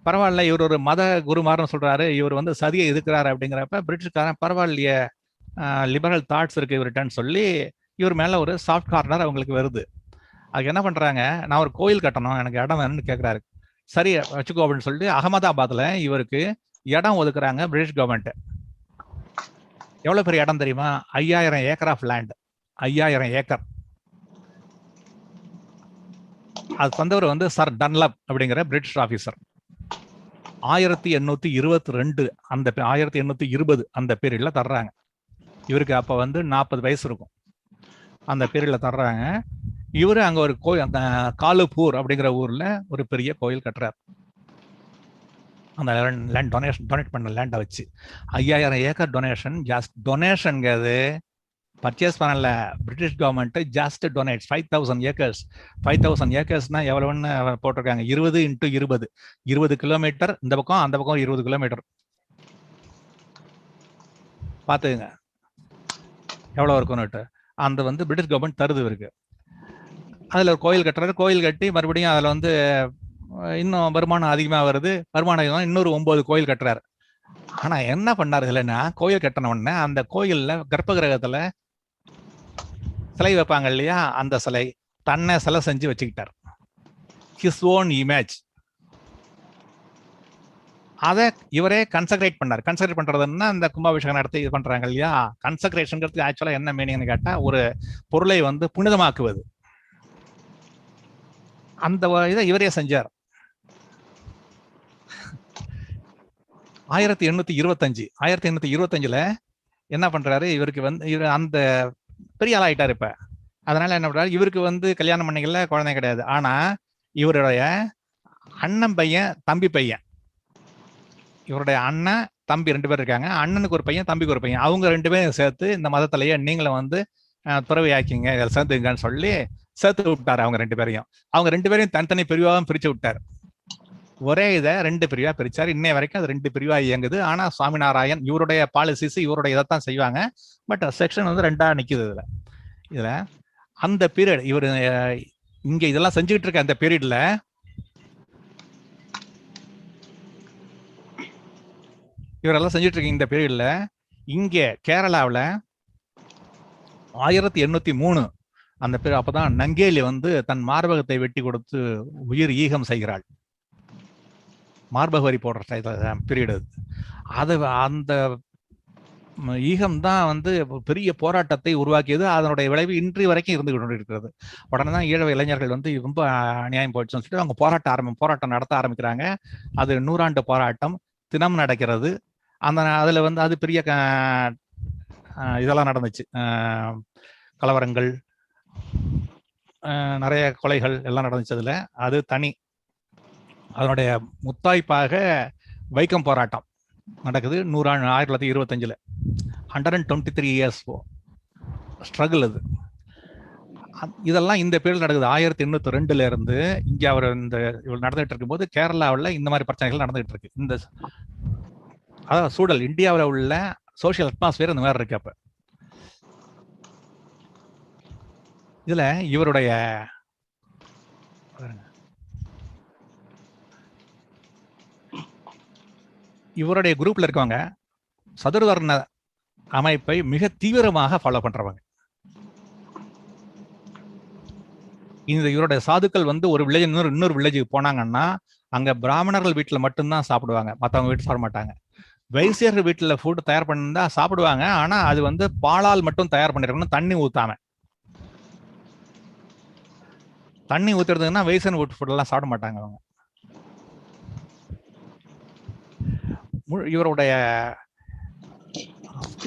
பரவாயில்ல, இவர் ஒரு மத குருமார்னு சொல்றாரு, இவர் வந்து சதியை எதுக்குறாரு அப்படிங்கிறப்ப பிரிட்டிஷ்காரன் பரவாயில்லையே, லிபரல் தாட்ஸ் இருக்கு இவர்கிட்டன்னு சொல்லி இவர் மேல ஒரு சாஃப்ட் கார்னர் அவங்களுக்கு வருது. அதுக்கு என்ன பண்றாங்க, நான் ஒரு கோயில் கட்டணும், எனக்கு இடம் வேணும்னு கேட்கிறாரு. சரி வச்சுக்கோ அப்படின்னு சொல்லிட்டு அகமதாபாத்ல இவருக்கு இடம் ஒதுக்குறாங்க பிரிட்டிஷ் கவர்மெண்ட். எவ்வளவு பெரிய இடம் தெரியுமா? 5000 ஏக்கர் ஆஃப் லேண்ட். 5000 ஏக்கர். அது தந்தவர் வந்து சர் டன்லப் அப்படிங்கிற பிரிட்டிஷ் ஆபீசர். 1822 அந்த 1820 அந்த பீரியட்ல தர்றாங்க. இவருக்கு அப்ப வந்து 40 வயசு இருக்கும். அந்த பீரியட்ல தர்றாங்க. இவரு அங்க ஒரு கோயில், அந்த காலுப்பூர் அப்படிங்கிற ஊர்ல ஒரு பெரிய கோயில் கட்டுறாரு. அந்த லேண்ட் டொனேட் பண்ண லேண்டை வச்சு 5000 ஏக்கர் டொனேஷன். ஜாஸ்ட் டொனேஷன்ங்கிறது பர்ச்சேஸ் பண்ணல British government, just donate 5000 acres. 5000 ஏக்கர்ஸ்னா எவ்வளவுன்னு போட்டிருக்காங்க, 20 × 20, 20 கிலோமீட்டர் இந்த பக்கம், அந்த பக்கம் 20 கிலோமீட்டர். பாத்துங்க எவ்வளவு இருக்கும்னுட்டு. அந்த வந்து பிரிட்டிஷ் கவர்மெண்ட் தருது இருக்கு. அதுல ஒரு கோயில் கட்டுறாரு. கோயில் கட்டி மறுபடியும் அதுல வந்து இன்னும் வருமானம் அதிகமா வருது. வருமானம் இன்னொரு 9 கோயில் கட்டுறாரு. ஆனா என்ன பண்ணாரு இல்லைன்னா, கோயில் கட்டின உடனே அந்த கோயில்ல கர்ப்ப கிரகத்துல சிலை வைப்பாங்க இல்லையா, அந்த சிலை தன்னை சிலை செஞ்சு வச்சுக்கிட்டார். His own image. அதை இவரே கன்சக்ரேட் பண்ணார். கன்சக்ரேட் பண்றதுன்னா அந்த கும்பாபிஷேகம் நடத்தி இது பண்றாங்க இல்லையா. கன்சக்ரேஷன்ங்கிறது ஆக்சுவலா என்ன மீனிங்னு கேட்டா, ஒரு பொருளை வந்து புனிதமாக்குவது. அந்த இதை இவரே செஞ்சார். 1825 என்ன பண்றாரு, இவருக்கு வந்து இவர் அந்த பெரிய ஆள் ஆயிட்டாரு இப்ப. அதனால என்ன பண்றாரு, இவருக்கு வந்து கல்யாணம் பண்ணிக்கல, குழந்தை கிடையாது. ஆனா இவருடைய அண்ணன் பையன், தம்பி பையன், இவருடைய அண்ணன் தம்பி 2 பேர் இருக்காங்க. அண்ணனுக்கு ஒரு பையன், தம்பிக்கு ஒரு பையன். அவங்க 2 பேரும் சேர்த்து இந்த மதத்திலேயே நீங்களும் வந்து துறவி ஆக்கிங்க, இதில் சேர்த்துங்கன்னு சொல்லி சேர்த்து விட்டாரு அவங்க 2 பேரையும். அவங்க 2 பேரையும் தனித்தனி பிரிவாக பிரிச்சு விட்டாரு. ஒரே இதை 2 பிரிவா பிரிச்சாரு. இன்னைய வரைக்கும் அது 2 பிரிவா இயங்குது. ஆனா சுவாமிநாராயண் இவருடைய பாலிசிஸ், இவருடைய இதைத்தான் செய்வாங்க. பட் செக்ஷன் வந்து 2ஆ நிக்குது. இதுல அந்த பீரியட் இவர் இங்க இதெல்லாம் செஞ்சுக்கிட்டு இருக்க அந்த பீரியட்ல இவரெல்லாம் செஞ்சுட்டு இருக்க இந்த பீரியட்ல இங்கே கேரளாவில் 1803 அந்த பேர். அப்பதான் நங்கேலி வந்து தன் மார்பகத்தை வெட்டி கொடுத்து உயிர் ஈகம் செய்கிறாள். மார்பக வரி போடுற பீரியட் அது. அந்த ஈகம் தான் வந்து பெரிய போராட்டத்தை உருவாக்கியது. அதனுடைய விளைவு இன்று வரைக்கும் இருந்து கொண்டு இருக்கிறது. உடனே தான் ஈழவ இளைஞர்கள் வந்து ரொம்ப அநியாயம் போயிடுச்சுன்னு சொல்லிட்டு அவங்க போராட்டம் நடத்த ஆரம்பிக்கிறாங்க. அது 100 ஆண்டு போராட்டம் தினம் நடக்கிறது. அதுல வந்து அது பெரிய இதெல்லாம் நடந்துச்சு. கலவரங்கள், நிறைய கொலைகள் எல்லாம் நடந்துச்சு. அதுல அது தனி. அதனுடைய முத்தாய்ப்பாக வைக்கம் போராட்டம் நடக்குது 1925. 123 இயர்ஸ் ஸ்ட்ரகிள் அது. இதெல்லாம் இந்த பீரியட் நடக்குது. 1802 இருந்து இங்க அவர் இந்த இவ்வளவு நடந்துட்டு இருக்கும்போது கேரளாவில் இந்த மாதிரி பிரச்சனைகள் நடந்துகிட்டு இருக்கு. இந்த அதாவது சூழல் இந்தியாவில் உள்ள சோசியல் அட்மாஸ்பியர் இந்த மாதிரி இருக்கு. அப்ப இதுல இவருடைய குரூப்ல இருக்கவங்க சதுர்வர்ண அமைப்பை மிக தீவிரமாக ஃபாலோ பண்றவங்க. இவருடைய சாதுக்கள் வந்து ஒரு வில்லேஜ் இன்னொரு வில்லேஜுக்கு போனாங்கன்னா அங்க பிராமணர்கள் வீட்டுல மட்டும்தான் சாப்பிடுவாங்க, மற்றவங்க வீட்டு சாப்பிட மாட்டாங்க. வைசியர்கள் வீட்டுல ஃபுட் தயார் பண்ணா சாப்பிடுவாங்க, ஆனா அது வந்து பாலால் மட்டும் தயார் பண்ணிருக்கணும், தண்ணி ஊத்தாம. தண்ணி ஊத்துறதுன்னா வைசியன் வீட்டு ஃபுட் எல்லாம் சாப்பிட மாட்டாங்க அவங்க.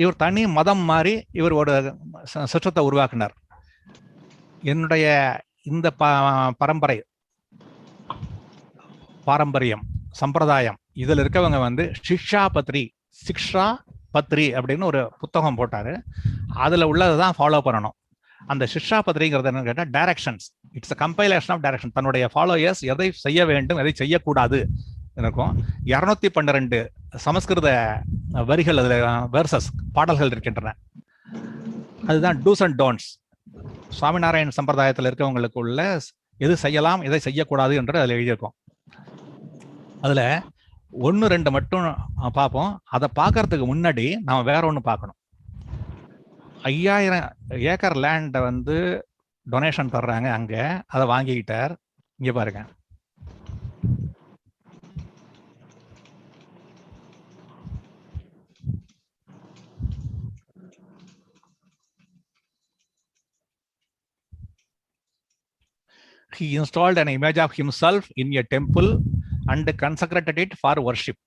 இவர் தனி மதம் மாதிரி இவர் ஒரு சிஸ்டத்தை உருவாக்குனார். என்னுடைய இந்த பாரம்பரியம் சம்பிரதாயம் இதுல இருக்கவங்க வந்து சிக்ஷா பத்ரி அப்படின்னு ஒரு புத்தகம் போட்டாரு. அதுல உள்ளதான் ஃபாலோ பண்ணணும். அந்த சிக்ஷா பத்ரிங்கிறது என்னன்னு கேட்டா directions. It's compilation of direction. தன்னுடைய ஃபாலோயர்ஸ் எதை செய்ய வேண்டும், எதை செய்யக்கூடாது இருக்கும். 212 சமஸ்கிருத வரிகள் அதுல வெர்சஸ் பாடல்கள் இருக்கின்றன. அதுதான் டூஸ் அண்ட் டோன்ட்ஸ். சுவாமிநாராயண் சம்பிரதாயத்தில் இருக்கவங்களுக்கு உள்ள எது செய்யலாம் எதை செய்யக்கூடாது என்று அதுல எழுதியிருக்கோம். அதுல 1-2 மட்டும் பார்ப்போம். அதை பார்க்கறதுக்கு முன்னாடி நாம வேற ஒண்ணு பார்க்கணும். 5000 ஏக்கர் லேண்ட வந்து டொனேஷன் தர்றாங்க அங்க. அதை வாங்கிக்கிட்டார். இங்க பாருங்க, he installed an image of himself in a temple and consecrated it for worship.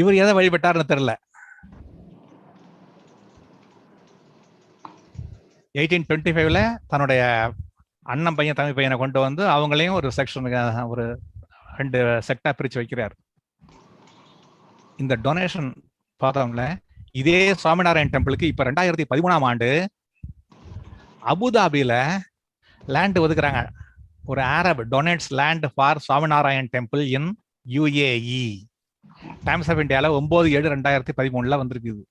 இவர் எதை வழிபட்டார்னு தெரியல. 1825 தன்னுடைய அண்ணன் பையன் தம்பி பையனை கொண்டு வந்து அவங்களையும் ஒரு செக்ஷனுக்கு ஒரு 2 செக்டா பிரிச்சு வைக்கிறார். இந்த டொனேஷன் பார்த்தவங்கள இதே சுவாமிநாராயண் டெம்பிளுக்கு இப்ப 2013ஆம் ஆண்டு அபுதாபியில லேண்ட் ஒதுக்குறாங்க. ஒரு Arab donates land for Swaminarayan temple in UAE. Times of இந்தியால 9/7/2013 வந்திருக்குது.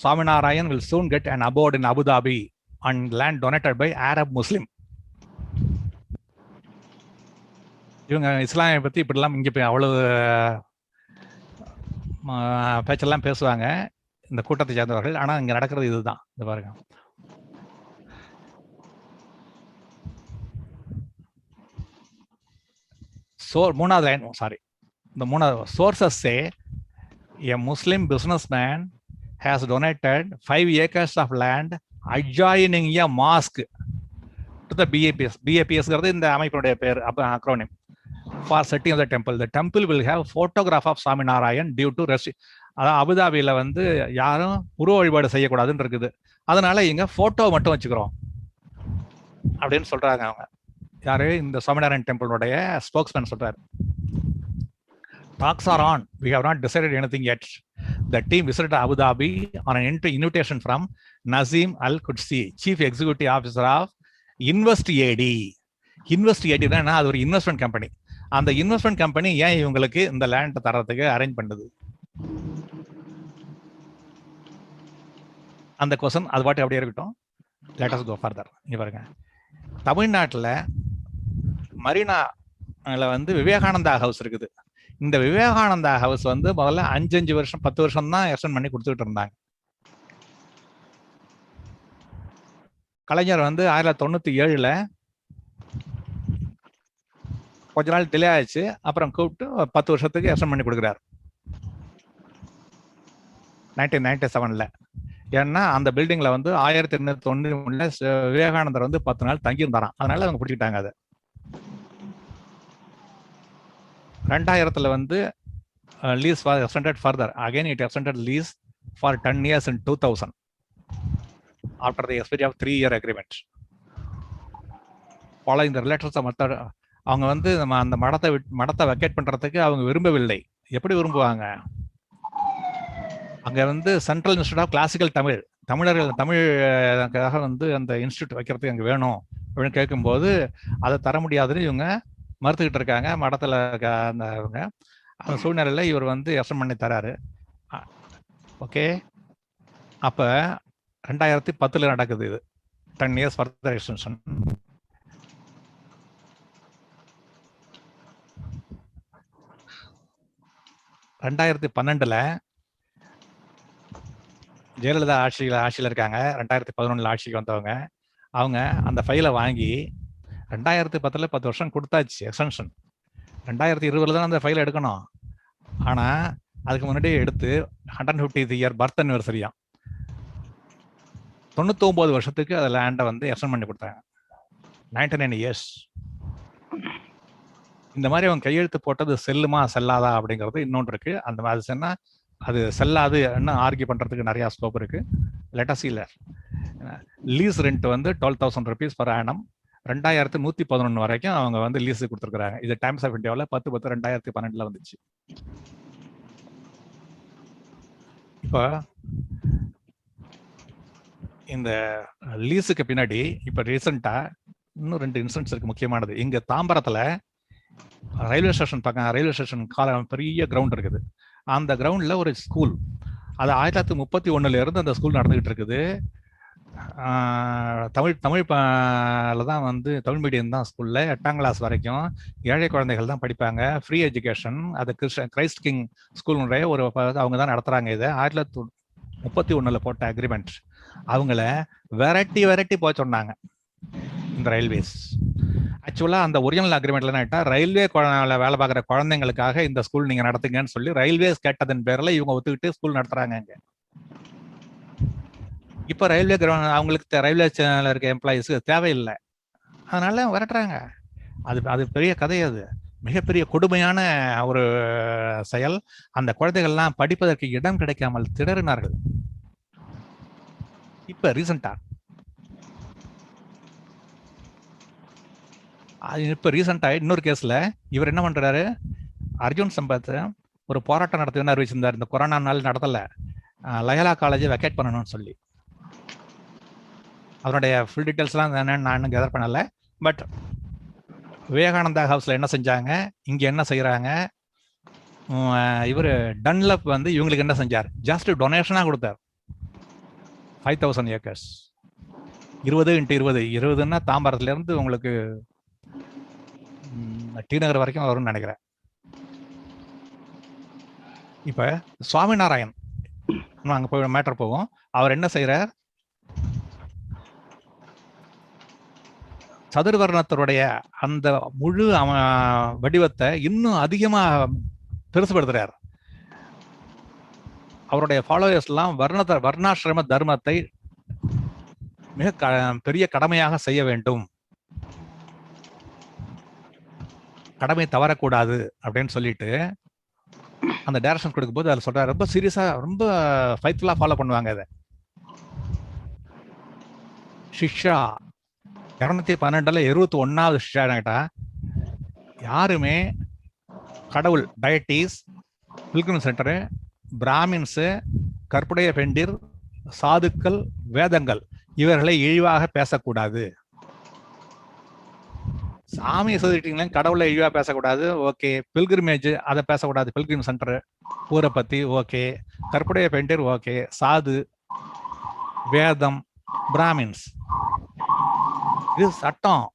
Swaminarayan will soon get an abode in Abu Dhabi on land donated by Arab Muslim. இவங்க இஸ்லாமிய பத்தி இப்படிலாம் இங்க போய் அவ்வளவு பேச்செல்லாம் பேசுவாங்க இந்த கூட்டத்தை சேர்ந்தவர்கள். ஆனா இங்க நடக்கிறது இதுதான். இது பாருங்க, மூணாவது லைன், சாரி, இந்த மூணாவது sources say a Muslim businessman has donated 5 acres of land adjoining a mosque to the BAPS. BAPS இந்த அமைப்பினுடைய பேர், acronym for setting of the temple. The temple will have photograph of Swaminarayan due to அதாவது அபுதாபியில வந்து யாரும் உருவ வழிபாடு செய்யக்கூடாதுன்னு இருக்குது. அதனால இங்க போட்டோ மட்டும் வச்சுக்கிறோம் அப்படின்னு சொல்றாங்க அவங்க. யாரு? இந்த சுவாமிநாராயண் டெம்பிளுடைய ஸ்போக்ஸ்மேன் சொல்றாரு. Talks are on. We have not decided anything yet. The team visited Abu Dhabi on an invitation from Nazim Al Qudsi, Chief Executive Officer of Invest AD. Invest AD தான் அது ஒரு இன்வெஸ்ட்மெண்ட் கம்பெனி. அந்த investment company ஏன் இவங்களுக்கு இந்த land தரத்துக்கு arrange பண்ணுது? அந்த கொஸ்டின் அது பாட்டு அப்படியே இருக்கட்டும். Let us go further. இங்க பாருங்க, தமிழ்நாட்டில் மரீனால வந்து விவேகானந்தா ஹவுஸ் இருக்குது. இந்த விவேகானந்தா ஹவுஸ் வந்து முதல்ல 5 வருஷம் 10 வருஷம் தான் எக்ஸ்டெண்ட் பண்ணி கொடுத்துட்டு இருந்தாங்க. கலைஞர் வந்து 1997 கொஞ்ச நாள் டிலே ஆயிடுச்சு. அப்புறம் கூப்பிட்டு 10 வருஷத்துக்கு எக்ஸ்டெண்ட் பண்ணி கொடுக்குறாரு 1997. ஏன்னா அந்த பில்டிங்ல வந்து 1891 விவேகானந்தர் வந்து 10 நாள் தங்கியிருந்தாராம். அதனால அவங்க பிடிச்சிட்டாங்க. அதை 2000 வந்து lease was extended further. Again it extended lease for 10 years in 2000 after the expiry of 3-year agreement. Following the relatives of method, அவங்க வந்து அந்த மடத்தை வெக்கேட் பண்றதுக்கு அவங்க விரும்பவில்லை. எப்படி விரும்புவாங்க? அங்க வந்து Central Institute of Classical Tamil, தமிழுக்காக வந்து அந்த இன்ஸ்டியூட் வைக்கிறதுக்கு அங்கே வேணும் அப்படின்னு கேட்கும்போது அதை தர முடியாதுன்னு இவங்க மறுத்துக்கிட்டு இருக்காங்க மடத்தில் அந்த இவங்க. அந்த சூழ்நிலையில் இவர் வந்து எக்ஸ்டன் பண்ணி தராரு. ஓகே, அப்போ 2010 நடக்குது இது, 10 years ஃபர்தர் எக்ஸ்டென்ஷன். ரெண்டாயிரத்தி 2012 ஜெயலலிதா ஆட்சியில் இருக்காங்க. 2011 ஆட்சிக்கு வந்தவங்க. அவங்க அந்த ஃபைலை வாங்கி 2010 10 வருஷம் கொடுத்தாச்சு எக்ஸ்டென்ஷன். 2020 தான் அந்த ஃபைலை எடுக்கணும். ஆனால் அதுக்கு முன்னாடியே எடுத்து 150th இயர் பர்த் அனிவர்சரியா 99 வருஷத்துக்கு அந்த லேண்டை வந்து எக்ஸ்டெண்ட் பண்ணி கொடுத்தாங்க. 99 years. இந்த மாதிரி அவங்க கையெழுத்து போட்டது செல்லுமா செல்லாதா அப்படிங்கிறது இன்னொன்று இருக்கு. அந்த மாதிரி சொன்னா அது செல்லாது ஆர்கியூ பண்றதுக்கு நிறைய ஸ்கோப் இருக்கு. லெட்டஸ் லீஸ் ரெண்ட் வந்து 12,000 rupees per annum 2111 வரைக்கும் அவங்க வந்து லீஸ் கொடுத்துருக்காங்க. இது டைம்ஸ் ஆஃப் இந்தியாவில் 10/10/2012 வந்துச்சு. இப்போ இந்த லீஸுக்கு பின்னாடி இப்போ ரீசெண்டா இன்னும் 2 இன்சிடென்ட்ஸ் இருக்கு முக்கியமானது. இங்க தாம்பரத்துல ரயில்வே ஸ்டேஷன் பக்கம், ரயில்வே ஸ்டேஷன் பெரிய கிரவுண்ட் இருக்குது. அந்த கிரவுண்ட்ல ஒரு ஸ்கூல், அது 1931 இருந்து அந்த ஸ்கூல் நடந்துகிட்டு இருக்குது. தமிழ் தான் வந்து தமிழ் மீடியம் தான் ஸ்கூல்ல 8ஆம் கிளாஸ் வரைக்கும் ஏழை குழந்தைகள் தான் படிப்பாங்க. Free education. அது கிரைஸ்ட் கிங் ஸ்கூலுடைய ஒரு அவங்க தான் நடத்துறாங்க. இதை 1931 போட்ட அக்ரிமெண்ட். அவங்கள வெரைட்டி போக சொன்னாங்க இந்த ரயில்வேஸ். ஆக்சுவலா அந்த ஒரிஜினல் அக்ரிமெண்ட்ல என்ன ஆயிட்டா, ரயில்வே வேலை பார்க்குற குழந்தைங்களுக்காக இந்த ஸ்கூல் நீங்க நடத்துங்கன்னு சொல்லி ரயில்வேஸ் கேட்டதன் பேர்ல இவங்க ஒத்துக்கிட்டு ஸ்கூல் நடத்துறாங்க இங்க. இப்ப ரயில்வே அவங்களுக்கு ரயில்வே சேனல் இருக்க எம்ப்ளாயிஸ்க்கு தேவையில்லை, அதனால விரட்டுறாங்க. அது பெரிய கதை. அது மிகப்பெரிய கொடுமையான ஒரு செயல். அந்த குழந்தைகள்லாம் படிப்பதற்கு இடம் கிடைக்காமல் திணறினார்கள். இப்ப ரீசெண்டா இன்னொரு கேஸ்ல இவர் என்ன பண்றாரு, அர்ஜுன் சம்பத் ஒரு போராட்டம் நடத்துவேன்னு அறிவிச்சிருந்தார். இந்த கொரோனா நாள் நடத்தல, லயலா காலேஜை வெக்கேட் பண்ணணும்னு சொல்லி. அவருடைய ஃபுல் டீட்டெயில்ஸ்லாம் என்னன்னு நான் கேதர் பண்ணல. பட் விவேகானந்தா ஹவுஸ்ல என்ன செஞ்சாங்க, இங்க என்ன செய்யறாங்க, இவர் டன்லப் வந்து இவங்களுக்கு என்ன செஞ்சார், ஜஸ்ட் டொனேஷனா கொடுத்தார். 5,000 acres, 20x20 தாம்பரத்துல இருந்து உங்களுக்கு டி நகர் வரைக்கும் வரும்னு நினைக்கிறேன். இப்ப சுவாமிநாராயண் அங்க போய் மேட்டர் போவோம். அவர் என்ன செய்யறார், சதுர்வர்ணத்தருடைய அந்த முழு வடிவத்தை இன்னும் அதிகமா பெருசுபடுத்துறார். அவருடைய ஃபாலோவர்ஸ் எல்லாம் வர்ணாசிரம தர்மத்தை மிக பெரிய கடமையாக செய்ய வேண்டும், கடமை தவறக்கூடாது அப்படின்னு சொல்லிட்டு அந்த டைரக்ஷன் கொடுக்கும்போது அதில் சொல்றாரு, ரொம்ப சீரியஸா ரொம்ப ஃபைட்ஃபுல்லா ஃபாலோ பண்ணுவாங்க. இதை சிக்ஷா 212 21வது சிக்ஷா கேட்டா, யாருமே கடவுள், டயட்டிஸ், பில்கிரிம் சென்டரு, பிராமின்ஸ், கற்புடைய பெண்டிர், சாதுக்கள், வேதங்கள் இவர்களை இழிவாக பேசக்கூடாது. சாமியை சொல்லிட்டீங்களா, கடவுளை இழிவா பேசக்கூடாது, ஓகே. பில்கிரிமேஜ் அதை பேசக்கூடாது, பில்கிரிம் சென்டர் ஊரை பத்தி ஓகே. கற்புடைய பெண்டிர் ஓகே. சாது, வேதம், பிராமின்ஸ், இது சட்டம்.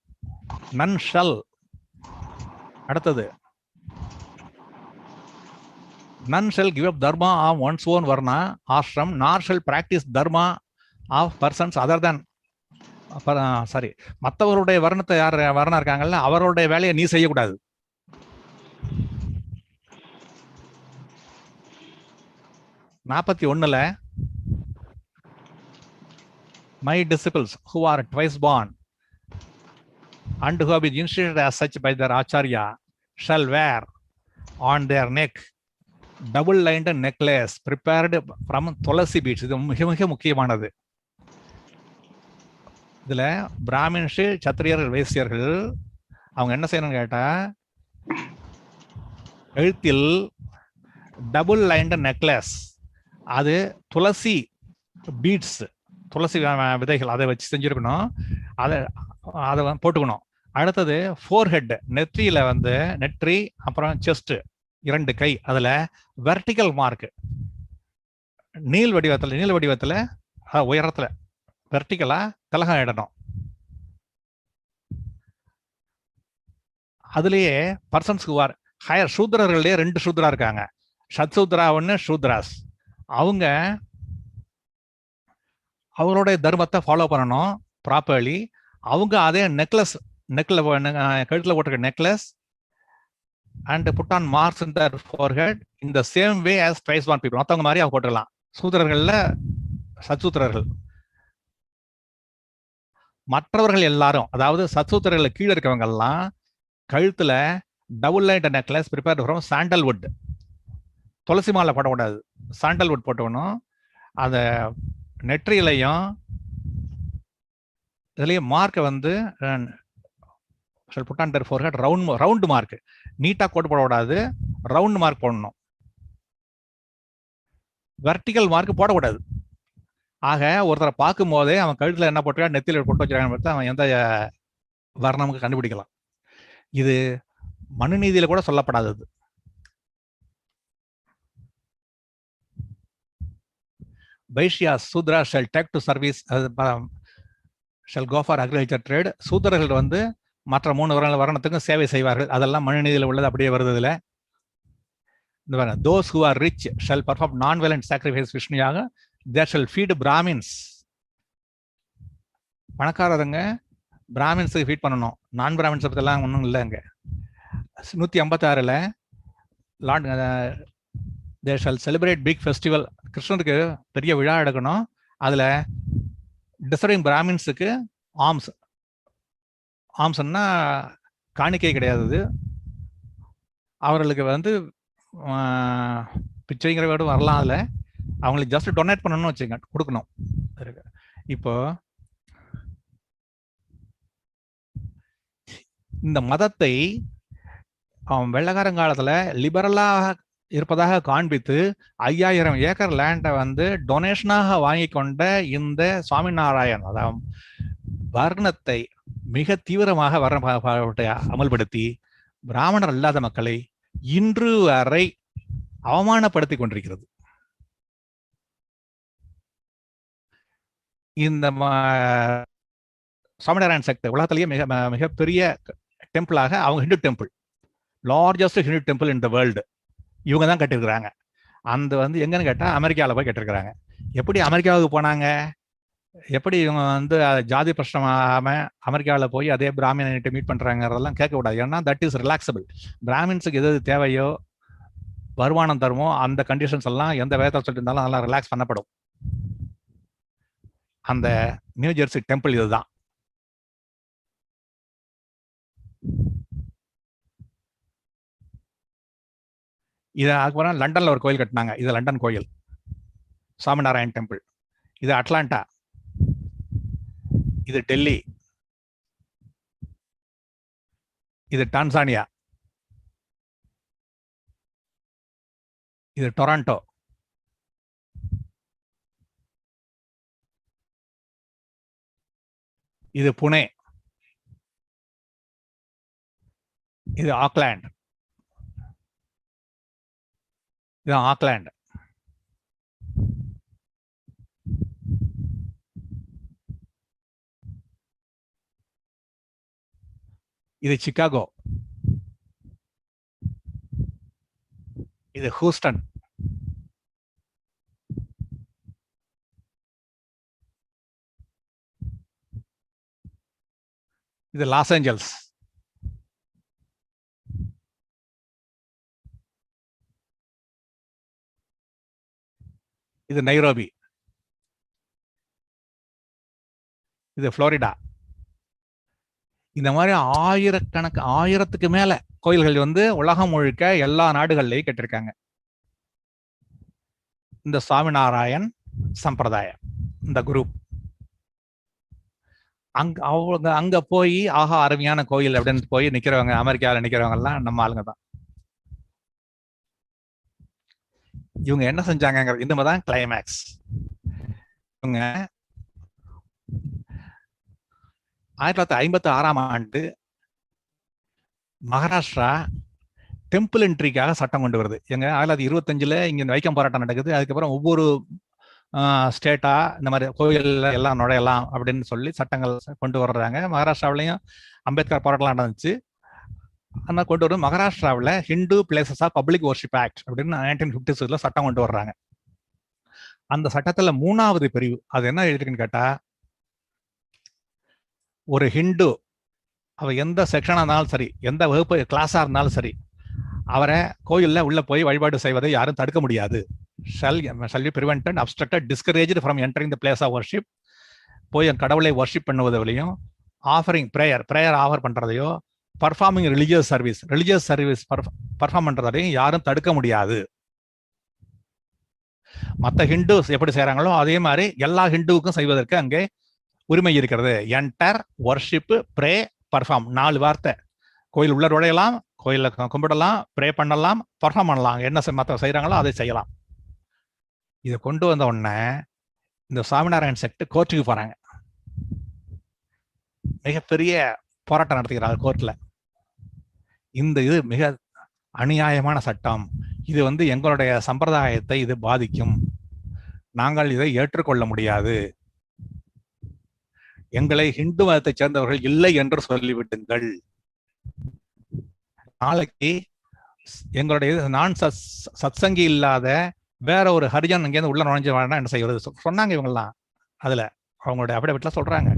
நன் ஷல். அடுத்தது, none shall give up dharma of one's own varna ashram, nor shall practice dharma of persons other than மற்றவருடைய வர்ணத்தை யார் வர்ணம் இருக்காங்கல்ல, அவருடைய வேலையை நீ செய்யக்கூடாது. நாற்பத்தி my disciples who are twice born and who have been initiated as such by their acharya shall wear on their neck double-lined necklace prepared from Thulasi beads. இது மிக மிக முக்கியமானது. இதுல பிராமின்ஸ், சத்திரியர்கள், வைசியர்கள் அவங்க என்ன செய்யணும்னு கேட்டா, கழுத்தில் டபுள் லைன்டு நெக்லஸ், அது துளசி பீட்ஸ், துளசி விதைகள் அதை வச்சு செஞ்சிருக்கணும். அதை அதை போட்டுக்கணும். அடுத்தது ஃபோர்ஹெட், நெற்றியில வந்து நெற்றி அப்புறம் செஸ்ட் 2 கை, அதுல வெர்டிகல் மார்க் நீள் வடிவத்துல உயரத்துல வெர்டிகலா திலகம் இடணும். அதுலயே பர்சன்ஸ் ஹூஆர் ஹையர், சூத்ரர்கள்லயே 2 சூத்ரா இருக்காங்க, சத்சூத்ரா ஒன்னு ஷூத்ராஸ். அவங்க அவருடைய தர்மத்தை ஃபாலோ பண்ணணும் ப்ராப்பர்லி. அவங்க அதே கழுத்துல போட்டிருக்க necklace and put on marks in their forehead in the same way as twice ஒன் பீப்புள். மற்றவங்க மாதிரி அவங்க போட்டுக்கலாம். சூத்திரர்கள்ல சத்சூத்திரர்கள். மற்றவர்கள் எல்லாரும், அதாவது சத்சூத்திரர்கள் கீழே இருக்கவங்க எல்லாம் கழுத்துல double light necklace prepared from sandalwood. துளசி மாலை போடக்கூடாது, சாண்டல்வுட் போட்டுக்கணும். அந்த நெற்றியிலையும் இதுலயும் மார்க்கை வந்து ரவுண்ட் மார்க், நீட்டா கோட் போடக்கூடாது, ரவுண்ட் மார்க் போடணும். வெர்டிகல் மார்க் போடக்கூடாது. ஆக ஒருத்தரை பார்க்கும் போதே அவன் கழுத்துல என்ன போட்டிருக்கா, நெத்தியில போட்டு வச்சிருக்கான்னு அவன் எந்த வர்ணமுக்கு கண்டுபிடிக்கலாம். இது மனுநீதியில கூட சொல்லப்படாதது. Vaishya Shudra shall take to service shall go for agriculture trade. சூத்திரர்கள் வந்து மற்ற 3 வர்ணத்துக்கும் சேவை செய்வார்கள். அதெல்லாம் மனுநீதியில உள்ளது, அப்படியே வருது. இதுல those who are rich shall perform non-violent sacrifice Vishnuyaga, they shall feed Brahmins. பணக்காரருங்க பிராமின்ஸுக்கு ஃபீட் பண்ணணும், நான் பிராமின்ஸ் பற்றிலாம் ஒன்றும் இல்லைங்க. 156ல் lord they shall celebrate big festival, கிருஷ்ணருக்கு பெரிய விழா எடுக்கணும். அதுல டிசர்விங் பிராமின்ஸுக்கு ஆம்ஸ்ன்னா காணிக்கை கிடையாது, அவர்களுக்கு வந்து பிச்சைங்கிற வீடு வரலாம். அதுல அவங்களுக்கு ஜஸ்ட் டொனேட் பண்ணணும்னு வச்சுங்க, கொடுக்கணும். இப்போ இந்த மதத்தை அவன் வெள்ளக்காரங்காலத்துல லிபரலாக இருப்பதாக காண்பித்து 5000 ஏக்கர் லேண்டை வந்து டொனேஷனாக வாங்கி கொண்ட இந்த சுவாமிநாராயண், அதாவது வர்ணத்தை மிக தீவிரமாக அமல்படுத்தி பிராமணர் அல்லாத மக்களை இன்று வரை அவமானப்படுத்தி கொண்டிருக்கிறது. இந்த சுவாமிநாராயண் செக்ட் உலகத்திலேயே மிகப்பெரிய டெம்பிளாக, அவங்க Hindu temple, largest Hindu temple in the world இவங்க தான் கட்டிருக்கிறாங்க. அந்த வந்து எங்கன்னு கேட்டா அமெரிக்காவில் போய் கட்டிருக்கிறாங்க. எப்படி அமெரிக்காவுக்கு போனாங்க, எப்படி இவங்க வந்து ஜாதி பிரச்சனை அமெரிக்காவில் போய் அதே பிராமின்கிட்ட மீட் பண்றாங்கிறதெல்லாம் கேட்கக்கூடாது. ஏன்னா தட் இஸ் ரிலாக்சபிள். பிராமின்ஸுக்கு எது தேவையோ, வருமானம் தருமோ, அந்த கண்டிஷன்ஸ் எல்லாம் எந்த வேதத்தை சொல்லிட்டு இருந்தாலும் அதெல்லாம் ரிலாக்ஸ் பண்ணப்படும். அந்த நியூ ஜெர்சி டெம்பிள் இதுதான். இது அதுக்கப்புறம் லண்டன்ல ஒரு கோயில் கட்டினாங்க. இது லண்டன் கோயில், சுவாமிநாராயண் டெம்பிள். இது அட்லாண்டா, இது டெல்லி, இது டான்சானியா, இது டொராண்டோ, இது புனே, இது ஆக்லாண்ட், இது ஆக்லாண்ட், இது சிகாகோ, இது ஹூஸ்டன், இது லாஸ் ஏஞ்சல்ஸ், இது நைரோபி, இது புளோரிடா. இந்த மாதிரி ஆயிரத்துக்கு மேல கோயில்கள் வந்து உலகம் முழுக்க எல்லா நாடுகள்லயும் கட்டிருக்காங்க. இந்த சுவாமிநாராயண் சம்பிரதாயம், இந்த குரூப் அங்க போய் ஆஹா அருமையான கோயில் அப்படின்னு போய் நிக்கிறவங்க, அமெரிக்காவில் நிக்கிறவங்க எல்லாம் நம்ம ஆளுங்க தான். இவங்க என்ன செஞ்சாங்க, இந்த மாதிரி தான் கிளைமேக்ஸ். இவங்க 1956 மகாராஷ்டிரா டெம்பிள் என்ட்ரிக்காக சட்டம் கொண்டு வருது. எங்க 1925 இங்க வைக்கம் போராட்டம் நடக்குது. அதுக்கப்புறம் ஒவ்வொரு ஸ்டேட்டா இந்த மாதிரி கோயில் எல்லாம் நுழையலாம் அப்படின்னு சொல்லி சட்டங்கள் கொண்டு வர்றாங்க. மகாராஷ்டிராவிலையும் அம்பேத்கர் போராட்டம் நடந்துச்சு. அந்த கொண்டு வரும் மகாராஷ்டிராவில் Hindu Places of Public Worship Act அப்படின்னு 1956 சட்டம் கொண்டு வர்றாங்க. அந்த சட்டத்துல 3வது பிரிவு அது என்ன எழுதிருக்குன்னு கேட்டா, ஒரு ஹிந்து அவ எந்த செக்ஷனா இருந்தாலும் சரி, எந்த வகுப்பு கிளாஸா இருந்தாலும் சரி, அவரை கோயில்ல உள்ள போய் வழிபாடு செய்வதை யாரும் தடுக்க முடியாது. shall be prevented, obstructed, discouraged from entering the place of worship. போய் கடவுளை வர்ஷிப் பண்ணுவதையும், ஆஃபரிங் ப்ரேயர் ஆஃபர் பண்றதையோ, பர்ஃபார்மிங் ரிலிஜியஸ் சர்வீஸ் பர்ஃபார்ம் பண்றதையும் யாரும் தடுக்க முடியாது. மற்ற ஹிந்துஸ் எப்படி செய்யறாங்களோ அதே மாதிரி எல்லா ஹிந்துவுக்கும் செய்வதற்கு அங்கே உரிமை இருக்கிறது. என்டர், வர்ஷிப், ப்ரே, பர்ஃபார்ம் 4 வார்த்தை. கோயில் உள்ள நுழையலாம், கோயில கும்பிடலாம், ப்ரே பண்ணலாம், பர்ஃபார்ம் பண்ணலாம். என்ன மற்ற செய்யறாங்களோ அதை செய்யலாம். இதை கொண்டு வந்த உடனே இந்த சாமிநாராயண் செக்ட் கோர்ட்டுக்கு போறாங்க. மிகப்பெரிய போராட்டம் நடத்துகிறார் கோர்ட்ல. இது மிக அநியாயமான சட்டம், இது எங்களுடைய சம்பிரதாயத்தை இது பாதிக்கும், நாங்கள் இதை ஏற்றுக்கொள்ள முடியாது, எங்களை ஹிந்து மதத்தை சேர்ந்தவர்கள் இல்லை என்று சொல்லிவிட்டுங்கள். நாளைக்கு எங்களுடைய நான் சத்சங்கி இல்லாத வேற ஒரு ஹரிஜன் அங்கேருந்து உள்ள நுழைஞ்சு வேணா என்ன செய்வது சொன்னாங்க. இவங்கெல்லாம் அதுல அவங்களுடைய அபிடவிட்ல சொல்றாங்க.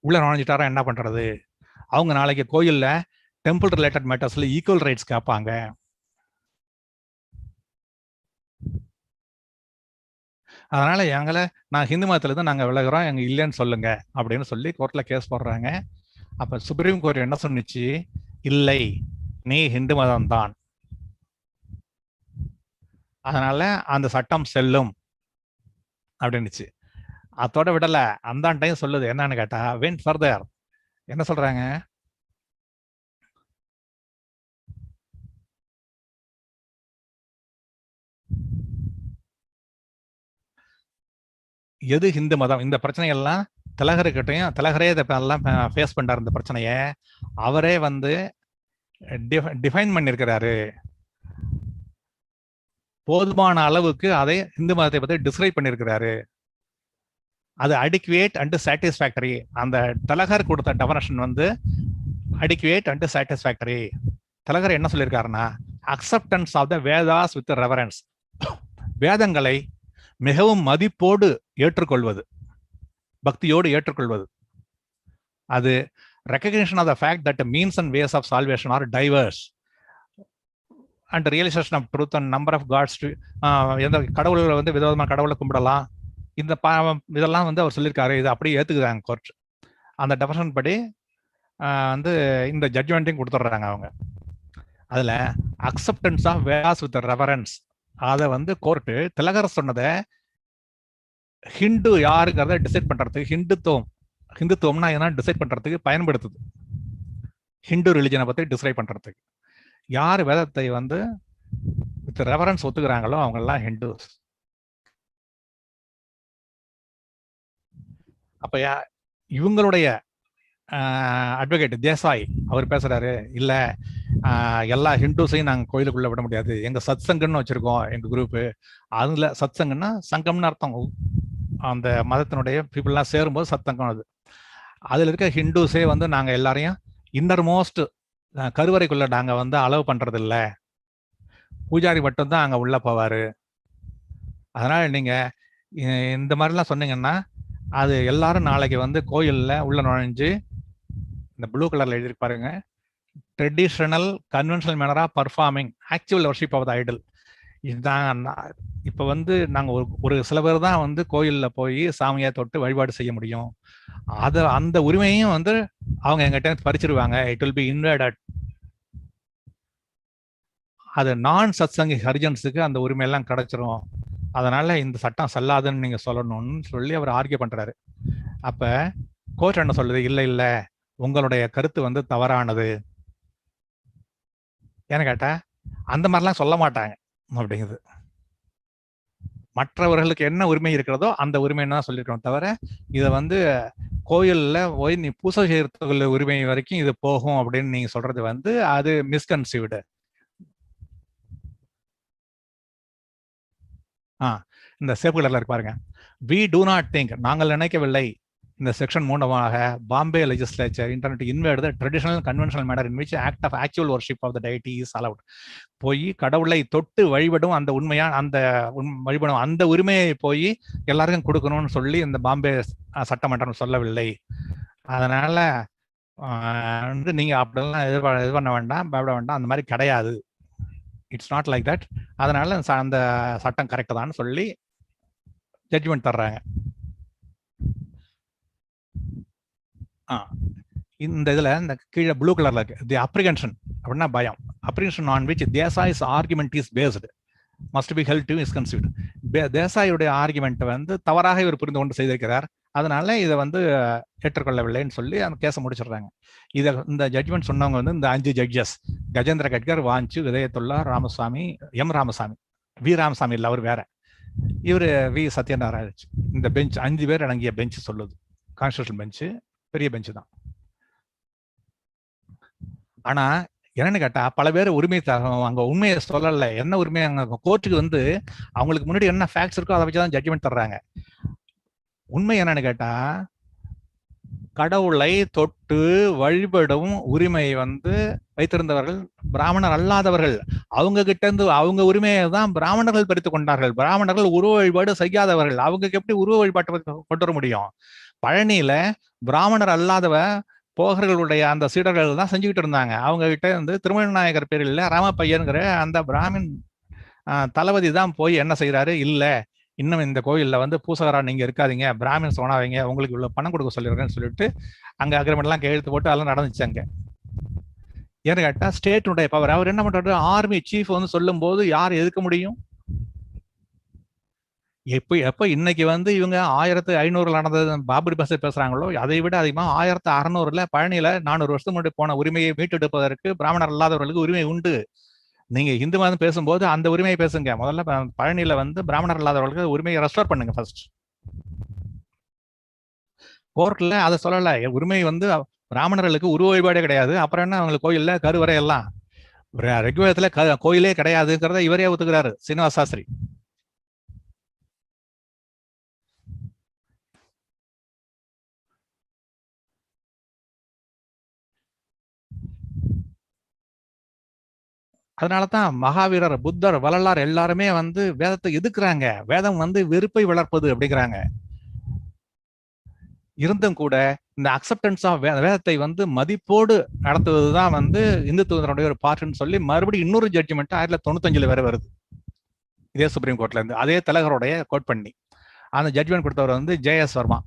உள்ள நுழைஞ்சிட்டாரா என்ன பண்றது? அவங்க நாளைக்கு கோயில்ல டெம்பிள் ரிலேட்டட் மேட்டர்ஸ்ல ஈக்குவல் ரைட்ஸ் கேட்பாங்க. அதனால நான் ஹிந்து மதத்துல இருந்து நாங்க விலகுறோம், எங்க இல்லைன்னு சொல்லுங்க அப்படின்னு சொல்லி கோர்ட்ல கேஸ் போடுறாங்க. அப்ப சுப்ரீம் கோர்ட் என்ன சொன்னிச்சு, இல்லை, நீ ஹிந்து மதம் தான், அதனால அந்த சட்டம் செல்லும் அப்படின்னுச்சு. அதோட விடல, அந்த டைம் சொல்லுது என்னன்னு கேட்டா, வென் ஃபர்தர் என்ன சொல்றாங்க, எது ஹிந்து மதம், இந்த பிரச்சனைகள்லாம் திலகர்கிட்டையும், திலகரே எல்லாம் ஃபேஸ் பண்றாரு இந்த பிரச்சனைய. அவரே டிஃபைன் பண்ணிருக்கிறாரு. போதுமான அளவுக்கு அதை இந்து மதத்தை பத்தி டிஸ்கிரைப் பண்ணிருக்கிறாரு. அது அடிக்குவேட் அண்ட் சாட்டிஸ்ஃபேக்டரி. அந்த திலகர் கொடுத்த டெஃபனிஷன் அடிக்குவேட் அண்ட் சாட்டிஸ்ஃபேக்டரி. திலகர் என்ன சொல்லியிருக்காருன்னா, acceptance of the Vedas with reverence. வேதங்களை மிகவும் மதிப்போடு ஏற்றுக்கொள்வது, பக்தியோடு ஏற்றுக்கொள்வது. அது recognition of the fact that means and ways of salvation are diverse and realisation of truth and number of gods. எந்த கடவுளை விதவிதமான கடவுளை கும்பிடலாம், இந்த இதெல்லாம் அவர் சொல்லியிருக்காரு. இது அப்படியே ஏத்துக்குதாங்க கோர்ட். அந்த டெஃபனிஷன் படி இந்த ஜட்ஜ்மெண்ட்டையும் கொடுத்துட்றாங்க அவங்க. அதுல acceptance of Vedas with reverence, அதை கோர்ட்டு திலகர் சொன்னதை ஹிந்து யாருங்கிறத டிசைட் பண்றதுக்கு, ஹிந்துத்துவம்னா என்ன டிசைட் பண்றதுக்கு பயன்படுத்துது. ஹிந்து ரிலிஜனை பத்தி டிசைட் பண்றதுக்கு யார் வேதத்தை வித் ரெவரன்ஸ் ஒத்துக்கிறாங்களோ அவங்க எல்லாம் ஹிந்துஸ். அப்ப இவங்களுடைய அட்வொகேட் தேசாய் அவர் பேசுறாரு, இல்ல எல்லா ஹிந்துஸையும் நாங்க கோயிலுக்குள்ள விட முடியாது, எங்க சத் சங்கம்னு வச்சிருக்கோம் எங்க குரூப். அதுல சத் சங்கம்னா சங்கம்னு அர்த்தம், அந்த மதத்தினுடைய பீப்புள்லாம் சேரும்போது சத்தங்கம். அதுல இருக்க ஹிந்துஸே நாங்க எல்லாரையும் இன்னர் மோஸ்ட் கருவறைக்குள்ள நாங்க அலோவ் பண்றது இல்ல, பூஜாரி மட்டும்தான் அங்க உள்ள போவாரு. அதனால நீங்க இந்த மாதிரிலாம் சொன்னீங்கன்னா அது எல்லாரும் நாளைக்கு கோயில்ல உள்ள நுழைஞ்சு, இந்த ப்ளூ கலர்ல எழுதிருக்கு பாருங்க, traditional conventional manner of performing actual worship of the idol. இதுதான் இப்ப நாங்க ஒரு சில பேர் தான் கோயில்ல போய் சாமியை தொட்டு வழிபாடு செய்ய முடியும். அந்த உரிமையும் அவங்க எங்கிட்ட பறிச்சிருவாங்க. It will be invaded. அது நான் சத்சங்கி ஹரிஜன்ஸுக்கு அந்த உரிமை எல்லாம் கிடைச்சிரும். அதனால இந்த சட்டம் செல்லாதுன்னு நீங்க சொல்லணும்னு சொல்லி அவர் ஆர்கியூ பண்றாரு. அப்ப கோர்ட் என்ன சொல்லுது, இல்ல இல்ல உங்களுடைய கருத்து தவறானது. ஏன்னு கேட்டா அந்த மாதிரிலாம் சொல்ல மாட்டாங்க. அப்படிங்குது. மற்றவர்களுக்கு என்ன உரிமை இருக்கிறதோ அந்த உரிமைன்னு தான் சொல்லியிருக்கோம் தவிர இதை வந்து கோயில்ல போய் நீ பூசை செய்யறதுக்குள்ள உரிமை வரைக்கும் இது போகும் அப்படின்னு நீங்க சொல்றது வந்து அது மிஸ்கன்சீவ்டு. இந்த சேப்பு கலர்ல இருக்கு பாருங்க. வி டூ நாட் திங்க், நாங்கள் நினைக்கவில்லை, இந்த செக்ஷன் மூலமாக Bombay legislature intended inward the traditional conventional manner in which act of actual worship of the deity is allowed. போய் கடவுளை தொட்டு வழிபடும் அந்த உண்மையா அந்த வழிபடும் அந்த உரிமையை போய் எல்லாருக்கும் கொடுக்கணும்னு சொல்லி இந்த பாம்பே சட்டமன்றம் சொல்லவில்லை. அதனால வந்து நீங்க அப்படிலாம் இது பண்ண வேண்டாம், பயப்பட வேண்டாம், அந்த மாதிரி கிடையாது. It's not like that. அதனால அந்த சட்டம் கரெக்ட் தான் சொல்லி ஜட்ஜ்மெண்ட் தர்றாங்க. இந்த இதுல இந்த கீழே ப்ளூ கலர்ல இருக்கு தி அப்ரிகன்ஷன் அப்படின்னா பயம். Apprehension on which Desai's argument is based must be held to is considered. தேசாயுடைய ஆர்குமெண்ட் வந்து தவறாக இவர் புரிந்து கொண்டு செய்திருக்கிறார், அதனால இதை வந்து ஏற்றுக்கொள்ளவில்லைன்னு சொல்லி அந்த கேஸை முடிச்சிடுறாங்க. இதை இந்த ஜட்ஜ்மெண்ட் சொன்னவங்க வந்து இந்த 5 judges Gajendragadkar, Wanchoo, Hidayatullah, Ramaswamy, M Ramaswamy, V Ramaswamy இல்லை அவர் வேற, இவர் வி சத்யநாராயண். இந்த பெஞ்ச் 5 பேர் அடங்கிய பெஞ்ச் சொல்லுது. கான்ஸ்டியூஷன் பெஞ்சு பெரிய பெஞ்சு தான். ஆனா என்னன்னு கேட்டா பல பேர் உரிமை அங்க உண்மையை சொல்லல. என்ன உரிமை? அங்க கோர்ட்டுக்கு வந்து அவங்களுக்கு முன்னாடி என்ன ஃபேக்ட்ஸ் இருக்கோ அதை வச்சுதான் ஜட்ஜ்மெண்ட் தர்றாங்க. உண்மை என்னன்னு கேட்டா கடவுளை தொட்டு வழிபடும் உரிமை வந்து வைத்திருந்தவர்கள் பிராமணர் அல்லாதவர்கள். அவங்க கிட்ட இருந்து அவங்க உரிமையை தான் பிராமணர்கள் பறித்து கொண்டார்கள். பிராமணர்கள் உருவ வழிபாடு செய்யாதவர்கள், அவங்க எப்படி உருவ வழிபாட்டை கொண்டு வர முடியும்? பழனியில பிராமணர் அல்லாதவ போகர்களுடைய அந்த சீடர்கள் தான் செஞ்சுக்கிட்டு இருந்தாங்க. அவங்க கிட்ட இருந்து திருமணநாயகர் பேரில் ராமப்பையன்கிற அந்த பிராமின் தளபதி தான் போய் என்ன செய்யறாரு, இல்ல இன்னும் இந்த கோயில்ல வந்து பூசகரா நீங்க இருக்காதீங்க, பிராமின்ஸ் ஓனாவீங்க, உங்களுக்கு இவ்வளவு பணம் கொடுக்க சொல்லிடுறேன்னு சொல்லிட்டு அங்க அக்ரிமெண்ட் எல்லாம் கையெழுத்து போட்டு அதெல்லாம் நடந்துச்சு. அங்க ஏன்னு கேட்டா ஸ்டேட்டுடைய பவர். அவர் என்ன பண்றாரு, ஆர்மி சீஃப் வந்து சொல்லும் போது யார் எதுக்க முடியும்? எப்ப இன்னைக்கு வந்து இவங்க 1500 நடந்தது பாபரி பஸ் பேசுறாங்களோ அதை விட அதிகமா 1600 பழனியில 400 வருஷத்துக்கு முன்னாடி போன உரிமையை மீட்டெடுப்பதற்கு பிராமணர் அல்லாதவர்களுக்கு உரிமை உண்டு. நீங்க இந்து மதம் பேசும்போது அந்த உரிமையை பேசுங்க. முதல்ல பழனியில வந்து பிராமணர் இல்லாதவர்களுக்கு உரிமையை ரெஸ்டோர் பண்ணுங்க ஃபர்ஸ்ட். கோர்ட்ல அதை சொல்லல. உரிமை வந்து பிராமணர்களுக்கு உருவ வழிபாடே கிடையாது, அப்புறம் என்ன அவங்களுக்கு கோயில்ல கருவறை எல்லாம் ரெகுவேதத்துல கோயிலே கிடையாதுங்கிறத இவரே ஒத்துக்கிறாரு, சீனிவாச சாஸ்திரி. அதனாலதான் மகாவீரர், புத்தர், வள்ளலார் எல்லாருமே வந்து வேதத்தை எதிர்க்கிறாங்க. வேதம் வந்து வெறுப்பை வளர்ப்பது அப்படிங்கிறாங்க. இருந்தும் கூட இந்த அக்செப்டன்ஸ் ஆஃப் வேதத்தை வந்து மதிப்போடு நடத்துவதுதான் வந்து இந்துத்துவனுடைய ஒரு பார்ட்னு சொல்லி மறுபடியும் இன்னொரு ஜட்ஜ்மெண்ட் 1995 வேற வருது இதே சுப்ரீம் கோர்ட்ல இருந்து, அதே திலகருடைய கோட் பண்ணி அந்த ஜட்ஜ்மெண்ட் கொடுத்தவர் வந்து ஜே.எஸ். வர்மா.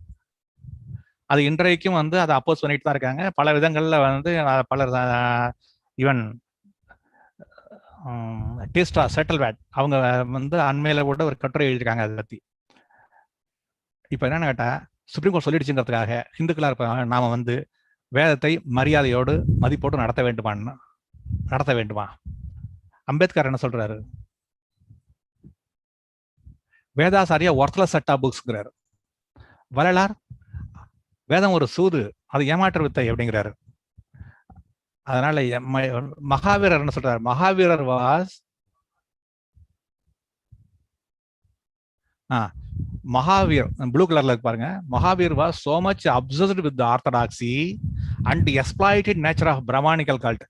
அது இன்றைக்கும் வந்து அதை அப்போஸ் பண்ணிட்டு தான் இருக்காங்க. பல விதங்கள்ல வந்து பலர் ஈவன் டேஸ்டா செட்டில்வேட் அவங்க வந்து அண்மையில கூட ஒரு கட்டுரை எழுதியிருக்காங்க அதை பத்தி. இப்ப என்னன்னு கேட்டா சுப்ரீம் கோர்ட் சொல்லிடுச்சுங்கிறதுக்காக இந்துக்களா இருப்பாங்க நாம வந்து வேதத்தை மரியாதையோடு மதிப்போடு நடத்த வேண்டுமா? அம்பேத்கர் என்ன சொல்றாரு, வேதாசாரியா ஒர்த்லெஸ் செட் ஆஃப் புக்ஸ்ங்கிறாரு. வள்ளலார் வேதம் ஒரு சூது, அது ஏமாற்று வித்தை அப்படிங்கிறாரு. அதனால மகாவீரர் என்ன சொல்றாரு, மகாவீரர் வாஸ் மகாவீர் ப்ளூ கலர்ல பாருங்க, Mahavir was so much obsessed with orthodoxy and exploited nature of Brahmanical cult.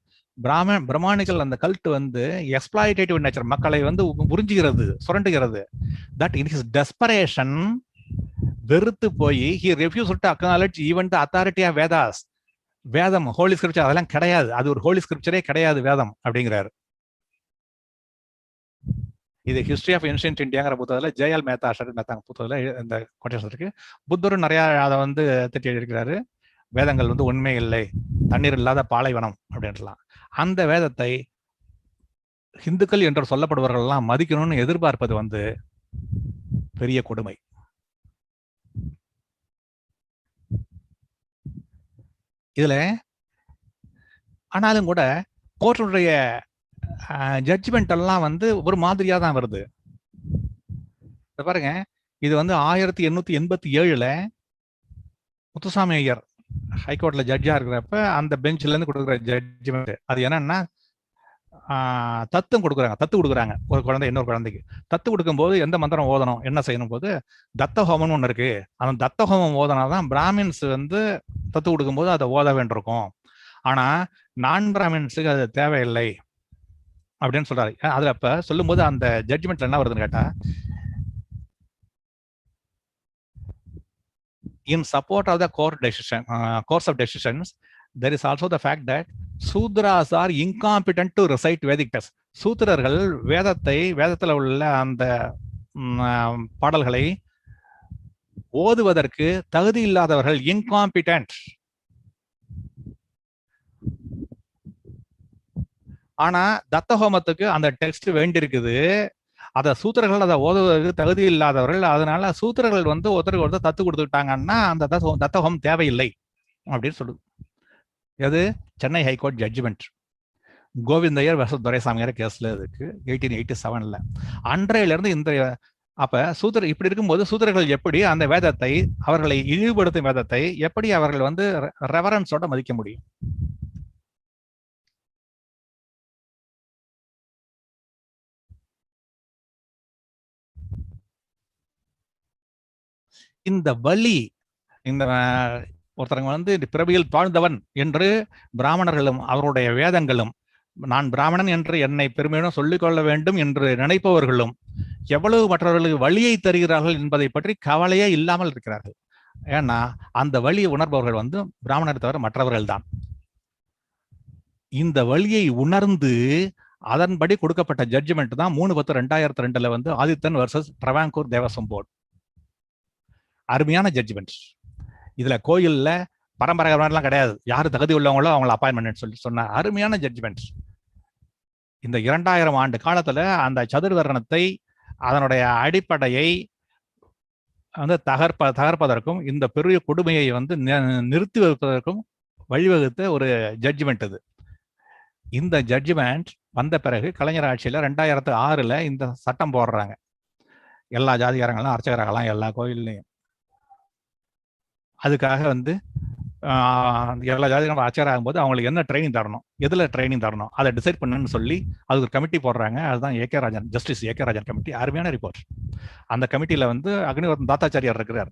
Brahmanical அந்த கல்ட் வந்து எக்ஸ்ப்ளாய்டேட்டிவ் நேச்சர், மக்களை வந்து புரிஞ்சுகிறது, சுரண்டுகிறது. தட் இன் ஹிஸ் டெஸ்பரேஷன் வெறுத்து போய் he refused to acknowledge even the authority of Vedas. வேதம் ஹோலி ஸ்கிரிப்சர் அதெல்லாம் கிடையாது, அது ஒரு ஹோலி ஸ்கிரிப்சரே கிடையாது வேதம் அப்படிங்கிறாரு. இது ஹிஸ்டரி ஆஃப் ஏன்ஷியன்ட் இந்தியாங்கிற புத்தகத்துல ஜெயல் மேத்தா புத்தகத்துல இந்த கொட்டேஷன் இருக்கு. புத்தரும் நிறைய அதை வந்து திட்டி எழுதியிருக்கிறாரு. வேதங்கள் வந்து உண்மை இல்லை, தண்ணீர் இல்லாத பாலைவனம் அப்படின்ட்டுலாம். அந்த வேதத்தை ஹிந்துக்கள் என்று சொல்லப்படுபவர்கள் எல்லாம் மதிக்கணும்னு எதிர்பார்ப்பது வந்து பெரிய கொடுமை. இதுல ஆனாலும் கூட கோர்ட்டுடைய ஜட்ஜ்மெண்ட் எல்லாம் வந்து ஒரு மாதிரியா தான் வருது. பாருங்க, இது வந்து 1887 முத்துசாமி ஐயர் ஹைகோர்ட்ல ஜட்ஜா இருக்கிறப்ப அந்த பெஞ்ச்ல இருந்து கொடுக்குற ஜட்ஜ்மெண்ட். அது என்னன்னா தத்து கொடுக்குறாங்க ஒரு குழந்தை இன்னொரு குழந்தைக்கு. தத்து கொடுக்கும்போது எந்த மந்திரம் ஓதணும், என்ன செய்யணும் போது தத்த ஹோமம்னு ஒண்ணு இருக்கு. அந்த தத்த ஹோமம் ஓதனாதான் பிராமின்ஸ் வந்து தத்து கொடுக்கும்போது அதை ஓத வேண்டியிருக்கும். ஆனா நான் பிராமின்ஸுக்கு அது தேவையில்லை அப்படின்னு சொல்றாரு. அதுல அப்ப சொல்லும்போது அந்த ஜட்ஜ்மெண்ட்ல என்ன வருதுன்னு கேட்டா, in support of the course of decisions, there is also the fact that Sudras are incompetent to recite Vedic texts. சூத்திரர்கள் வேதத்துல உள்ள அந்த பாடல்களை ஓதுவதற்கு தகுதி இல்லாதவர்கள், இன்காம்பிடன்ட். ஆனா தத்தஹோமத்துக்கு அந்த டெக்ஸ்ட் வேண்டியிருக்குது. அத சூத்திரர்கள் அதை ஓதுவதற்கு தகுதி இல்லாதவர்கள். அதனால சூத்திரர்கள் வந்து ஒருத்தருக்கு தத்து கொடுத்துட்டாங்கன்னா அந்த தத்தஹோமம் தேவையில்லை அப்படின்னு சொல்லுது. எது? சென்னை ஹைகோர்ட் ஜட்ஜ்மெண்ட், கோவிந்தையர் versus துரைசாமியார் கேஸ்ல இருக்கு 1887. அன்றையில இருந்து இந்த அப்ப சூத்திர இப்படி இருக்கும்போது சூத்திரர்கள் எப்படி அந்த வேதத்தை, அவர்களை இழிவுபடுத்தும் வேதத்தை எப்படி அவர்கள் வந்து ரெவரன்ஸோட மதிக்க முடியும்? இந்த வலி, இந்த ஒருத்தரங்க வந்து பிறவியில் தாழ்ந்தவன் என்று பிராமணர்களும் அவருடைய வேதங்களும், நான் பிராமணன் என்று என்னை பெருமையுடன் சொல்லிக்கொள்ள வேண்டும் என்று நினைப்பவர்களும் எவ்வளவு மற்றவர்களுக்கு வலியை தருகிறார்கள் என்பதை பற்றி கவலையே இல்லாமல் இருக்கிறார்கள். ஏன்னா அந்த வலியை உணர்பவர்கள் வந்து பிராமணரை தவிர மற்றவர்கள் தான். இந்த வலியை உணர்ந்து அதன்படி கொடுக்கப்பட்ட ஜட்ஜ்மெண்ட் தான் 3/10/2002 வந்து ஆதித்தன் வர்சஸ் ட்ரவாங்கூர் தேவசம் போர்டு. அருமையான ஜட்ஜ்மெண்ட். இதுல கோயில்ல பரம்பரைலாம் கிடையாது, யாரு தகுதி உள்ளவங்களோ அவங்களை அப்பாயின்மெண்ட் சொல்லி சொன்ன அருமையான ஜட்ஜ்மெண்ட். இந்த 2000 ஆண்டு காலத்துல அந்த சதுர்வர்ணத்தை, அதனுடைய அடிப்படையை வந்து தகர்ப்பதற்கும் இந்த பெரிய கொடுமையை வந்து நிறுத்தி வைப்பதற்கும் வழிவகுத்த ஒரு ஜட்ஜ்மெண்ட் இது. இந்த ஜட்ஜ்மெண்ட் வந்த பிறகு கலைஞர் ஆட்சியில 2006 இந்த சட்டம் போடுறாங்க. எல்லா ஜாதிகாரங்களும் அர்ச்சகராகலாம் எல்லா கோயில்லையும். அதுக்காக வந்து எல்லா ஜாதிகளும் அர்ச்சகர் ஆகும்போது அவங்களுக்கு என்ன ட்ரைனிங் தரணும், எதுல ட்ரைனிங் தரணும், அதை டிசைட் பண்ணுன்னு சொல்லி அதுக்கு ஒரு கமிட்டி போடுறாங்க. அதுதான் AK Rajan, justice AK Rajan committee. அருமையான ரிப்போர்ட். அந்த கமிட்டியில வந்து அக்னிவர்தன் தாத்தாச்சாரியார் இருக்கிறார்.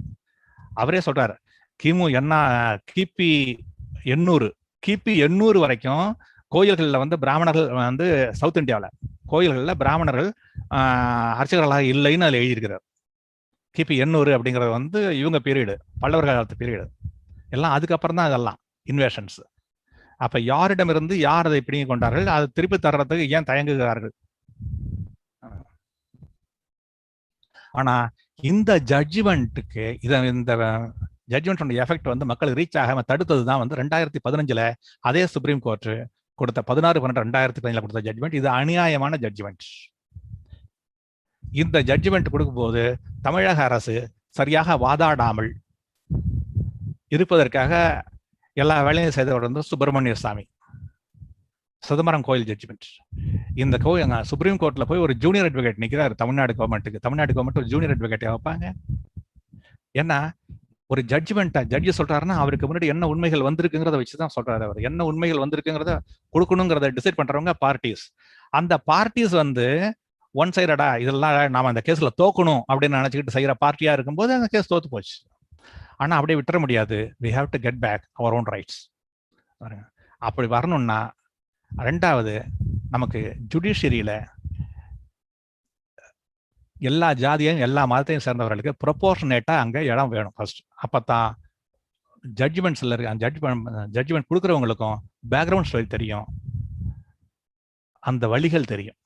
அவரே சொல்றாரு, கிபி 800 வரைக்கும் கோயில்கள்ல வந்து பிராமணர்கள் வந்து சவுத் இந்தியாவில் கோயில்கள்ல பிராமணர்கள் அர்ச்சகர்களாக இல்லைன்னு அதில் எழுதியிருக்கிறார். கிபி 800 அப்படிங்கிறது வந்து இவங்க பீரியடு, பல்லவர் காலத்து பீரியடு. எல்லாம் அதுக்கப்புறம் தான் இதெல்லாம் இன்வேஷன்ஸ். அப்ப யாரிடமிருந்து யார் அதை பிடிங்கி கொண்டார்கள், அதை திருப்பி தர்றதுக்கு ஏன் தயங்குகிறார்கள்? ஆனா இந்த ஜட்ஜ்மெண்ட்டுக்கு இந்த ஜட்ஜ்மெண்ட் எஃபெக்ட் வந்து மக்களுக்கு ரீச் ஆகாம தடுத்தது தான் வந்து 2015 அதே சுப்ரீம் கோர்ட் கொடுத்த 16/12/2015 கொடுத்த ஜட்ஜ்மெண்ட். இது அநியாயமான ஜட்ஜ்மெண்ட். இந்த ஜட்ஜ்மெண்ட் கொடுக்கும்போது தமிழக அரசு சரியாக வாதாடாமல் இருப்பதற்காக எல்லா வேலையும் செய்தவர் வந்து சுப்பிரமணிய சாமி, சிதம்பரம் கோயில் ஜட்ஜ்மெண்ட். இந்த கோயில் சுப்ரீம் கோர்ட்ல போய் ஒரு ஜூனியர் அட்வொகேட் நிற்கிறார் தமிழ்நாடு கவர்மெண்ட்டுக்கு. தமிழ்நாடு கவர்மெண்ட் ஒரு ஜூனியர் அட்வொகேட்டை வைப்பாங்க. ஏன்னா ஒரு ஜட்ஜி சொல்றாருன்னா அவருக்கு முன்னாடி என்ன உண்மைகள் வந்திருக்குங்கிறத வச்சுதான் சொல்றாரு. அவர் என்ன உண்மைகள் வந்திருக்குங்கிறத கொடுக்கணுங்கிறத டிசைட் பண்றவங்க பார்ட்டிஸ். அந்த பார்ட்டிஸ் வந்து ஒன் சைடடா இதெல்லாம் நாம அந்த கேஸ்ல தோக்கணும் அப்படின்னு நினைச்சுக்கிட்டு செய்யற பார்ட்டியா இருக்கும்போது அந்த கேஸ் தோத்து போச்சு. ஆனா அப்படியே விட்டுற முடியாது. we have to get back our own rights. அப்படி வரணும்னா ரெண்டாவது நமக்கு ஜுடிஷியரியில எல்லா ஜாதியையும் எல்லா மதத்தையும் சேர்ந்தவர்களுக்கு ப்ரொபோர்ஷனேட்டா அங்க இடம் வேணும் ஃபர்ஸ்ட். அப்பதான் ஜட்ஜ்மெண்ட்ஸ்ல இருக்க ஜட்ஜ்மெண்ட் கொடுக்குறவங்களுக்கும் பேக்ரவுண்ட் ஸ்டோரி தெரியும், அந்த வழிகள் தெரியும்.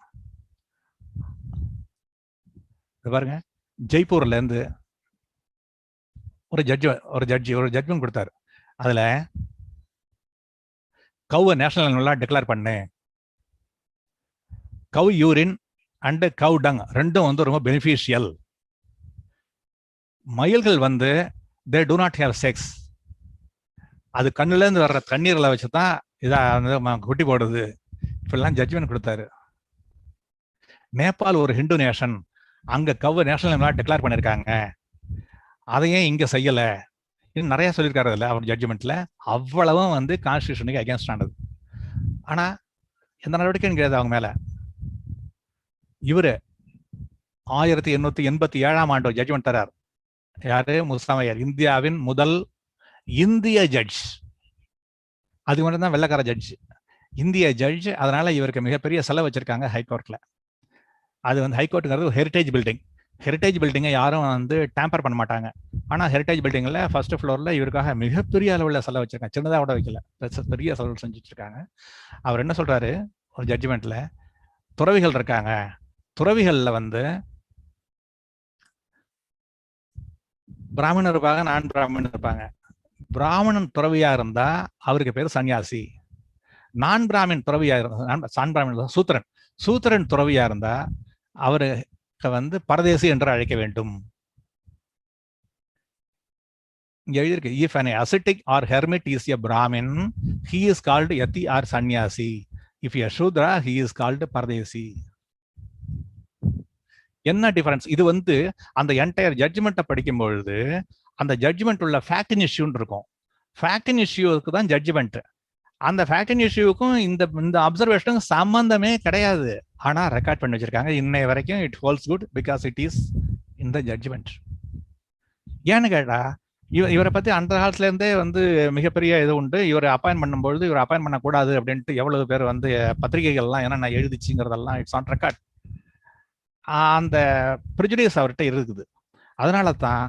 பாருங்க, ஜெய்ப்பூர்ல இருந்து ஒரு ஜட்ஜ்மெண்ட் கொடுத்தாரு. அதுல கவ் நேஷனல் அனிமலா டிக்ளேர் பண்ணு, கவ் யூரின் அண்ட் கவ் டங் ரெண்டும் வந்து ரொம்ப பெனிஃபிஷியல். மயில்கள் வந்து தே டு நாட் ஹேவ் செக்ஸ், அது கண்ணுல இருந்து வர்ற தண்ணீர்ல வச்சுதான் இதா குட்டி போடுது. இப்பெல்லாம் ஜட்ஜ்மெண்ட் கொடுத்தாரு. நேபாள் ஒரு ஹிந்து நேஷன், அங்க கவ் நேஷனல் டிக்ளேர் பண்ணிருக்காங்க, அதையே இங்க செய்யல, இன்னும் நிறைய சொல்லியிருக்காரு இல்ல அவர் ஜட்ஜ்மெண்ட்ல. அவ்வளவும் வந்து கான்ஸ்டியூஷனுக்கு அகேன்ஸ்ட் ஆனது. ஆனா எந்த நடவடிக்கையும் கிடையாது அவங்க மேல. இவரு 1887 ஜட்ஜ்மெண்ட் தரார். யாரு? முஸ்தாமையர், இந்தியாவின் முதல் இந்திய ஜட்ஜ். அது மட்டும் தான் வெள்ளக்கார ஜட்ஜ், இந்திய ஜட்ஜ். அதனால இவருக்கு மிகப்பெரிய செலவு வச்சிருக்காங்க ஹைகோர்ட்ல. அது வந்து ஹைகோர்ட்டுங்கிறது ஒரு ஹெரிட்டேஜ் பில்டிங். ஹெரிட்டேஜ் பில்டிங்கை யாரும் வந்து டேம்பர் பண்ண மாட்டாங்க. ஆனா ஹெரிட்டேஜ் பில்டிங்ல ஃபர்ஸ்ட் ஃப்ளோர்ல இவருக்காக மிகப்பெரிய அளவுல செலவு வச்சிருக்காங்க, சின்னதா கூட வைக்கல, பெரிய செலவு செஞ்சுட்டு இருக்காங்க. அவர் என்ன சொல்றாரு ஒரு ஜட்ஜ்மெண்ட்ல, துறவிகள் இருக்காங்க, துறவிகள்ல வந்து பிராமணர் இருப்பாங்க, நான் பிராமணன் இருப்பாங்க. பிராமணன் துறவியா இருந்தா அவருக்கு பேர் சன்னியாசி, நான் பிராமின் துறவியா இருந்தா, சான் பிராமணன் சூத்திரன், சூத்திரன் துறவியா இருந்தா அவருக்கு வந்து பரதேசி என்று அழைக்க வேண்டும். இங்க எழுதியிருக்கு, if an ascetic or hermit is a Brahmin, he is called yati or sannyasi. If a Shudra, he is called பரதேசி. என்ன டிஃபரன்ஸ்? இது வந்து அந்த என்டையர் ஜட்ஜ்மெண்ட்டை படிக்கும் பொழுது அந்த ஜட்ஜ்மெண்ட் உள்ள ஃபேக்ட் இன் இஷ்யூன்னு இருக்கும். ஃபேக்ட் இன் இஷ்யூக்கு தான் ஜட்ஜ்மெண்ட். அந்த ஃபேக்ட் இன் இஷ்யூக்கும் இந்த அப்சர்வேஷனுக்கும் சம்பந்தமே கிடையாது. ஆனா ரெக்கார்ட் பண்ணி வச்சிருக்காங்க இன்னைய வரைக்கும். It holds good because it is in the judgement. ஏன்னு கேட்டா இவரை பத்தி அந்த காலத்துல இருந்தே வந்து மிகப்பெரிய இது உண்டு. இவரை அப்பாயின் பண்ணும்பொழுது இவரை அப்பாயின் பண்ணக்கூடாது அப்படின்ட்டு எவ்வளவு பேர் வந்து பத்திரிகைகள்லாம் என்னென்ன எழுதிச்சுங்கிறதெல்லாம் இட்ஸ் ஆன் ரெக்கார்ட். அந்த ப்ரிஜுடிஸ் அவர்கிட்ட இருக்குது. அதனால தான்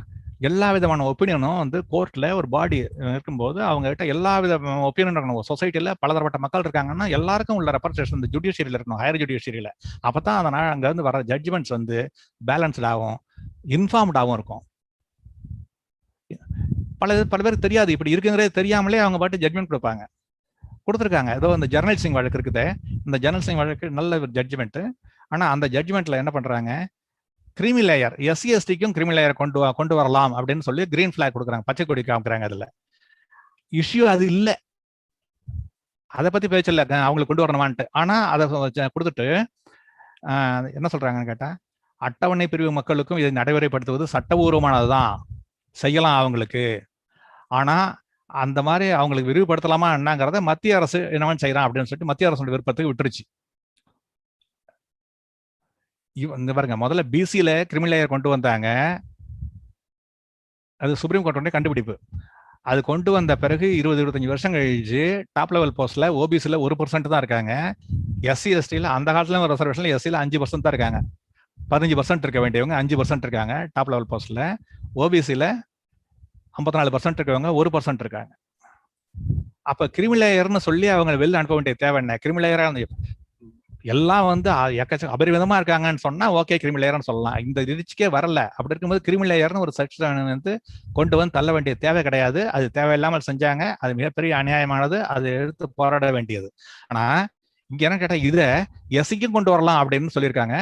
எல்லா விதமான ஒப்பீனியனும் வந்து கோர்ட்ல ஒரு பாடி இருக்கும்போது அவங்க கிட்ட எல்லா வித ஒப்பீனியன் இருக்கணும். சொசைட்டில பலதரப்பட்ட மக்கள் இருக்காங்கன்னா எல்லாருக்கும் உள்ள ரெப்ரசன்டேஷன் இந்த ஜுடிஷியரியில இருக்கணும், ஹையர் ஜுடிஷியரியில. அப்பதான் அதனால அங்க இருந்து வர ஜட்ஜ்மெண்ட்ஸ் வந்து பேலன்ஸ்டாகவும் இன்ஃபார்ம்டாகவும் இருக்கும். பல பேருக்கு தெரியாது, இப்படி இருக்குங்கிறதே தெரியாமலே அவங்க பாட்டு ஜட்மெண்ட் கொடுப்பாங்க, கொடுத்துருக்காங்க. ஏதோ இந்த ஜர்னல் சிங் வழக்கு இருக்குது, இந்த ஜர்னல் சிங் வழக்கு நல்ல ஒரு ஜட்ஜ்மெண்ட். ஆனா அந்த ஜட்ஜ்மெண்ட்ல என்ன பண்றாங்க, கிரிமி லேயர், எஸ்சி எஸ்டிக்கும் கிரிமி லேயர் கொண்டு வரலாம் அப்படின்னு சொல்லி கிரீன் பிளாக் கொடுக்குறாங்க, பச்சை கொடி காமிக்கிறாங்க. அதுல இஷ்யூ அது இல்லை, அதை பத்தி பேச்சு இல்லை அவங்களுக்கு கொண்டு வரணுமான்ட்டு. ஆனா அதை கொடுத்துட்டு என்ன சொல்றாங்கன்னு கேட்டா, அட்டவணை பிரிவு மக்களுக்கும் இதை நடைமுறைப்படுத்துவது சட்டபூர்வமானதுதான், செய்யலாம் அவங்களுக்கு. ஆனா அந்த மாதிரி அவங்களுக்கு விரிவுபடுத்தலாமா என்னங்கிறத மத்திய அரசு என்னவன் செய்யறான் அப்படின்னு சொல்லிட்டு மத்திய அரசோட விருப்பத்துக்கு விட்டுருச்சு. இந்த பாருங்க, முதல்ல பிசியில கிரிமி லேயர் கொண்டு வந்தாங்க, அது சுப்ரீம் கோர்ட் கண்டுபிடிப்பு. அது கொண்டு வந்த பிறகு 20-25 வருஷம் கழிச்சு டாப் லெவல் போஸ்ட்ல ஓபிசில 1% தான் இருக்காங்க. எஸ்சி எஸ்டில அந்த காலத்துல ரிசர்வேஷன்ல எஸ்சில 5% தான் இருக்காங்க. 15% இருக்க வேண்டியவங்க 5% இருக்காங்க டாப் லெவல் போஸ்ட்ல. ஓபிசில 54% இருக்கவங்க 1% இருக்காங்க. அப்ப கிரிமி லேயர்னு சொல்லி அவங்க வெளில அனுப்ப வேண்டிய தேவை என்ன? கிரிமி லேயரா எல்லாம் வந்து அபரிவிதமா இருக்காங்கன்னு சொன்னா ஓகே கிரிமி லேயர்னு சொல்லலாம். இந்த ரிச்சுக்கே வரல. அப்படி இருக்கும்போது கிரிமி லேயர்னு ஒரு செக்ஷன் வந்து கொண்டு வந்து தள்ள வேண்டிய தேவை கிடையாது. அது தேவையில்லாமல் செஞ்சாங்க, அது மிகப்பெரிய அநியாயமானது, அது எடுத்து போராட வேண்டியது. ஆனா இங்க என்ன கேட்டா, இத எஸ்சிக்கும் கொண்டு வரலாம் அப்படின்னு சொல்லியிருக்காங்க.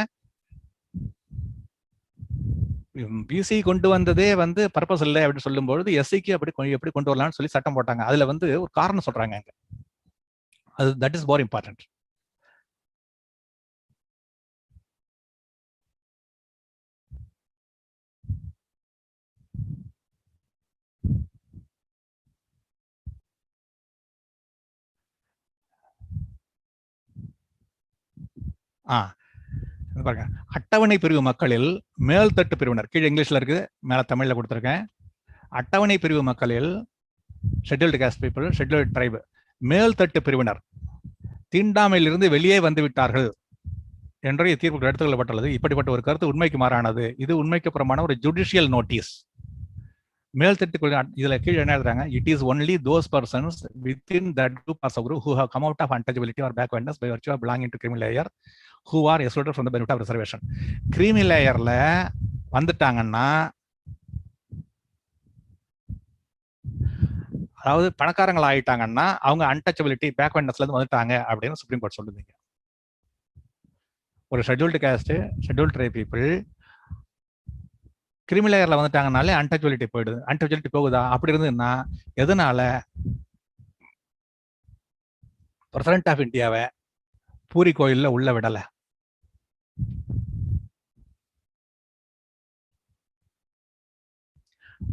பிசி கொண்டு வந்ததே வந்து பர்பஸ் இல்லை அப்படின்னு சொல்லும்போது எஸ்சிக்கு எப்படி கொண்டு வரலாம்னு சொல்லி சட்டம் போட்டாங்க. அதுல வந்து ஒரு காரணம் சொல்றாங்க, அது தட் இஸ் மோர் இம்பார்ட்டன்ட். பாருங்க, அட்டவணை பிரிவு மக்களில் மேல்தட்டு பிரிவினர், கீழே இங்கிலீஷ்ல இருக்கு, மேல தமிழ்ல கொடுத்திருக்கேன். அட்டவணை பிரிவு மக்களில் scheduled caste people, scheduled tribe, மேல்தட்டு பிரிவினர் தீண்டாமையிலிருந்து வெளியே வந்து விட்டார்கள் என்ற தீர்ப்பு எடுத்துக் கொள்ளப்பட்டுள்ளது. இப்படிப்பட்ட ஒரு கருத்து உண்மைக்கு மாறானது. இது உண்மைக்கு புறமான ஒரு ஜுடிஷியல் நோட்டீஸ். மேல்தட்டு இதுல கீழே என்ன எழுதுறாங்க, it is only those persons within that group or sub group who have come out of untouchability or backwardness by virtue of belonging to creamy layer who are excluded from the benefit of reservation. Creamy லேயர்ல வந்துட்டாங்கன்னா, அதாவது பணக்காரங்களா ஆயிட்டாங்கன்னா அவங்க untouchability பேக்வர்ட்னஸ்ல இருந்து வந்துட்டாங்க அப்படின்னு supreme court சொல்லுது. ஒரு scheduled caste, scheduled tribe people creamy லேயர்ல வந்துட்டாங்கனாலே அன்டச்சபிலிட்டி போயிடுது. அன்டச்சபிலிட்டி போகுதா? அப்படி இருந்ததுன்னா எதனால பிரசிடென்ட் ஆஃப் இந்தியாவை பூரி கோயில்ல உள்ள விடல?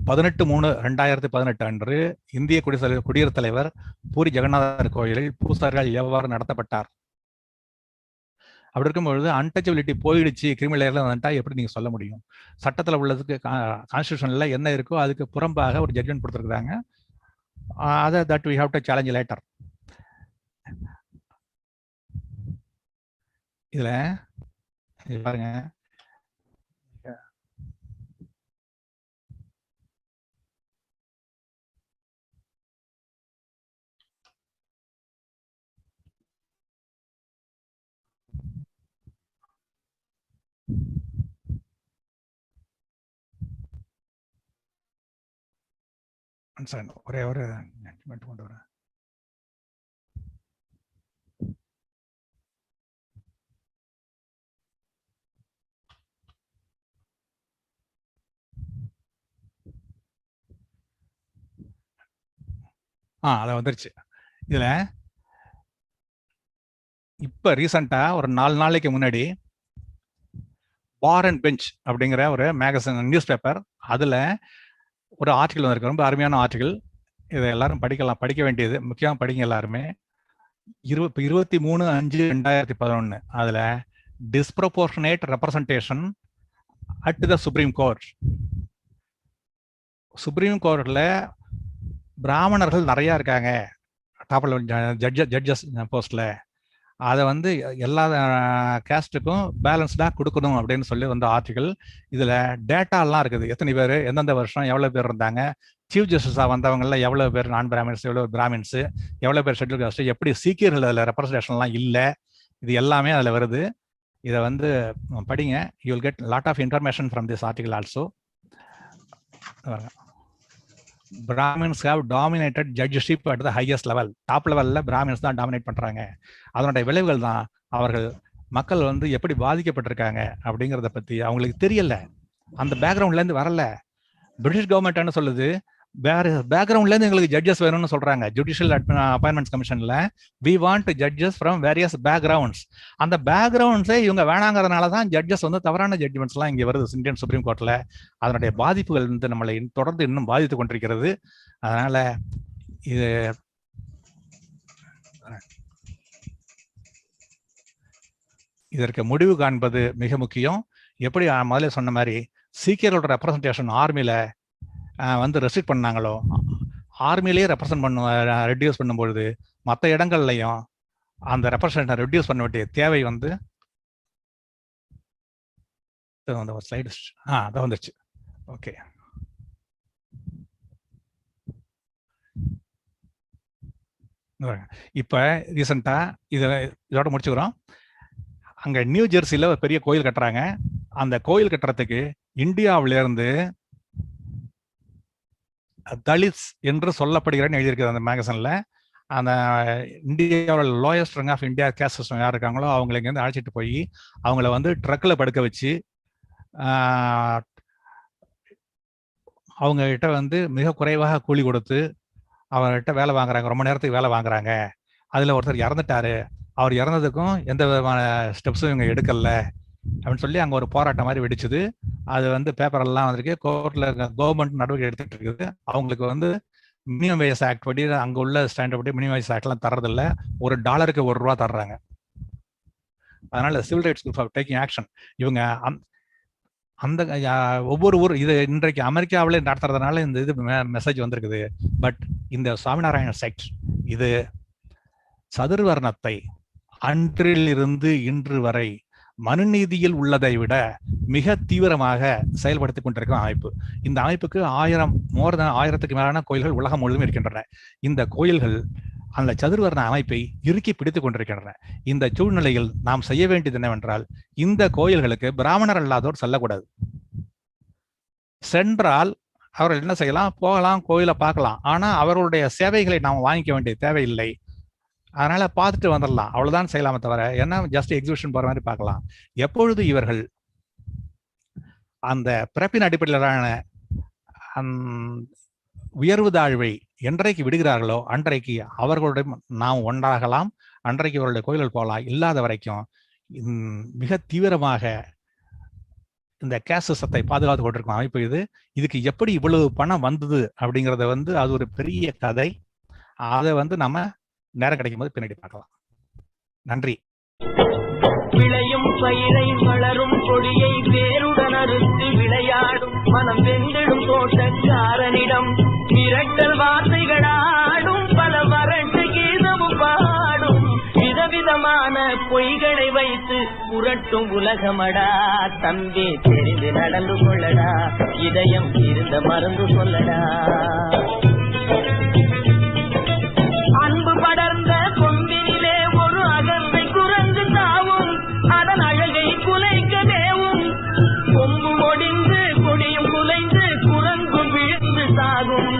18/3/2018 அன்று இந்திய குடியரசுத் தலைவர் பூரி ஜெகநாதர் கோயிலில் பூசாரிகள் எவ்வாறு நடத்தப்பட்டார்? அப்படி இருக்கும்பொழுது அன்டச்சபிலிட்டி போயிடுச்சு, கிரிமினல் லேயர்ல வந்துட்டா எப்படி நீங்க சொல்ல முடியும்? சட்டத்தில் உள்ளதுக்கு கான்ஸ்டியூஷன்ல என்ன இருக்கோ அதுக்கு புறம்பாக ஒரு ஜட்ஜ்மெண்ட் கொடுத்துருக்காங்க. அதை that we have to challenge later. இதுல பாருங்க, ஒரே ஒரு கொண்டு வரேன். அதை வந்துருச்சு. இதுல இப்ப ரீசெண்டா ஒரு 4 நாளைக்கு முன்னாடி பார் அண்ட் பெஞ்ச் அப்படிங்கிற ஒரு மேகசின் நியூஸ் பேப்பர், அதுல ஒரு ஆர்டிகல் வந்திருக்கு. ரொம்ப அருமையான ஆர்டிகல். இதை எல்லாரும் படிக்கலாம், படிக்க வேண்டியது முக்கியமாக படிங்க எல்லாருமே. 23/5/2011 அதுல disproportionate representation at the supreme court. Supreme கோர்ட்ல பிராமணர்கள் நிறைய இருக்காங்க டாப்ல ஜட்ஜஸ் போஸ்ட்ல. அதை வந்து எல்லா கேஸ்ட்டுக்கும் பேலன்ஸ்டாக கொடுக்கணும் அப்படின்னு சொல்லி வந்த ஆர்டிகல். இதில் டேட்டாலாம் இருக்குது, எத்தனை பேர் எந்தெந்த வருஷம் எவ்வளோ பேர் இருந்தாங்க, சீஃப் ஜஸ்டிஸாக வந்தவங்கள எவ்வளோ பேர் நான் பிராமின்ஸ், எவ்வளோ பிராமின்ஸு, எவ்வளோ பேர் ஷெட்யூல் காஸ்ட், எப்படி சீக்கியர்கள் அதில் ரெப்ரஸன்டேஷன்லாம் இல்லை, இது எல்லாமே அதில் வருது. இதை வந்து படிங்க, you will get lot of information from this article also. Brahmins have dominated judgeship at the highest level. Top லெவல்ல பிராமின்ஸ் தான் டாமினேட் பண்றாங்க. அதனுடைய விளைவுகள் தான் அவர்கள் மக்கள் வந்து எப்படி பாதிக்கப்பட்டிருக்காங்க அப்படிங்கிறத பத்தி அவங்களுக்கு தெரியல, அந்த பேக்ரவுண்ட்ல இருந்து வரல. பிரிட்டிஷ் கவர்மெண்ட் என்ன சொல்லுது, வேற பேக்ரவுண்ட்ல இருந்து எங்களுக்கு ஜட்ஜஸ் வேணும்னு சொல்றாங்க. ஜுடிஷியல் அப்பாயின்மெண்ட்ஸ் கமிஷன்ல we want judges from various backgrounds. அந்த பேக்ரவுண்ட்ஸே இவங்க வேணாங்கிறதுனால தான் ஜட்ஜஸ் வந்து தவறான ஜட்ஜ்மெண்ட்ஸ் எல்லாம் இங்க வருது இந்தியன் சுப்ரீம் கோர்ட்ல. அதனுடைய பாதிப்புகள் வந்து நம்மளை தொடர்ந்து இன்னும் பாதித்து கொண்டிருக்கிறது. அதனால இது இதற்கு முடிவு காண்பது மிக முக்கியம். எப்படி முதல்ல சொன்ன மாதிரி சீக்கியரோட ரெப்ரசன்டேஷன் ஆர்மியில வந்து ரெஸ்ட்ரிக்ட் பண்ணாங்களோ, ஆர்மிலேயே ரெடியூஸ் பண்ணும்பொழுது மற்ற இடங்கள்லையும் அந்த ரெப்ரசன்டேஷனை ரெடியூஸ் பண்ண வேண்டிய தேவை வந்து ஸ்லைடு அதான் வந்துருச்சு. ஓகே, இப்ப ரீசெண்டா இதோட முடிச்சுக்கிறோம். அங்க நியூ ஜெர்சியில ஒரு பெரிய கோயில் கட்டுறாங்க. அந்த கோயில் கட்டுறதுக்கு இந்தியாவிலிருந்து தலித்ஸ் என்று சொல்லப்படுகிறேன்னு எழுதியிருக்குது அந்த மேகசின்ல. அந்த இந்தியாவோட lowest rung of India caste system யார் இருக்காங்களோ அவங்களை இங்கேருந்து அழைச்சிட்டு போய் அவங்கள வந்து ட்ரக்கில் படுக்க வச்சு அவங்க கிட்ட வந்து மிக குறைவாக கூலி கொடுத்து அவர்கிட்ட வேலை வாங்குறாங்க, ரொம்ப நேரத்துக்கு வேலை வாங்குறாங்க. அதில் ஒருத்தர் இறந்துட்டாரு, அவர் இறந்ததுக்கும் எந்த விதமான ஸ்டெப்ஸும் இவங்க எடுக்கல அப்படின்னு சொல்லி அங்கே ஒரு போராட்டம் மாதிரி வெடிச்சுது. அது வந்து பேப்பரெல்லாம் வந்திருக்கு, கோர்ட்டில் கவர்மெண்ட் நடவடிக்கை எடுத்துட்டு இருக்குது. அவங்களுக்கு வந்து மினிமம் வேஜ் ஆக்ட் படி அங்கே உள்ள ஸ்டாண்டர்ட் படி மினிமம் வேஜ் ஆக்ட்லாம் தரதில்ல, $1 $1 தர்றாங்க. அதனால civil rights group of taking action. இவங்க அந்த ஒவ்வொரு ஊர் இது இன்றைக்கு அமெரிக்காவிலே நடத்துறதுனால இந்த இது மெசேஜ் வந்திருக்குது. பட் இந்த சுவாமிநாராயண செக்ட் இது சதுர்வர்ணத்தை அன்றிலிருந்து இன்று வரை மனுநீதியில் உள்ளதை விட மிக தீவிரமாக செயல்படுத்திக் கொண்டிருக்கிற அமைப்பு. இந்த அமைப்புக்கு 1000க்கு மேலான கோயில்கள் உலகம் முழுவதும் இருக்கின்றன. இந்த கோயில்கள் அந்த சதுர்வர்ண அமைப்பை இறுக்கி பிடித்துக் கொண்டிருக்கின்றன. இந்த சூழ்நிலையில் நாம் செய்ய வேண்டியது என்னவென்றால், இந்த கோயில்களுக்கு பிராமணர் அல்லாதோர் செல்லக்கூடாது. சென்றால் அவர்கள் என்ன செய்யலாம், போகலாம், கோயிலை பார்க்கலாம். ஆனா அவர்களுடைய சேவைகளை நாம் வாங்கிக்க வேண்டிய தேவையில்லை. அதனால பார்த்துட்டு வந்துடலாம், அவ்வளவுதான் செய்யலாமே தவிர என்ன ஜஸ்ட் எக்ஸிபிஷன் போற மாதிரி பார்க்கலாம். எப்பொழுது இவர்கள் அந்த பிறப்பின் அடிப்படையிலான உயர்வு தாழ்வை என்றைக்கு விடுகிறார்களோ அன்றைக்கு அவர்களுடைய நாம் ஒன்றாகலாம், அன்றைக்கு அவர்களுடைய கோயில்கள் போகலாம். இல்லாத வரைக்கும் மிக தீவிரமாக இந்த கேஸ் சிஸ்டத்தை பாதுகாத்து கொண்டிருக்கும் அமைப்பு இதுக்கு எப்படி இவ்வளவு பணம் வந்தது அப்படிங்கறத அது ஒரு பெரிய கதை. அதை நம்ம நேரம் கிடைக்கும் போது பின்னாடி பார்க்கலாம். நன்றி. விளையும் பயிரை வளரும் கொடியை வேருடன் அறுத்து விளையாடும் மனம் வெந்திடும் தோட்டக்காரனிடம் மிரட்டல் வார்த்தைகளாடும் பல வறட்டு கீதமும் பாடும் விதவிதமான பொய்களை வைத்து புரட்டும் உலகமடா. தம்பி தெரிந்து நடந்து கொள்ளடா, இதயம் இருந்த மருந்து சொல்லடா. அன்பு படர்ந்த கொம்பினிலே ஒரு அகந்தை குரங்கு தாவும் அதன் அழகை குலைக்க தேவும். கொம்பு ஒடிந்து கொடியும் குலைந்து குரங்கும் விழுந்து சாகும்.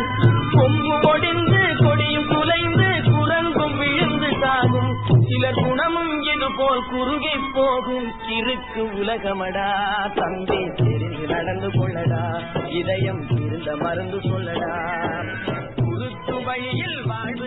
கொம்பு ஒடிந்து கொடியும் குலைந்து குரங்கும் விழுந்து சாகும். சிலர் குணமும் இது போல் குறுகி போகும் கிறுக்கு உலகமடா. தந்தை தெரிந்து நடந்து கொள்ளடா, இதயம் இருந்த மருந்து சொல்லடா. குறுக்கு வழியில் வாழ்வு